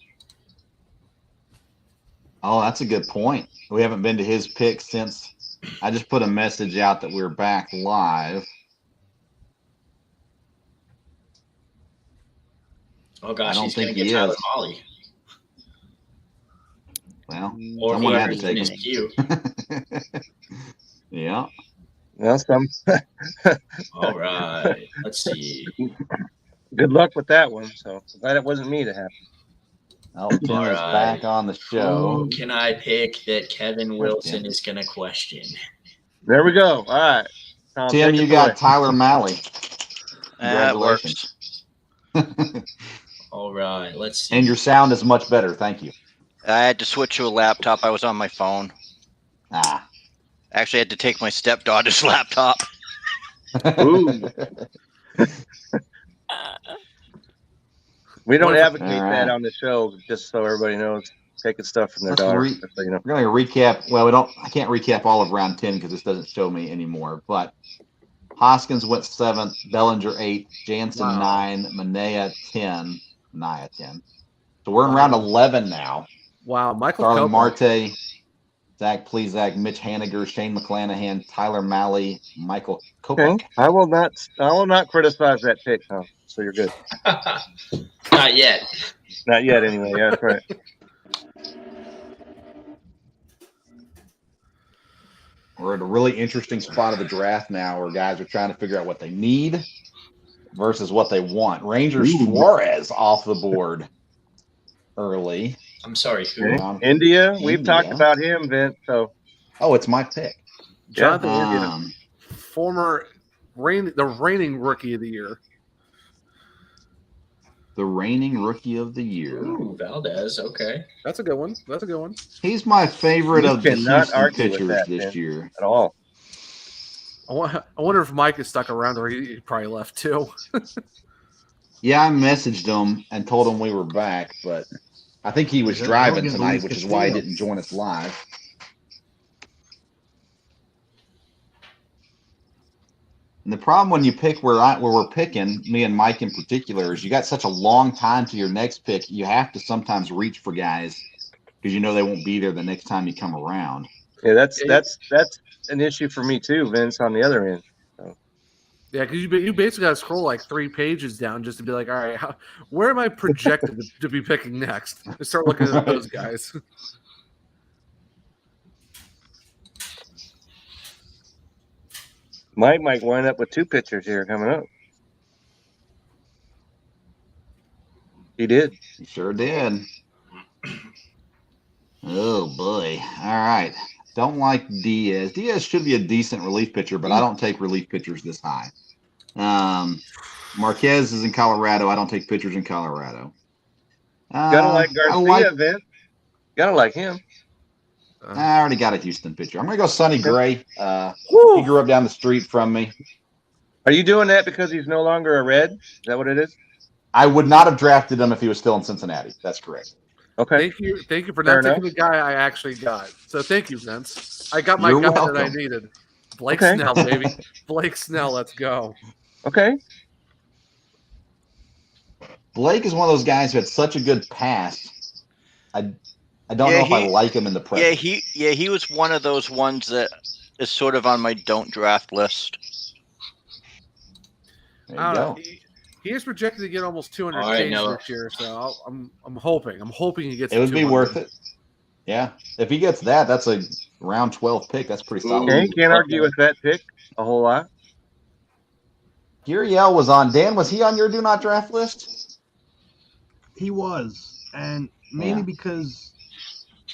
Oh, that's a good point. We haven't been to his pick since I just put a message out that we're back live. Oh gosh, I don't he's going to think get he Tyler is. Molly. Well, or someone had whoever's to in take his him. queue. Yeah. Well, All right. Let's see. Good luck with that one. So glad it wasn't me to happen. Oh, Tim is back on the show. Who can I pick that Kevin Wilson is going to question? There we go. All right. Tom, Tim, you got Tyler Malley. That works. All right. Let's see. And your sound is much better. Thank you. I had to switch to a laptop. I was on my phone. Actually, I had to take my stepdaughter's laptop. Ooh. We don't advocate that on the show, just so everybody knows. Taking stuff from their daughter. We're going to recap. Well, I can't recap all of round 10 because this doesn't show me anymore. But Hoskins went 7th, Bellinger 8th, Jansen 9, Manea 10, Naya 10. So we're in round 11 now. Wow, Michael Starling Kopech. Marte, Zach Plesac, Mitch Haniger, Shane McClanahan, Tyler Malley, Michael Kopech. Okay. I will not criticize that pick, huh? So you're good. Not yet. Not yet, anyway. Yeah, that's right. We're at a really interesting spot of the draft now where guys are trying to figure out what they need versus what they want. Ranger Suarez off the board early. I'm sorry, who? India. We've talked about him, Vince. So, it's my pick. Jonathan India, the reigning rookie of the year. The reigning rookie of the year. Ooh, Valdez. Okay. That's a good one. That's a good one. He's my favorite of the cannot Houston argue with pitchers that, this man, year. at all. I wonder if Mike is stuck around or he probably left too. Yeah, I messaged him and told him we were back, but I think he was driving tonight, which is why he didn't join us live. And the problem when you pick where we're picking, me and Mike in particular, is you got such a long time to your next pick. You have to sometimes reach for guys because you know they won't be there the next time you come around. Yeah, that's an issue for me too, Vince. On the other end. So. Yeah, because you basically got to scroll like 3 pages down just to be like, all right, where am I projected to be picking next? And start looking at those guys. Mike might wind up with 2 pitchers here coming up. He did. He sure did. Oh, boy. All right. Don't like Diaz. Diaz should be a decent relief pitcher, but I don't take relief pitchers this high. Marquez is in Colorado. I don't take pitchers in Colorado. Gotta like Garcia, Vince. Gotta like him. I already got a Houston pitcher. I'm going to go Sonny Gray. He grew up down the street from me. Are you doing that because he's no longer a Red? Is that what it is? I would not have drafted him if he was still in Cincinnati. That's correct. Okay. Thank you for not taking the guy I actually got. So thank you, Vince. I got my guy that I needed. Blake Snell, baby. Blake Snell, let's go. Okay. Blake is one of those guys who had such a good past. I don't know if I like him in the present. He was one of those ones that is sort of on my don't draft list. There you go. He is projected to get almost 200 Ks this year, so I'm hoping he gets. It would be worth it. Yeah. If he gets that, that's a round 12 pick. That's pretty solid. Okay, can't argue with that pick a whole lot. Guriel was on. Dan, was he on your do not draft list? He was, and mainly because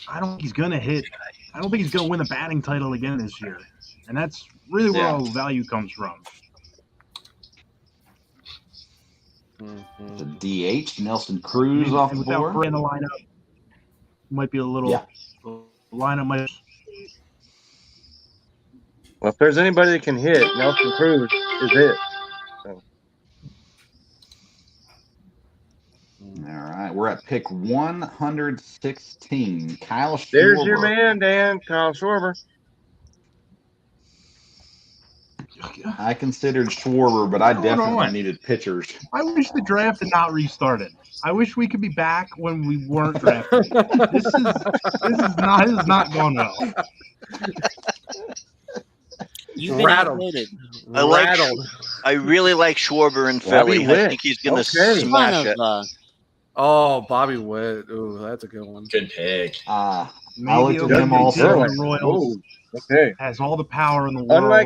I don't think he's gonna hit. I don't think he's gonna win the batting title again this year, and that's really where all value comes from. The DH, Nelson Cruz off the without board. Perez in the lineup, might be a little. Lineup might. Well, if there's anybody that can hit, Nelson Cruz is it. So. All right, we're at pick 116. Kyle Schwarber. There's your man, Dan. Kyle Schwarber. I considered Schwarber, but I definitely needed pitchers. I wish the draft had not restarted. I wish we could be back when we weren't drafting. This is not going well. You've been outvoted. I really like Schwarber in Philly. I think he's going to smash it. Oh, Bobby Witt. Ooh, that's a good one. Good pick. I looked at him also. Royals has all the power in the world.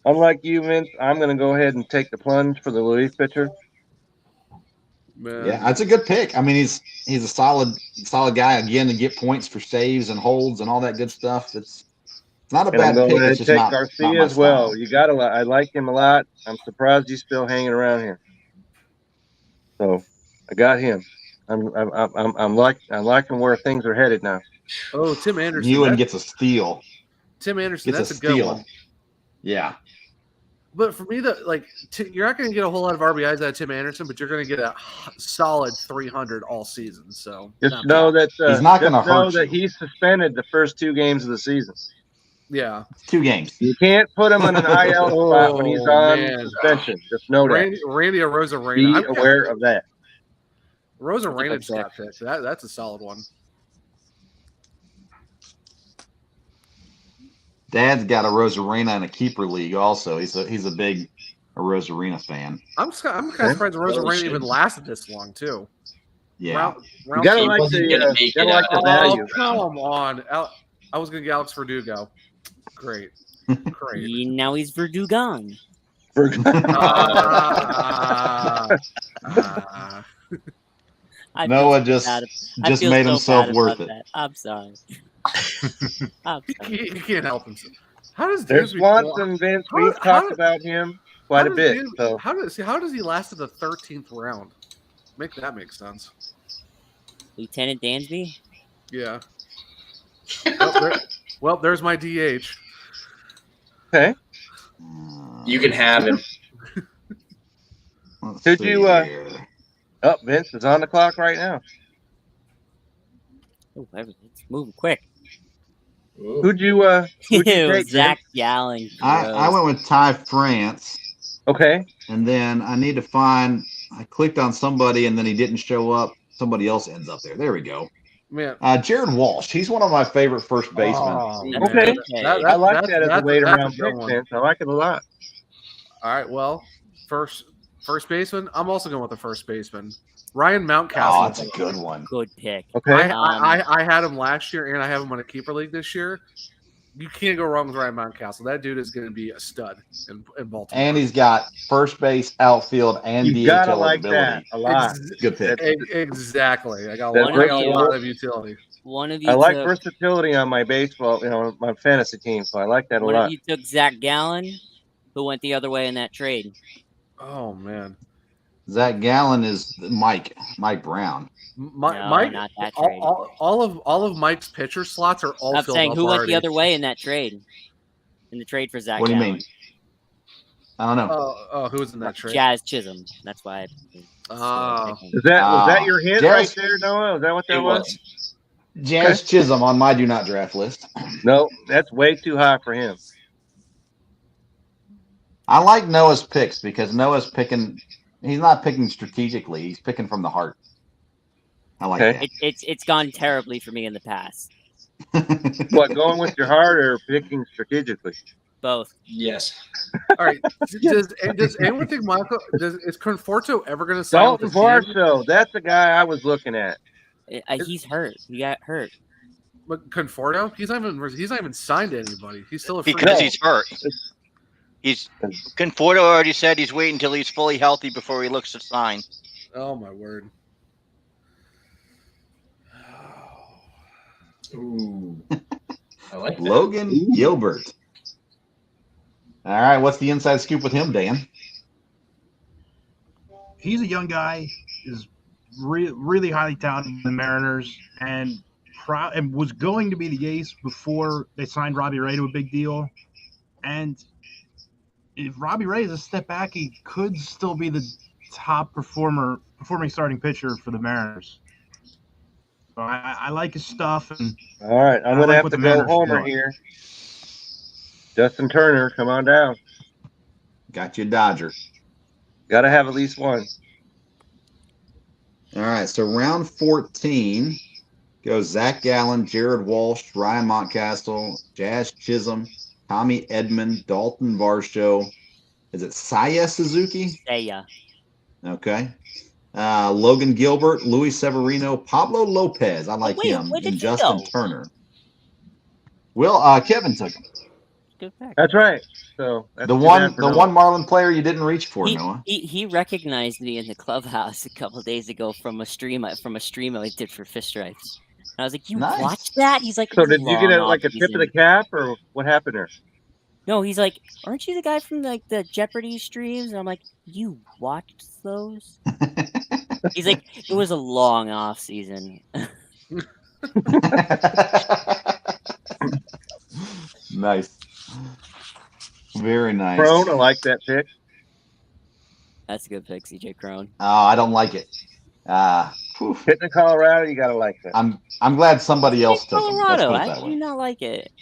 Unlike you, Vince, I'm going to go ahead and take the plunge for the relief pitcher. Man. Yeah, that's a good pick. I mean, he's a solid guy again to get points for saves and holds and all that good stuff. It's not a bad pick. It's just take not Garcia as well. You got to. I like him a lot. I'm surprised he's still hanging around here. So I got him. I'm liking where things are headed now. Oh, Tim Anderson. Ewan gets a steal. Tim Anderson. That's a steal. Good one. Yeah. But for me, you're not going to get a whole lot of RBIs out of Tim Anderson, but you're going to get a solid 300 all season. So just know that he's not going to hurt. Know that he's suspended the first 2 games of the season. Yeah, 2 games. You can't put him in an IL spot when he's on suspension. Just know that. Randy Arozarena. Be aware of that. Arozarena just got picked. That's a solid one. Dad's got a Rosarena in a keeper league also. He's a big Rosarena fan. I'm kind of surprised Rosarena even lasted this long too. Yeah. You gotta like the value. Oh, come on. I was going to get Alex Verdugo. Great. Now he's Verdugon. Noah just made himself worth it. I'm sorry. He can't help himself. How does there's Watson, Vince? We've talked about him quite a bit. So how does he last to the 13th round? Make that make sense. Lieutenant Dansby? Yeah. Well, there's my DH. Okay. You can have him. Did you? Vince is on the clock right now. Oh, it's moving quick. Who'd you take, Zach Gallen. I went with Ty France. Okay. And then I need to find. I clicked on somebody, and then he didn't show up. Somebody else ends up there. There we go. Man. Jared Walsh. He's one of my favorite first basemen. Okay. I like that as a later round pick, Vince. I like it a lot. All right. Well, first baseman. I'm also going with the first baseman. Ryan Mountcastle. Oh, that's a good one. Good pick. Okay. I had him last year, and I have him on a keeper league this year. You can't go wrong with Ryan Mountcastle. That dude is going to be a stud in Baltimore. And he's got first base, outfield, and you gotta like that a lot. Good pick. Exactly. I got a lot of utility. One of you. I like versatility on my baseball, my fantasy team. So I like that a lot. One of you took Zach Gallen, who went the other way in that trade. Oh man. Zach Gallen is Mike Brown. Mike, not that trade. all of Mike's pitcher slots are all. I'm filled saying up who already. went the other way in that trade? In the trade for Zach. What do you Gallen. mean? I don't know. Who was in that trade? Jazz Chisholm. That's why. Was that your hint right there, Noah? Is that what that was? Jazz Chisholm on my do not draft list. No, that's way too high for him. I like Noah's picks because Noah's picking. He's not picking strategically. He's picking from the heart. I like that. It's gone terribly for me in the past. What, going with your heart or picking strategically? Both. Yes. All right. Does anyone think is Conforto ever going to sign? Dalton Varsho. That's the guy I was looking at. He's hurt. He got hurt. But Conforto, he's not even signed to anybody. He's still a free because agent. he's hurt. Conforto already said he's waiting until he's fully healthy before he looks to sign. Oh my word. Ooh. I like that. Logan Gilbert. All right, what's the inside scoop with him, Dan? He's a young guy, is really highly talented in the Mariners, and was going to be the ace before they signed Robbie Ray to a big deal. And if Robbie Ray is a step back, he could still be the top performing starting pitcher for the Mariners. So I like his stuff. And all right, I'm going to have to go homer here. Justin Turner, come on down. Got you, Dodger. Got to have at least one. All right, so round 14 goes Zach Gallen, Jared Walsh, Ryan Montcastle, Jazz Chisholm, Tommy Edman, Dalton Varsho. Is it Saya Suzuki? Saya. Okay. Logan Gilbert, Luis Severino, Pablo Lopez. I like him. And Justin Turner. Well, Kevin took him. Good pick. That's right. So that's the one Marlin player you didn't reach for, Noah. He recognized me in the clubhouse a couple of days ago from a stream I did for Fish Stripes. And I was like, "You watched that?" He's like, "So did you get like a tip of the cap, or what happened there?" No, he's like, "Aren't you the guy from like the Jeopardy streams?" And I'm like, "You watched those?" He's like, "It was a long off season." Nice. Very nice. Crone, I like that pick. That's a good pick, CJ Crone. Oh, I don't like it. Hitting in Colorado, you gotta like that. I'm glad somebody else took him. Colorado, I do not like it.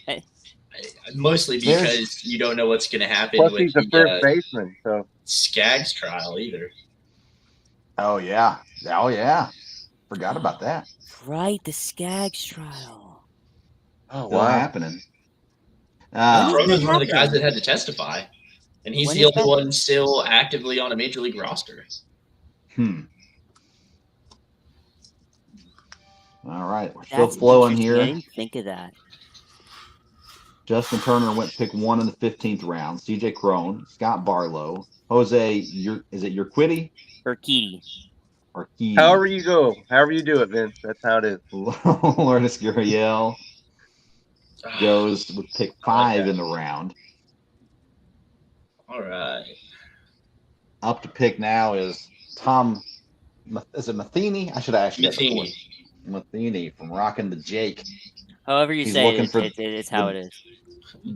Mostly because you don't know what's going to happen. Plus, with he's the first baseman, so Skaggs trial either. Oh yeah, forgot about that. Right, the Skaggs trial. Oh, still happening. Crone was one of the guys that had to testify, and he's the only one still actively on a major league roster. All right, we're still flowing here. I didn't think of that. Justin Turner went pick 1 in the 15th round. CJ Crone, Scott Barlow, Jose. Is it Urquidy? Urquidy. However you go, however you do it, Vince. That's how it is. Lourdes Gurriel goes with pick 5 in the round. All right. Up to pick now is Tom. Is it Matheny? I should have asked you that before. Matheny from Rockin' the Jake. However you say it, it's how it is.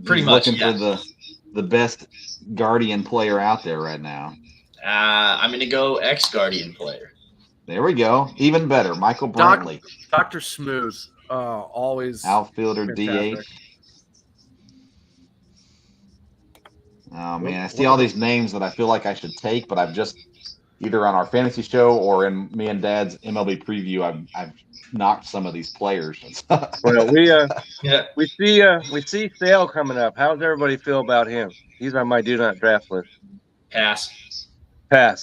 Pretty much. Looking for the best Guardian player out there right now. I'm going to go ex-Guardian player. There we go. Even better. Michael Brantley. Dr. Smooth. Always. Outfielder fantastic. DH. Oh, man. I see all these names that I feel like I should take, but I've just either on our fantasy show or in me and Dad's MLB preview, I've knocked some of these players. Well, we see Sale coming up. How's everybody feel about him? He's on my do not draft list. Pass.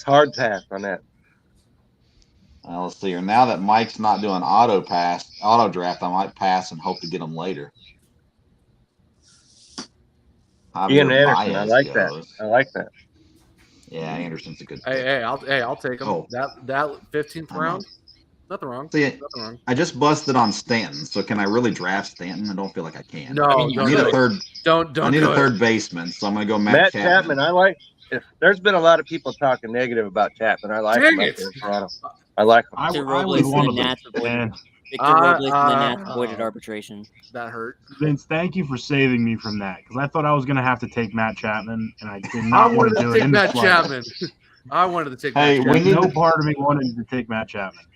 Hard pass on that. Let's see here. Now that Mike's not doing auto draft, I might pass and hope to get him later. Ian Anderson, I like that. Yeah, Anderson's a good pick. Hey, I'll take him. Oh. That 15th round. Nothing wrong. See, Nothing wrong. I just busted on Stanton, so can I really draft Stanton? I don't feel like I can. No, I need a third. Don't. I need a third baseman, so I'm going to go Matt Chapman. I like. There's been a lot of people talking negative about Chapman. I like him up there in Toronto. I like him. Victor Robles and the Nats avoided arbitration. That hurt. Vince, thank you for saving me from that, because I thought I was going to have to take Matt Chapman, and I did not want to do it. Matt Chapman. I wanted to take Matt Chapman. No part of me wanted to take Matt Chapman.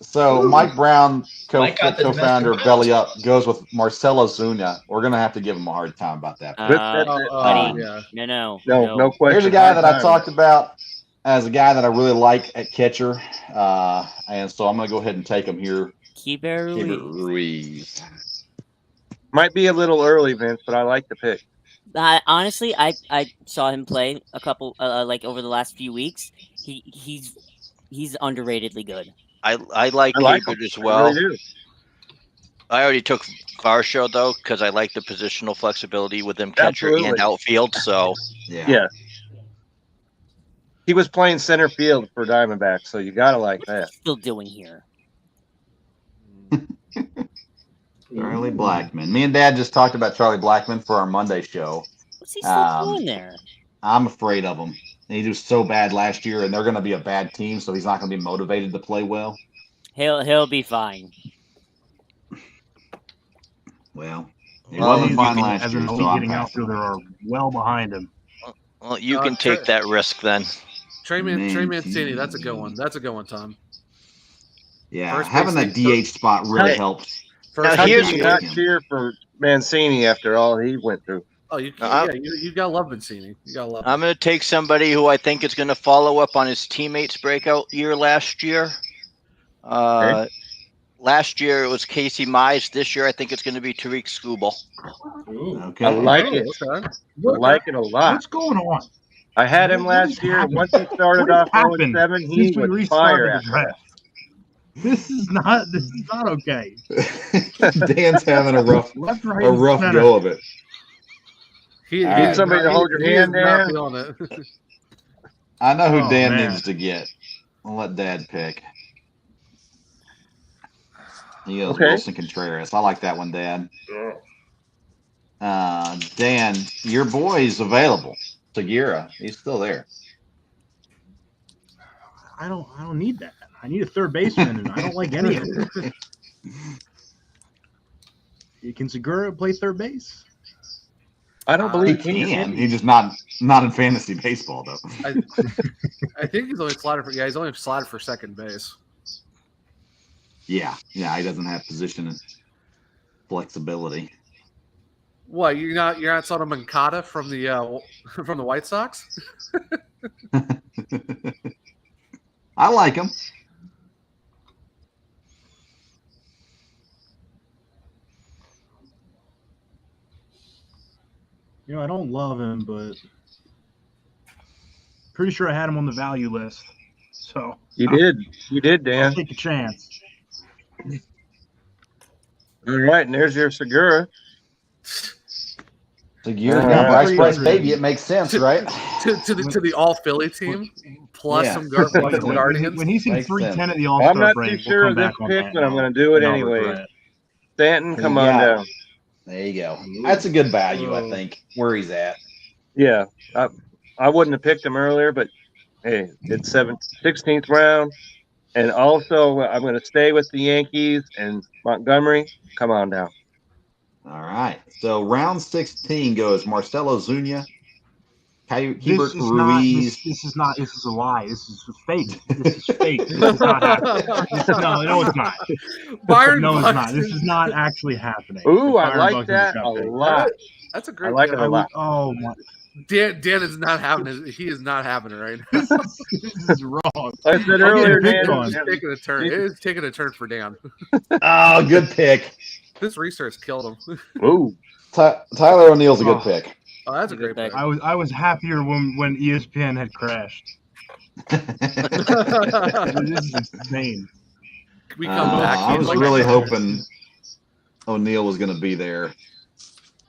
So Mike Brown, co-founder of Belly Up, goes with Marcelo Zuna. We're going to have to give him a hard time about that. Buddy, no question. Here's a guy that I talked about as a guy that I really like at catcher, and so I'm going to go ahead and take him here. Keibert Ruiz. Might be a little early, Vince, but I like the pick. Honestly, I saw him play a couple over the last few weeks. He's underratedly good. I like Gilbert as well. I really do. I already took Varsho though because I like the positional flexibility with him catcher and outfield. So yeah. He was playing center field for Diamondbacks, so you gotta like that. What's he still doing here? Charlie Blackmon. Me and Dad just talked about Charlie Blackmon for our Monday show. What's he still doing there? I'm afraid of him. He was so bad last year, and they're going to be a bad team, so he's not going to be motivated to play well. He'll be fine. Well, he wasn't fine last year, so I'm outfielder are well behind him. Well, you can take that risk then. Trey Mancini, that's a good one. That's a good one, Tom. Yeah, having that DH spot really helps. How do you not cheer for Mancini after all he went through? Oh, you gotta love Mancini. You gotta love. I'm going to take somebody who I think is going to follow up on his teammates' breakout year last year. Last year it was Casey Mize. This year I think it's going to be Tariq Skubal. Okay, I like it. Okay. I like it a lot. What's going on? I had him last year. Once he started off 0-7, he was fire after that. This is not okay. Dan's having a rough go of it. Need somebody to hold your hand, Dan? I know who Dan needs to get. I'll let Dad pick. He goes Wilson Contreras. I like that one, Dad. Dan, your boy's available. Segura, he's still there. I don't need that. I need a third baseman, and I don't like any of it. Can Segura play third base? I don't believe he can. He's just not in fantasy baseball though. I think he's only slotted for he's only slotted for second base. Yeah, he doesn't have position and flexibility. What, you're not sold on Mancada from the White Sox? I like him. I don't love him, but pretty sure I had him on the value list. So you did, Dan. I'll take a chance. All right, and there's your Segura. Price baby, it makes sense, right? to the all Philly team plus some Guardians. When he's in 310 at the All-Star I'm not break, too sure of this pick, but I'm going to do it anyway. Stanton, come on down. There you go. That's a good value, I think, where he's at. Yeah, I wouldn't have picked him earlier, but hey, it's 16th round. And also, I'm going to stay with the Yankees and Montgomery. Come on down. All right. So round 16 goes Marcelo Zuna, Keibert Ruiz. This is a lie. This is fake. This is fake. This is not happening. No, it's not. It's not. This is not actually happening. Ooh, I like that a lot. That's a great. I like it a lot. Oh my. Dan is not having it. He is not having it right now. This is wrong. I said earlier, Dan. It's taking a turn. It is taking a turn for Dan. Oh, good pick. This research killed him. Ooh. Tyler O'Neill's a good pick. Oh, that's a great pick. I was happier when ESPN had crashed. This is insane. We come back. I was really hoping O'Neill was going to be there.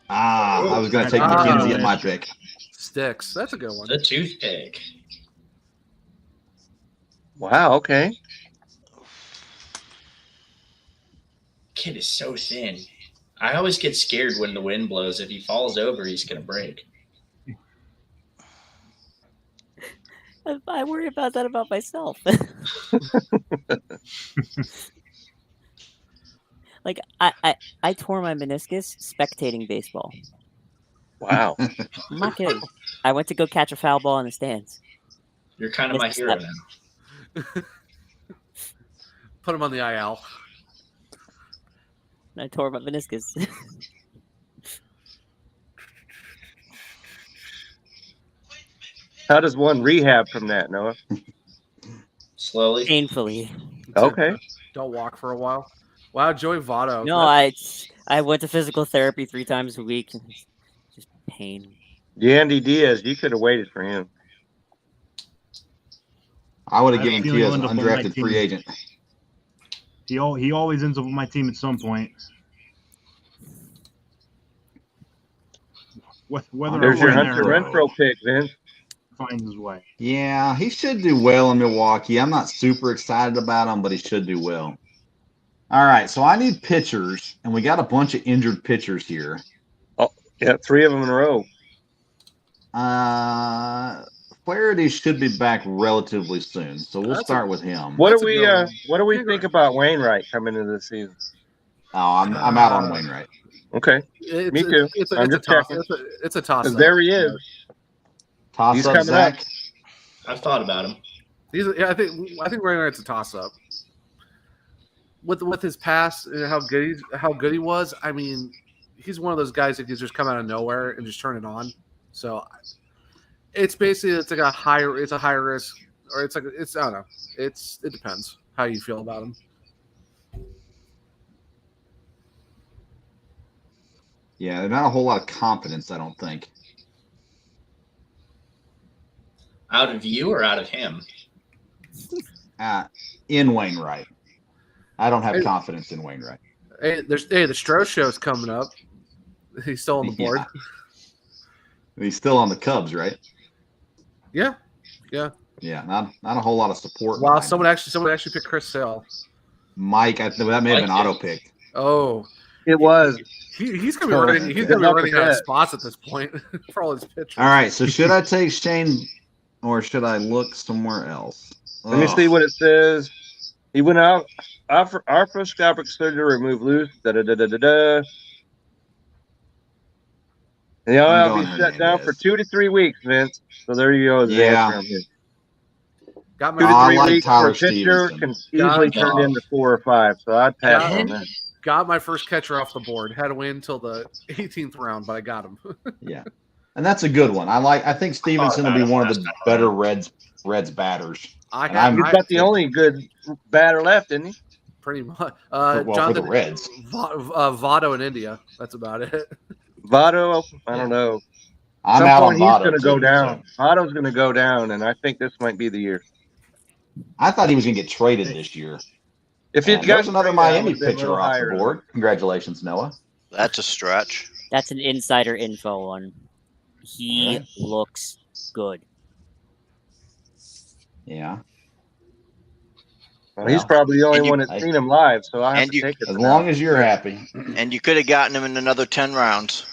I was going to take McKenzie at my pick. Sticks. That's a good one. The toothpick. Wow. Okay. Kid is so thin. I always get scared when the wind blows. If he falls over, he's gonna break. I worry about that about myself. Like I tore my meniscus spectating baseball. Wow. I'm not kidding. I went to go catch a foul ball in the stands. You're kind of my hero now. Put him on the IL. I tore my meniscus. How does one rehab from that, Noah? Slowly. Painfully. Okay. Don't walk for a while. Wow, Joey Votto. No, I went to physical therapy 3 times a week. Just pain. Yandy Diaz, you could have waited for him. I would have given Diaz an undrafted free agent. He always ends up with my team at some point. There's your Hunter Renfroe pick, Vince. Finds his way. Yeah, he should do well in Milwaukee. I'm not super excited about him, but he should do well. All right, so I need pitchers, and we got a bunch of injured pitchers here. Oh, yeah, 3 of them in a row. Flaherty should be back relatively soon, so we'll start with him. What do we think about Wainwright coming into the season? Oh, I'm out on Wainwright. Okay, me too. It's a toss. There he is. Toss up, Zach. I've thought about him. I think Wainwright's a toss up. With his past and how good he was, I mean, he's one of those guys that can just come out of nowhere and just turn it on. So it's basically it's a high risk, or it's I don't know. It depends how you feel about him. Yeah, there's not a whole lot of confidence, I don't think. Out of you or out of him? In Wainwright. I don't have confidence in Wainwright. Hey, the Stroh show's coming up. He's still on the board. Yeah. He's still on the Cubs, right? Yeah. Yeah, not a whole lot of support. Wow, someone actually picked Chris Sale. Mike, that may have been auto-picked. Oh. It was. He's going to be running out of spots at this point for all his pitchers. All right, so should I take Shane or should I look somewhere else? Let me see what it says. He went out arthroscopic surgery to remove loose. And he'll be set down for 2 to 3 weeks, Vince. So there you go. Yeah. Got 2 to 3 weeks for a pitcher Stevenson. can easily turn into 4 or 5. So I'd pass on that. Got my first catcher off the board. Had to wait until the 18th round, but I got him. Yeah, and that's a good one. I think Stevenson will be one of the better Reds batters. He's got the only good batter left, isn't he? Pretty much. For the Reds. Votto in India. That's about it. Votto, I don't know. I'm out on Votto. He's going to go down. Votto's going to go down, and I think this might be the year. I thought he was going to get traded this year. If you got another Miami pitcher off the board, congratulations, Noah. That's a stretch. That's an insider info one. He looks good. Yeah. Well, he's probably the only one that's seen him live, so I have to take it. As long as you're happy. And you could have gotten him in another 10 rounds.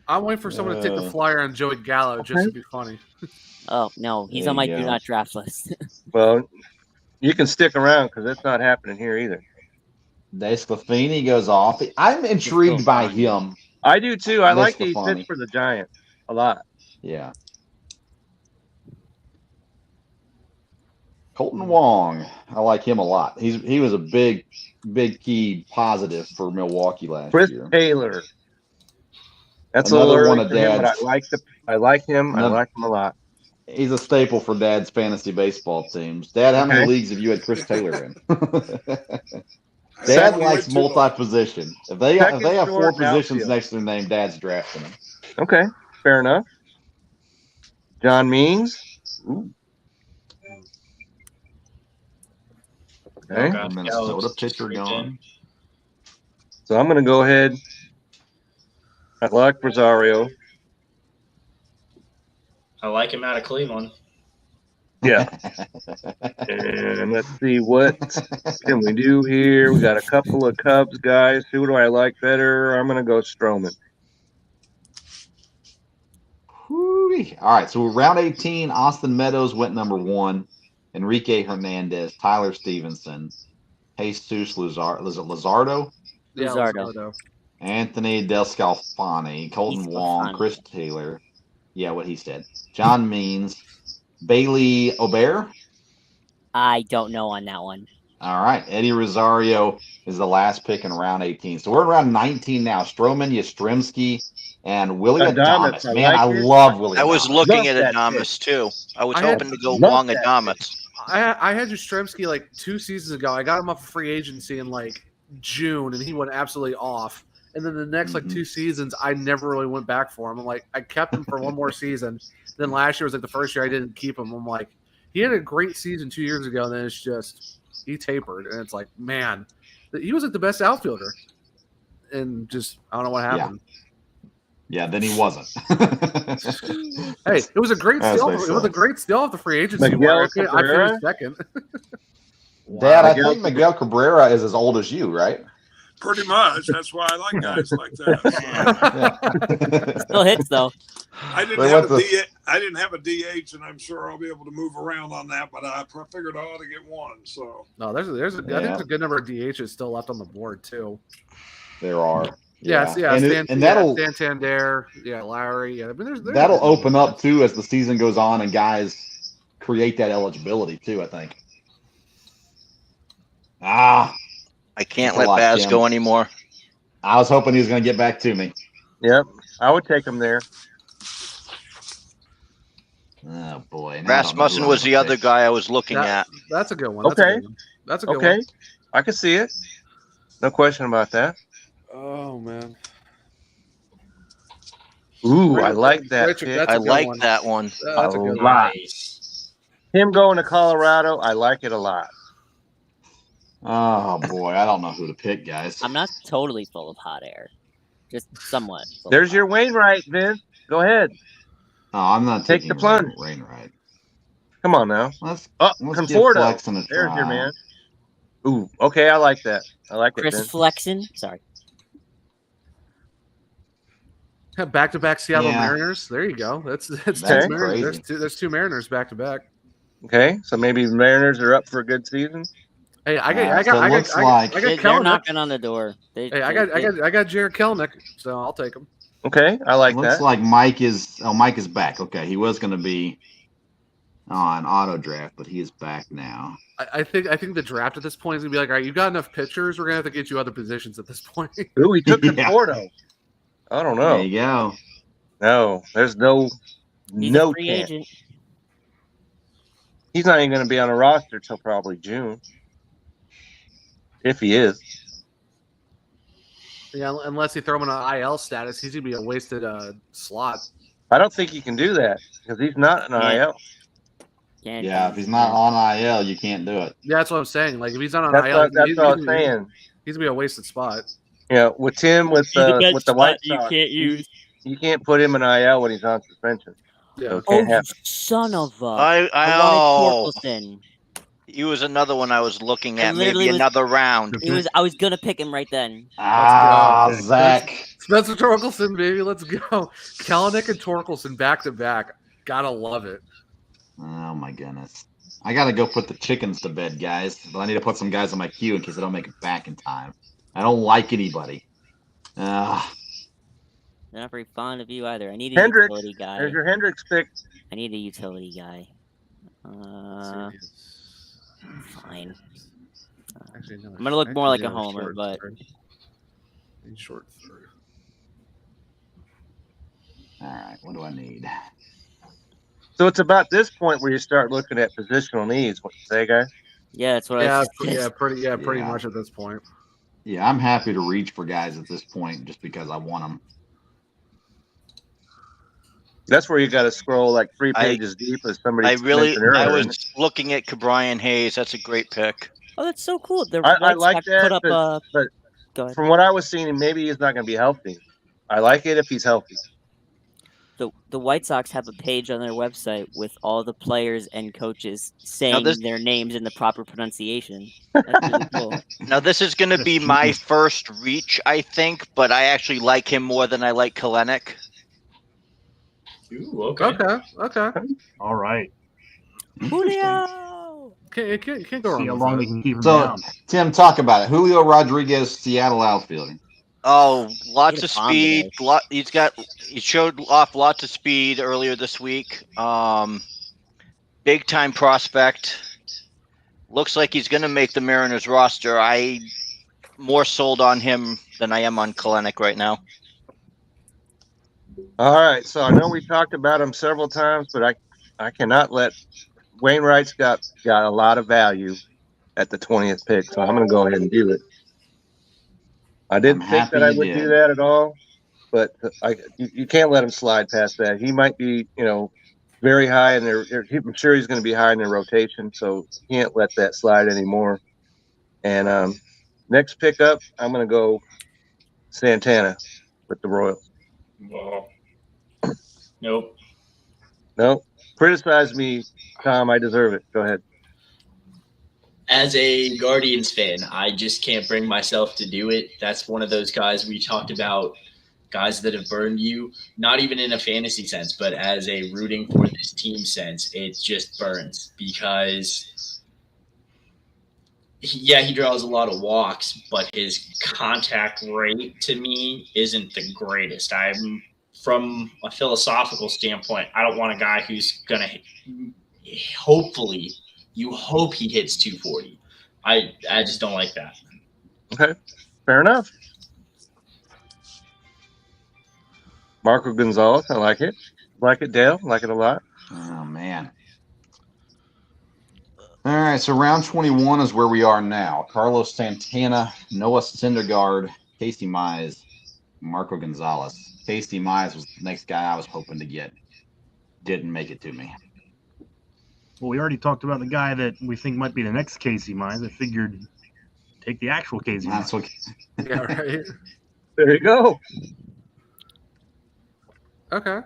I'm waiting for someone to take the flyer on Joey Gallo just to be funny. Oh, no. He's on my do not draft list. Well, you can stick around because that's not happening here either. DeSclafani goes off. I'm intrigued by him. I do too. I like that he fits for the Giants a lot. Yeah. Colton Wong. I like him a lot. He was a big key positive for Milwaukee last year. Chris Taylor. That's another one of Dad's. But I like him. I like him a lot. He's a staple for Dad's fantasy baseball teams. Dad, how many leagues have you had Chris Taylor in? Dad likes multi-position. If they have 4 positions next to their name, Dad's drafting them. Okay, fair enough. John Means. Ooh. Okay. Minnesota pitcher gone. So I'm going to go ahead. I like Rosario. I like him out of Cleveland. Yeah. And let's see what can we do here. We got a couple of Cubs guys. Who do I like better? I'm going to go Stroman. All right, so round 18, Austin Meadows went number 1. Enrique Hernandez, Tyler Stevenson, Jesus Luzardo? Yeah, Luzardo. Anthony Descalfani, Colton Wong, Chris Taylor. Yeah, what he said. John Means, Bailey Obear? I don't know on that one. All right. Eddie Rosario is the last pick in round 18. So we're in round 19 now. Stroman, Yastrzemski, and Willie Adames. Man, I love Willie Adames. I was looking at Adames, too. I was hoping to go Wong Adames. I had Yastrzemski like 2 seasons ago. I got him up for free agency in like June, and he went absolutely off. And then the next like 2 seasons, I never really went back for him. I'm like, I kept him for one more season. Then last year was like the first year I didn't keep him. I'm like, he had a great season 2 years ago, and then it's just he tapered, and it's like, man, he was like the best outfielder, and just I don't know what happened. Yeah, then he wasn't. Hey, it was a great steal. It was a great steal off the free agency market. I finished second. Dad, I think Miguel Cabrera is as old as you, right? Pretty much. That's why I like guys like that. Still hits though. I didn't have a DH, and I'm sure I'll be able to move around on that. But I figured I ought to get one. So no, I think there's a good number of DHs still left on the board too. There are. And that'll Santander, Lowry. I mean, that'll open up too as the season goes on, and guys create that eligibility too. I think. I can't let Baz go anymore. I was hoping he was going to get back to me. Yep, I would take him there. Oh boy, Rasmussen was the other guy I was looking at. That's a good one. That's a good one. I can see it. No question about that. Oh man. Ooh, I like that. I like that one. That's a good lot. Him going to Colorado, I like it a lot. Oh boy, I don't know who to pick, guys. I'm not totally full of hot air, just somewhat. There's your Wainwright, Vince. Go ahead. Oh, I'm not take the plunge. Wainwright. Come on now. Let's Conforto. There's your man. Ooh, okay, I like that. I like Chris it. Chris Flexen. Sorry. Back-to-back Seattle Mariners. There you go. That's okay. Mariners. There's 2 Mariners back-to-back. Okay, so maybe the Mariners are up for a good season. Hey, I got They're knocking on the door. I got Jared Kelenic, so I'll take him. Okay, I like that. Looks like Mike is back. Okay, he was going to be on auto draft, but he is back now. I think the draft at this point is going to be like, all right, you got enough pitchers. We're going to have to get you other positions at this point. Ooh, he took Conforto. I don't know. There you go. No, there's no free chance. agent. He's not even going to be on a roster till probably June, if he is. Yeah, unless you throw him in an IL status, he's going to be a wasted slot. I don't think you can do that because he's not an IL. Yeah, if he's not on IL, you can't do it. Yeah, that's what I'm saying. Like if he's not on IL, that's what I'm saying. He's gonna be a wasted spot. Yeah, with Tim with the White Sox, you can't put him in IL when he's on suspension. Yeah. So son of a! I wanted Torkelson. He was another one I was looking at. Maybe another round. I was gonna pick him right then. Zach. Spencer Torkelson, baby, let's go. Kelenic and Torkelson back to back. Gotta love it. Oh my goodness. I gotta go put the chickens to bed, guys. But I need to put some guys on my queue in case I don't make it back in time. I don't like anybody. They're not very fond of you either. I need a utility guy. There's your Hendricks pick. I need a utility guy. Fine. Actually, no, I'm gonna look more like a homer, but in short third. All right, what do I need? So it's about this point where you start looking at positional needs. What you say, guys? Yeah, that's what I said. Pretty much at this point. Yeah, I'm happy to reach for guys at this point just because I want them. That's where you got to scroll like 3 pages deep as somebody. I was looking at Cabrian Hayes. That's a great pick. Oh, that's so cool. I like that, but from what I was seeing, maybe he's not going to be healthy. I like it if he's healthy. The White Sox have a page on their website with all the players and coaches saying their names in the proper pronunciation. That's really cool. Now, this is going to be my first reach, I think, but I actually like him more than I like Kelenic. Ooh, okay. All right. Julio! Can't go wrong. See how long we can keep him So, down. Tim, talk about it. Julio Rodriguez, Seattle outfielding. Oh, lots of speed. He showed off lots of speed earlier this week. Big time prospect. Looks like he's going to make the Mariners roster. I more sold on him than I am on Kelenic right now. All right, so I know we talked about him several times, but I cannot let Wainwright's got a lot of value at the 20th pick, so I'm going to go ahead and do it. I didn't think that I would do that at all, but you can't let him slide past that. He might be, very high in their. I'm sure he's going to be high in their rotation, so can't let that slide anymore. And next pickup, I'm going to go Santana with the Royals. Well, nope. Criticize me, Tom. I deserve it. Go ahead. As a Guardians fan, I just can't bring myself to do it. That's one of those guys we talked about, guys that have burned you, not even in a fantasy sense, but as a rooting for this team sense, it just burns because, he draws a lot of walks, but his contact rate to me isn't the greatest. From a philosophical standpoint, I don't want a guy who's going to hopefully – you hope he hits 240. I just don't like that. Okay, fair enough. Marco Gonzalez, I like it. Like it, Dale. Like it a lot. Oh, man. All right, so round 21 is where we are now. Carlos Santana, Noah Syndergaard, Casey Mize, Marco Gonzalez. Casey Mize was the next guy I was hoping to get. Didn't make it to me. Well, we already talked about the guy that we think might be the next Casey Mize. I figured take the actual Casey Mize. Yeah, right. There you go. Okay.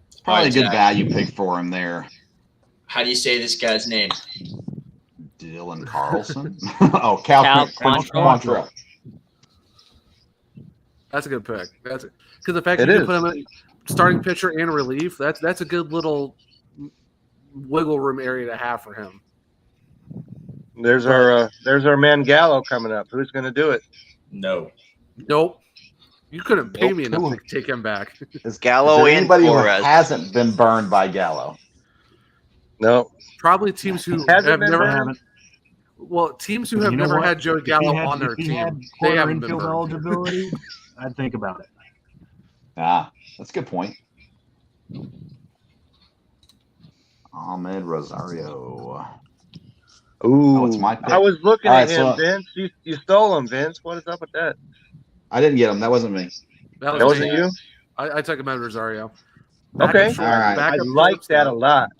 It's probably a good value pick for him there. How do you say this guy's name? Dylan Carlson? Oh, Cal Quantrill. That's a good pick. Because the fact that you can put him in starting pitcher and relief, that's a good little wiggle room area to have for him. There's our man Gallo coming up. Who's going to do it? Nope. You couldn't pay me enough to take him back. Is Gallo in anybody who Torres? hasn't been burned by Gallo? No. Probably teams who have never. Well, teams who have never had Joey Gallo on their team, they haven't been burned. Eligibility, I'd think about it. That's a good point. Ahmed Rosario. Ooh, it's my pick. I was looking at him, Vince. You stole him, Vince. What is up with that? I didn't get him. That wasn't me. That wasn't you? I took him out of Rosario. Okay. All right. I like that a lot.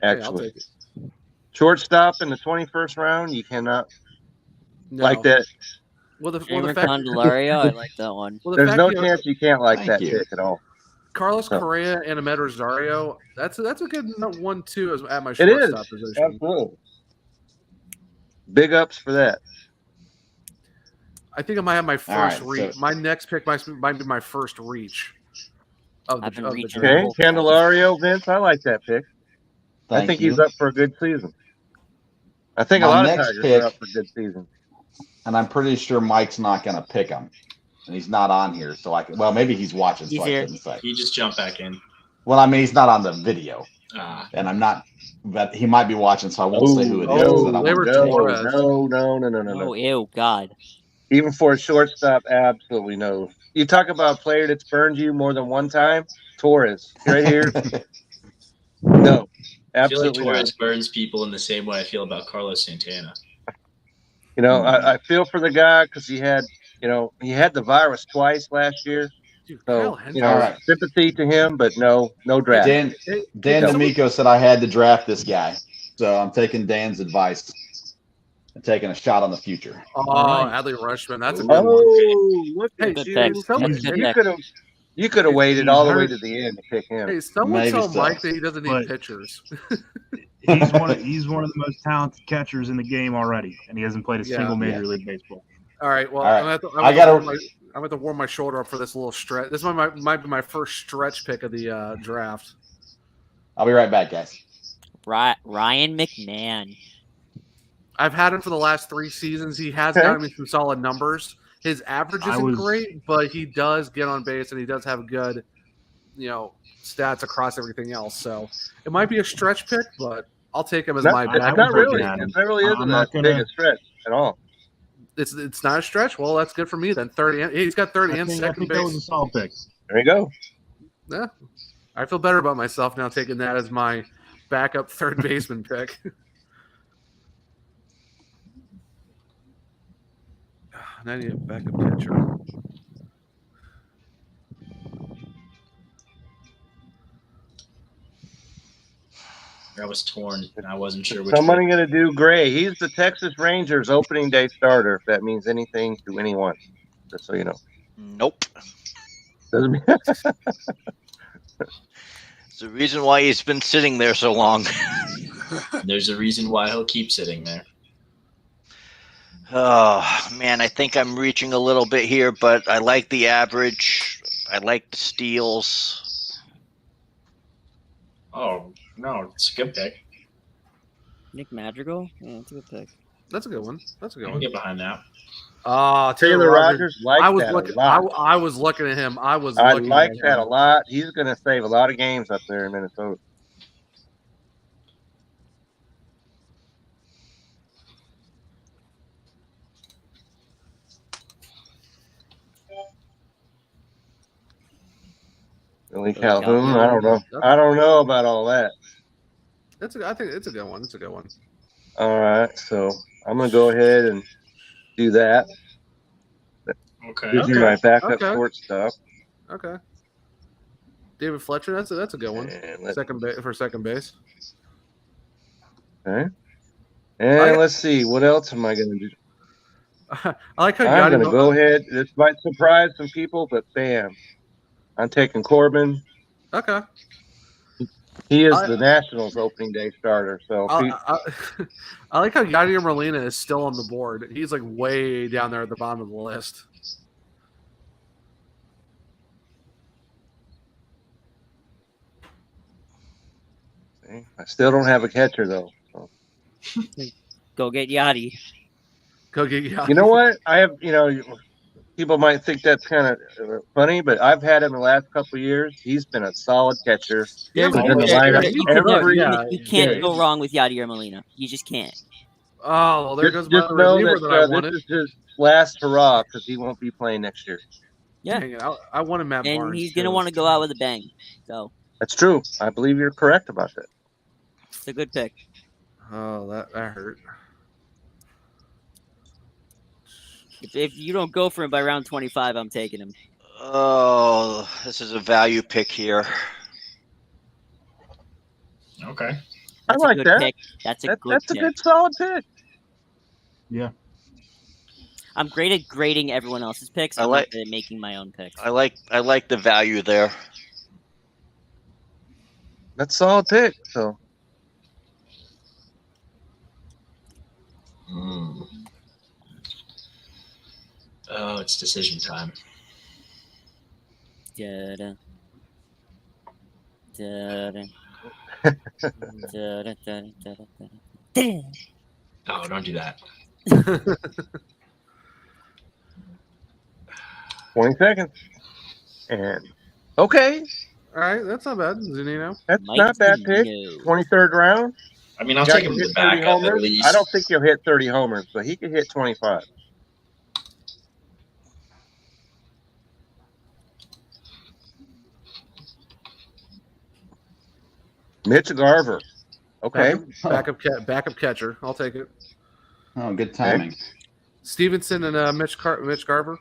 Actually. I'll take it. Shortstop in the 21st round, you cannot like that. Well, the fact Candelario, I like that one. Well, there's no chance you can't like that pick at all. Carlos Correa and Ahmed Rosario, that's a good 1-2 at my shortstop position. Absolutely. Big ups for that. I think I might have my first reach. My next pick might be my first reach. Okay, Candelario, Vince, I like that pick. I think he's up for a good season. I think a lot of Tigers are up for a good season. And I'm pretty sure Mike's not going to pick him. And he's not on here, so maybe he's watching, so I couldn't say. He just jumped back in. Well, I mean, he's not on the video. And I'm not, but he might be watching, so I won't say who it is. No. Ew, God. Even for a shortstop, absolutely no. You talk about a player that's burned you more than one time, Torres, right here. No, absolutely. I feel like Torres burns people in the same way I feel about Carlos Santana. I feel for the guy because he had the virus twice last year. So, sympathy to him, but no draft. Dan D'Amico said I had to draft this guy. So I'm taking Dan's advice and taking a shot on the future. Oh, Adley Rutschman. That's a good one. Look at you. You could have waited all the way to the end to pick him. Hey, someone tell Mike that he doesn't need pitchers. He's one of the most talented catchers in the game already, and he hasn't played a single Major League Baseball. All right. Well, I'm going to warm my shoulder up for this little stretch. This might be my first stretch pick of the draft. I'll be right back, guys. Ryan McMahon. I've had him for the last 3 seasons. He has gotten me some solid numbers. His average isn't great, but he does get on base and he does have good, stats across everything else. So it might be a stretch pick, but I'll take him as my back. It really isn't that big a stretch at all. It's not a stretch. Well, that's good for me then. He's got 30 and second base. That was a solid pick. There you go. Yeah, I feel better about myself now taking that as my backup third baseman pick. I need a backup catcher. I was torn, and I wasn't sure which. Somebody going to do Gray. He's the Texas Rangers opening day starter, if that means anything to anyone. Just so you know. Nope. Doesn't mean It's the reason why he's been sitting there so long. There's a reason why he'll keep sitting there. Oh, man, I think I'm reaching a little bit here, but I like the average. I like the steals. Oh, no, it's a good pick. Nick Madrigal? Yeah, that's a good pick. That's a good one. That's a good I can one. get behind that. Taylor Rogers likes I was that looking. a lot. I was looking at him. I I like that a lot. He's going to save a lot of games up there in Minnesota. Billy Calhoun, I don't know. I don't know about all that. I think it's a good one. It's a good one. All right, so I'm going to go ahead and do that. Okay. Gives me my backup short stuff. Okay. David Fletcher, that's a good one. Second base. Okay. And let's see, what else am I going to do? I like how I'm going to go ahead. This might surprise some people, but bam, I'm taking Corbin. Okay. He is the Nationals opening day starter. So I like how Yadier Molina is still on the board. He's like way down there at the bottom of the list. I still don't have a catcher though. So. Go get Yachty. Go get Yachty. You know what? I have. People might think that's kind of funny, but I've had him the last couple of years. He's been a solid catcher. You can't go wrong with Yadier Molina. You just can't. Oh, well, there goes my just know reliever that I wanted. this is his last hurrah because he won't be playing next year. Yeah, Dang it, I wanted Matt Barnes. And he's gonna want to go out with a bang. So that's true. I believe you're correct about that. It's a good pick. Oh, that hurt. If you don't go for him by round 25, I'm taking him. Oh, this is a value pick here. Okay. That's I like that. Pick. That's a good solid pick. Yeah. I'm great at grading everyone else's picks. I'm not good at making my own picks. I like the value there. That's a solid pick. So. Oh, it's decision time. Da-da. Da-da. Da-da. Oh, don't do that. 20 seconds. And okay. All right, that's not bad, Zunino. That's not bad pick. 23rd round. I mean, I'll take him to the backup at least. I don't think he'll hit 30 homers, but he could hit 25. Mitch Garver. Okay. Backup catcher. I'll take it. Oh, good timing. Okay. Stevenson and Mitch Garver.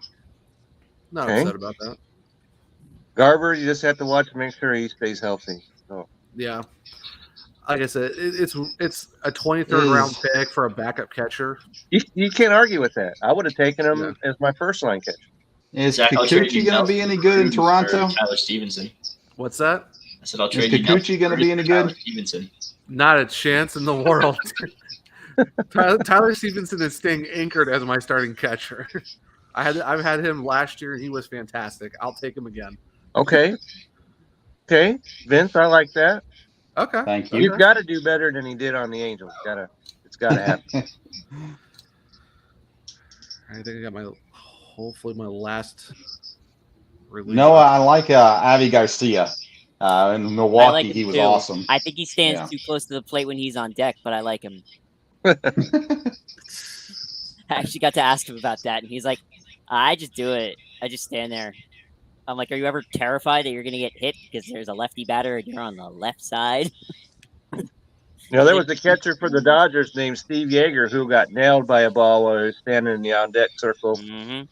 Not upset about that. Garver, you just have to watch to make sure he stays healthy. So. Yeah. Like I said, it's a 23rd round pick for a backup catcher. You can't argue with that. I would have taken him as my first line catcher. Is Kikuchi going to be any good in Toronto? Tyler Stevenson. What's that? I said I'll trade you. Is Kikuchi going to be any good? Stevenson. Not a chance in the world. Tyler Stevenson is staying anchored as my starting catcher. I've had him last year and he was fantastic. I'll take him again. Okay, Vince, I like that. Okay, thank you. He's got to do better than he did on the Angels. It's got to happen. I think I got hopefully my last release. No, I like Avi Garcia. In Milwaukee, he was awesome. I think he stands too close to the plate when he's on deck, but I like him. I actually got to ask him about that, and he's like, I just do it. I just stand there. I'm like, are you ever terrified that you're going to get hit because there's a lefty batter and you're on the left side? You know, there was a catcher for the Dodgers named Steve Yeager who got nailed by a ball while he was standing in the on-deck circle. Mm-hmm.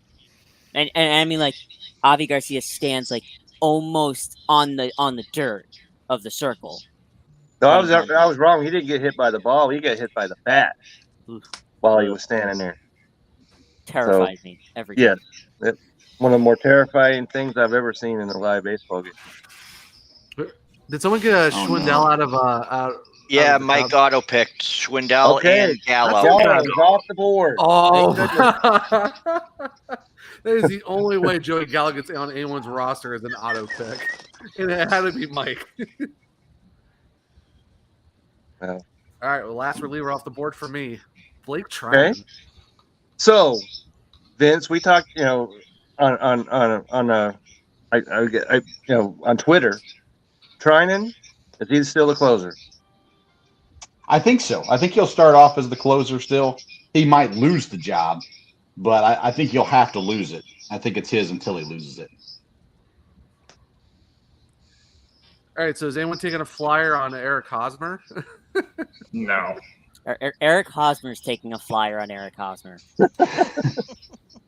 And I mean, like, Avi Garcia stands like almost on the dirt of the circle. No, I was wrong. He didn't get hit by the ball. He got hit by the bat while he was standing there. Terrifies me every time. Yes, one of the more terrifying things I've ever seen in a live baseball game. Did someone get a Schwindel out of Yeah, Mike auto picked Schwindel and Gallo. Gallo is off the board. Oh, that is the only way Joey Gallo gets on anyone's roster is an auto pick, and it had to be Mike. Well, all right, well, last reliever off the board for me, Blake Tryon. Okay. So, Vince, we talked, you know, on Twitter. Trinan, is he still the closer? I think so. I think he'll start off as the closer still. He might lose the job, but I think he'll have to lose it. I think it's his until he loses it. All right, so is anyone taking a flyer on Eric Hosmer? No. Eric Hosmer's taking a flyer on Eric Hosmer.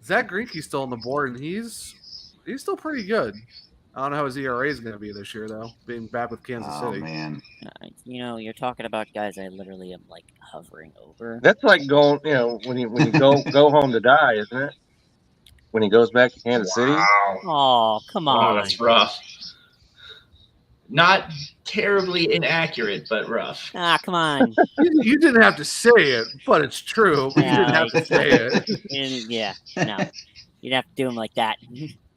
Zach Greinke's still on the board, and he's still pretty good. I don't know how his ERA is going to be this year, though, being back with Kansas City. Oh, man. You know, you're talking about guys I literally am, like, hovering over. That's like going, you know, when you go home to die, isn't it? When he goes back to Kansas City? Oh, come on. Oh, that's rough. Not terribly inaccurate, but rough. Ah, come on. You didn't have to say it, but it's true. You didn't have to say it. No. You'd have to do him like that.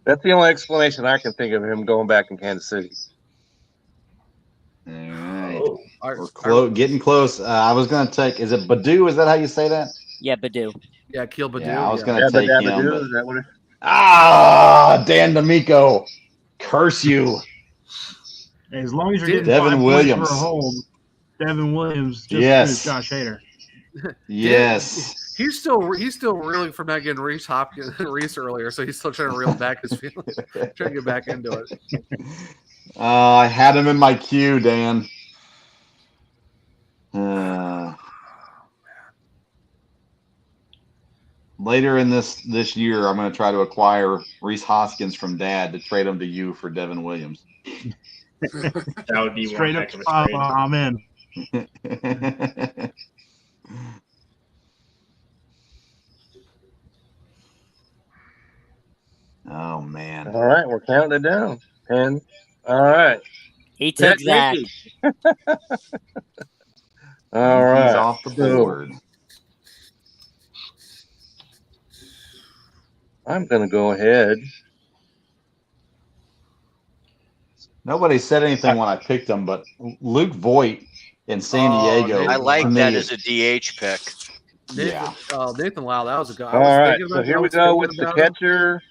That's the only explanation I can think of him going back in Kansas City. All right. We're getting close. I was going to take, is it Badu? Is that how you say that? Yeah, Badu. Yeah, Keel Badu. Yeah, I was going to take him. Badu, is that what Dan D'Amico. Curse you. As long as you're getting Devin 5 Williams points for a hold, Devin Williams just Yes. Josh Hader. Yes. He's still reeling from not getting Reese earlier, so he's still trying to reel back his feelings, trying to get back into it. I had him in my queue, Dan. Later in this year, I'm going to try to acquire Reese Hoskins from Dad to trade him to you for Devin Williams. That would be Straight one up, heck of a trade. I'm in. Oh, man. All right, we're counting it down. 10. All right. He took that. All right. He's off the board. I'm going to go ahead. Nobody said anything when I picked him, but Luke Voigt in San Diego. I like that as a DH pick. Nathan Lau, that was a guy. All right, so here we go with the catcher.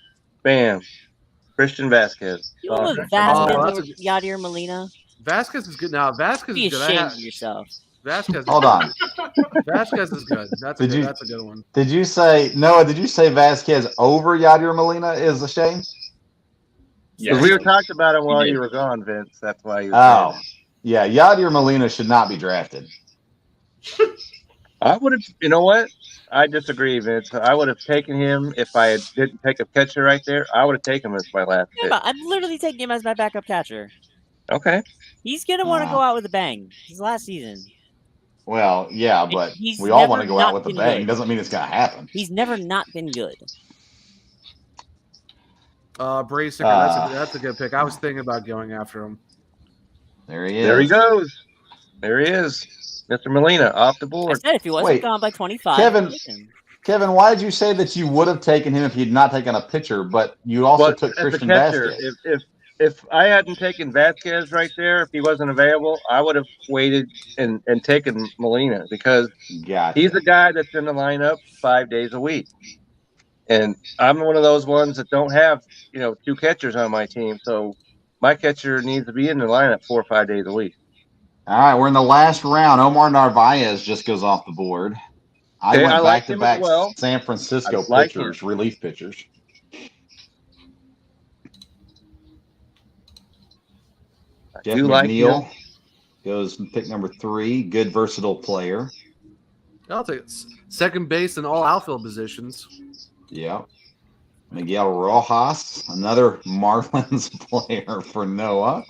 Bam. Christian Vasquez. You want Vasquez over Yadier Molina? Vasquez is good. Now, Vasquez Be is good. ashamed of yourself. Vasquez. Hold on. Vasquez is good. That's a good one. Did you say, Noah, did you say Vasquez over Yadier Molina is a shame? Because we were talking about it while you were gone, Vince. That's why you were saying it. Yeah, Yadier Molina should not be drafted. I would have, you know what? I disagree, Vince. I would have taken him if I didn't take a catcher right there. I would have taken him as my last pick. Yeah, I'm literally taking him as my backup catcher. Okay. He's going to want to go out with a bang. His last season. Well, yeah, but He's we all never want to go not out with a been bang. good. Doesn't mean it's going to happen. He's never not been good. Braysinger, that's a good pick. I was thinking about going after him. There he is. There he goes. There he is. Mr. Molina off the board. I said if he wasn't gone by 25. Kevin, why did you say that you would have taken him if you'd not taken a pitcher, but you also took Christian Vasquez? If I hadn't taken Vasquez right there, if he wasn't available, I would have waited and taken Molina because he's the guy that's in the lineup 5 days a week. And I'm one of those ones that don't have, 2 catchers on my team. So my catcher needs to be in the lineup 4 or 5 days a week. All right, we're in the last round. Omar Narvaez just goes off the board. I went back-to-back San Francisco pitchers, relief pitchers. Jeff McNeil, goes pick number 3. Good, versatile player. I'll take it. Second base in all outfield positions. Yeah. Miguel Rojas, another Marlins player for Noah.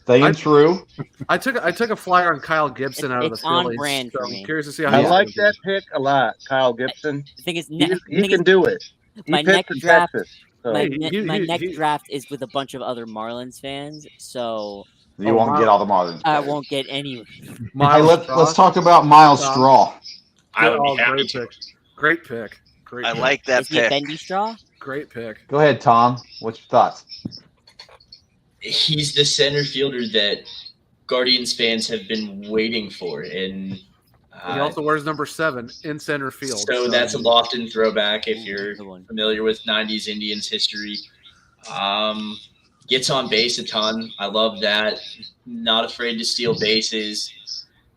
Staying true. I took a flyer on Kyle Gibson out of the It's on Phillies. brand So for I'm me. curious to see how I he's like gonna that pick a lot, Kyle Gibson. The thing is, He can do it. He my pitched next in draft. Texas. So. My next draft is with a bunch of other Marlins fans, so You won't get all the Marlins I players. won't get any. Hey, let's talk about Miles Straw. I would be happy great to. pick. Great pick. Great I pick. like that Is he a pick. bendy straw? Great pick. Go ahead, Tom. What's your thoughts? He's the center fielder that Guardians fans have been waiting for, and He also wears number 7 in center field. So that's a Lofton throwback if you're familiar with 90s Indians history. Gets on base a ton. I love that. Not afraid to steal bases.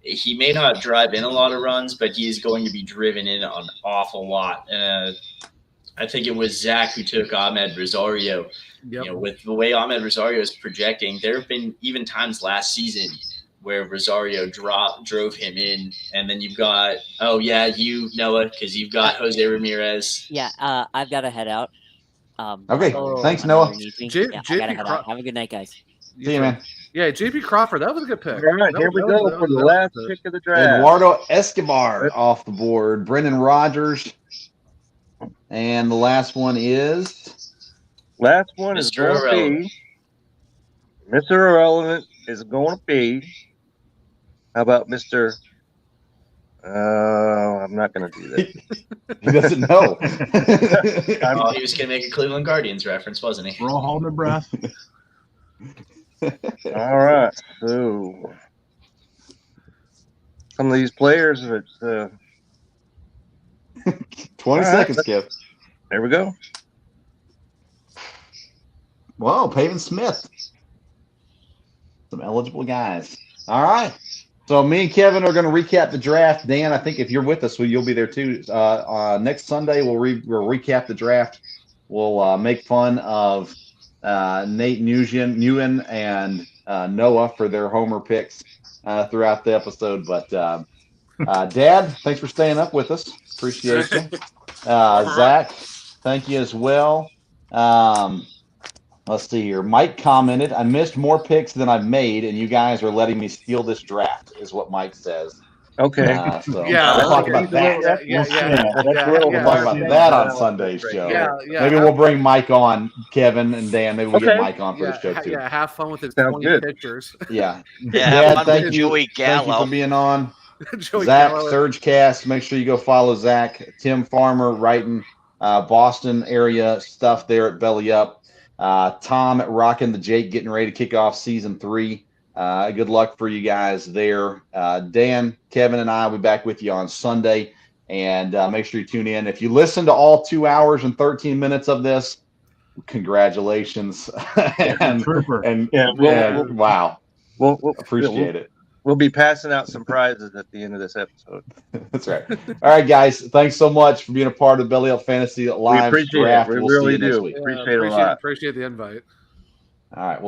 He may not drive in a lot of runs, but he is going to be driven in an awful lot. I think it was Zach who took Ahmed Rosario. Yep. You know, with the way Ahmed Rosario is projecting, there have been even times last season where Rosario drove him in, and then you've got Noah, because you've got Jose Ramirez. Yeah, I've got to head out. Okay, thanks, Noah. I gotta head out. Have a good night, guys. See you, man. Yeah, JP Crawford, that was a good pick. All right, here we go for the last pick of the draft. Eduardo Escobar off the board. Brendan Rodgers. And the last one is? Last one is going to be Mr. Irrelevant is going to be. How about Mr. I'm not going to do that. He doesn't know. Oh, he was going to make a Cleveland Guardians reference, wasn't he? We're all holding our breath. All right. So some of these players, it's 20 seconds, Kev. There we go. Whoa, Pavin Smith. Some eligible guys. All right. So me and Kevin are going to recap the draft. Dan, I think if you're with us, you'll be there too. Next Sunday, we'll recap the draft. We'll make fun of Nate Nguyen and Noah for their homer picks throughout the episode. But Dad, thanks for staying up with us. Appreciate you. Zach, thank you as well. Let's see here. Mike commented, I missed more picks than I've made, and you guys are letting me steal this draft, is what Mike says. Okay. So Yeah, we'll talk about that. Yeah. We'll talk about that on Sunday's show. Yeah. Maybe we'll bring Mike on, Kevin and Dan. Maybe we'll get Mike on for the show too. Yeah, have fun with his Sounds 20 good. pictures. Yeah. Yeah, thank you. Joey Thank you Gallo. for being on. Joey Zach, Gallo. Surgecast. Make sure you go follow Zach. Tim Farmer writing Boston area stuff there at Belly Up. Tom at Rockin' the Jake getting ready to kick off season 3. Good luck for you guys there. Dan, Kevin, and I will be back with you on Sunday. And make sure you tune in. If you listen to all 2 hours and 13 minutes of this, congratulations. Wow. We'll Appreciate it. We'll be passing out some prizes at the end of this episode. That's right. All right, guys. Thanks so much for being a part of Belly Up Fantasy Live We appreciate draft. it. We We'll see really you next do. week. Appreciate it a lot. Appreciate the invite. All right. We'll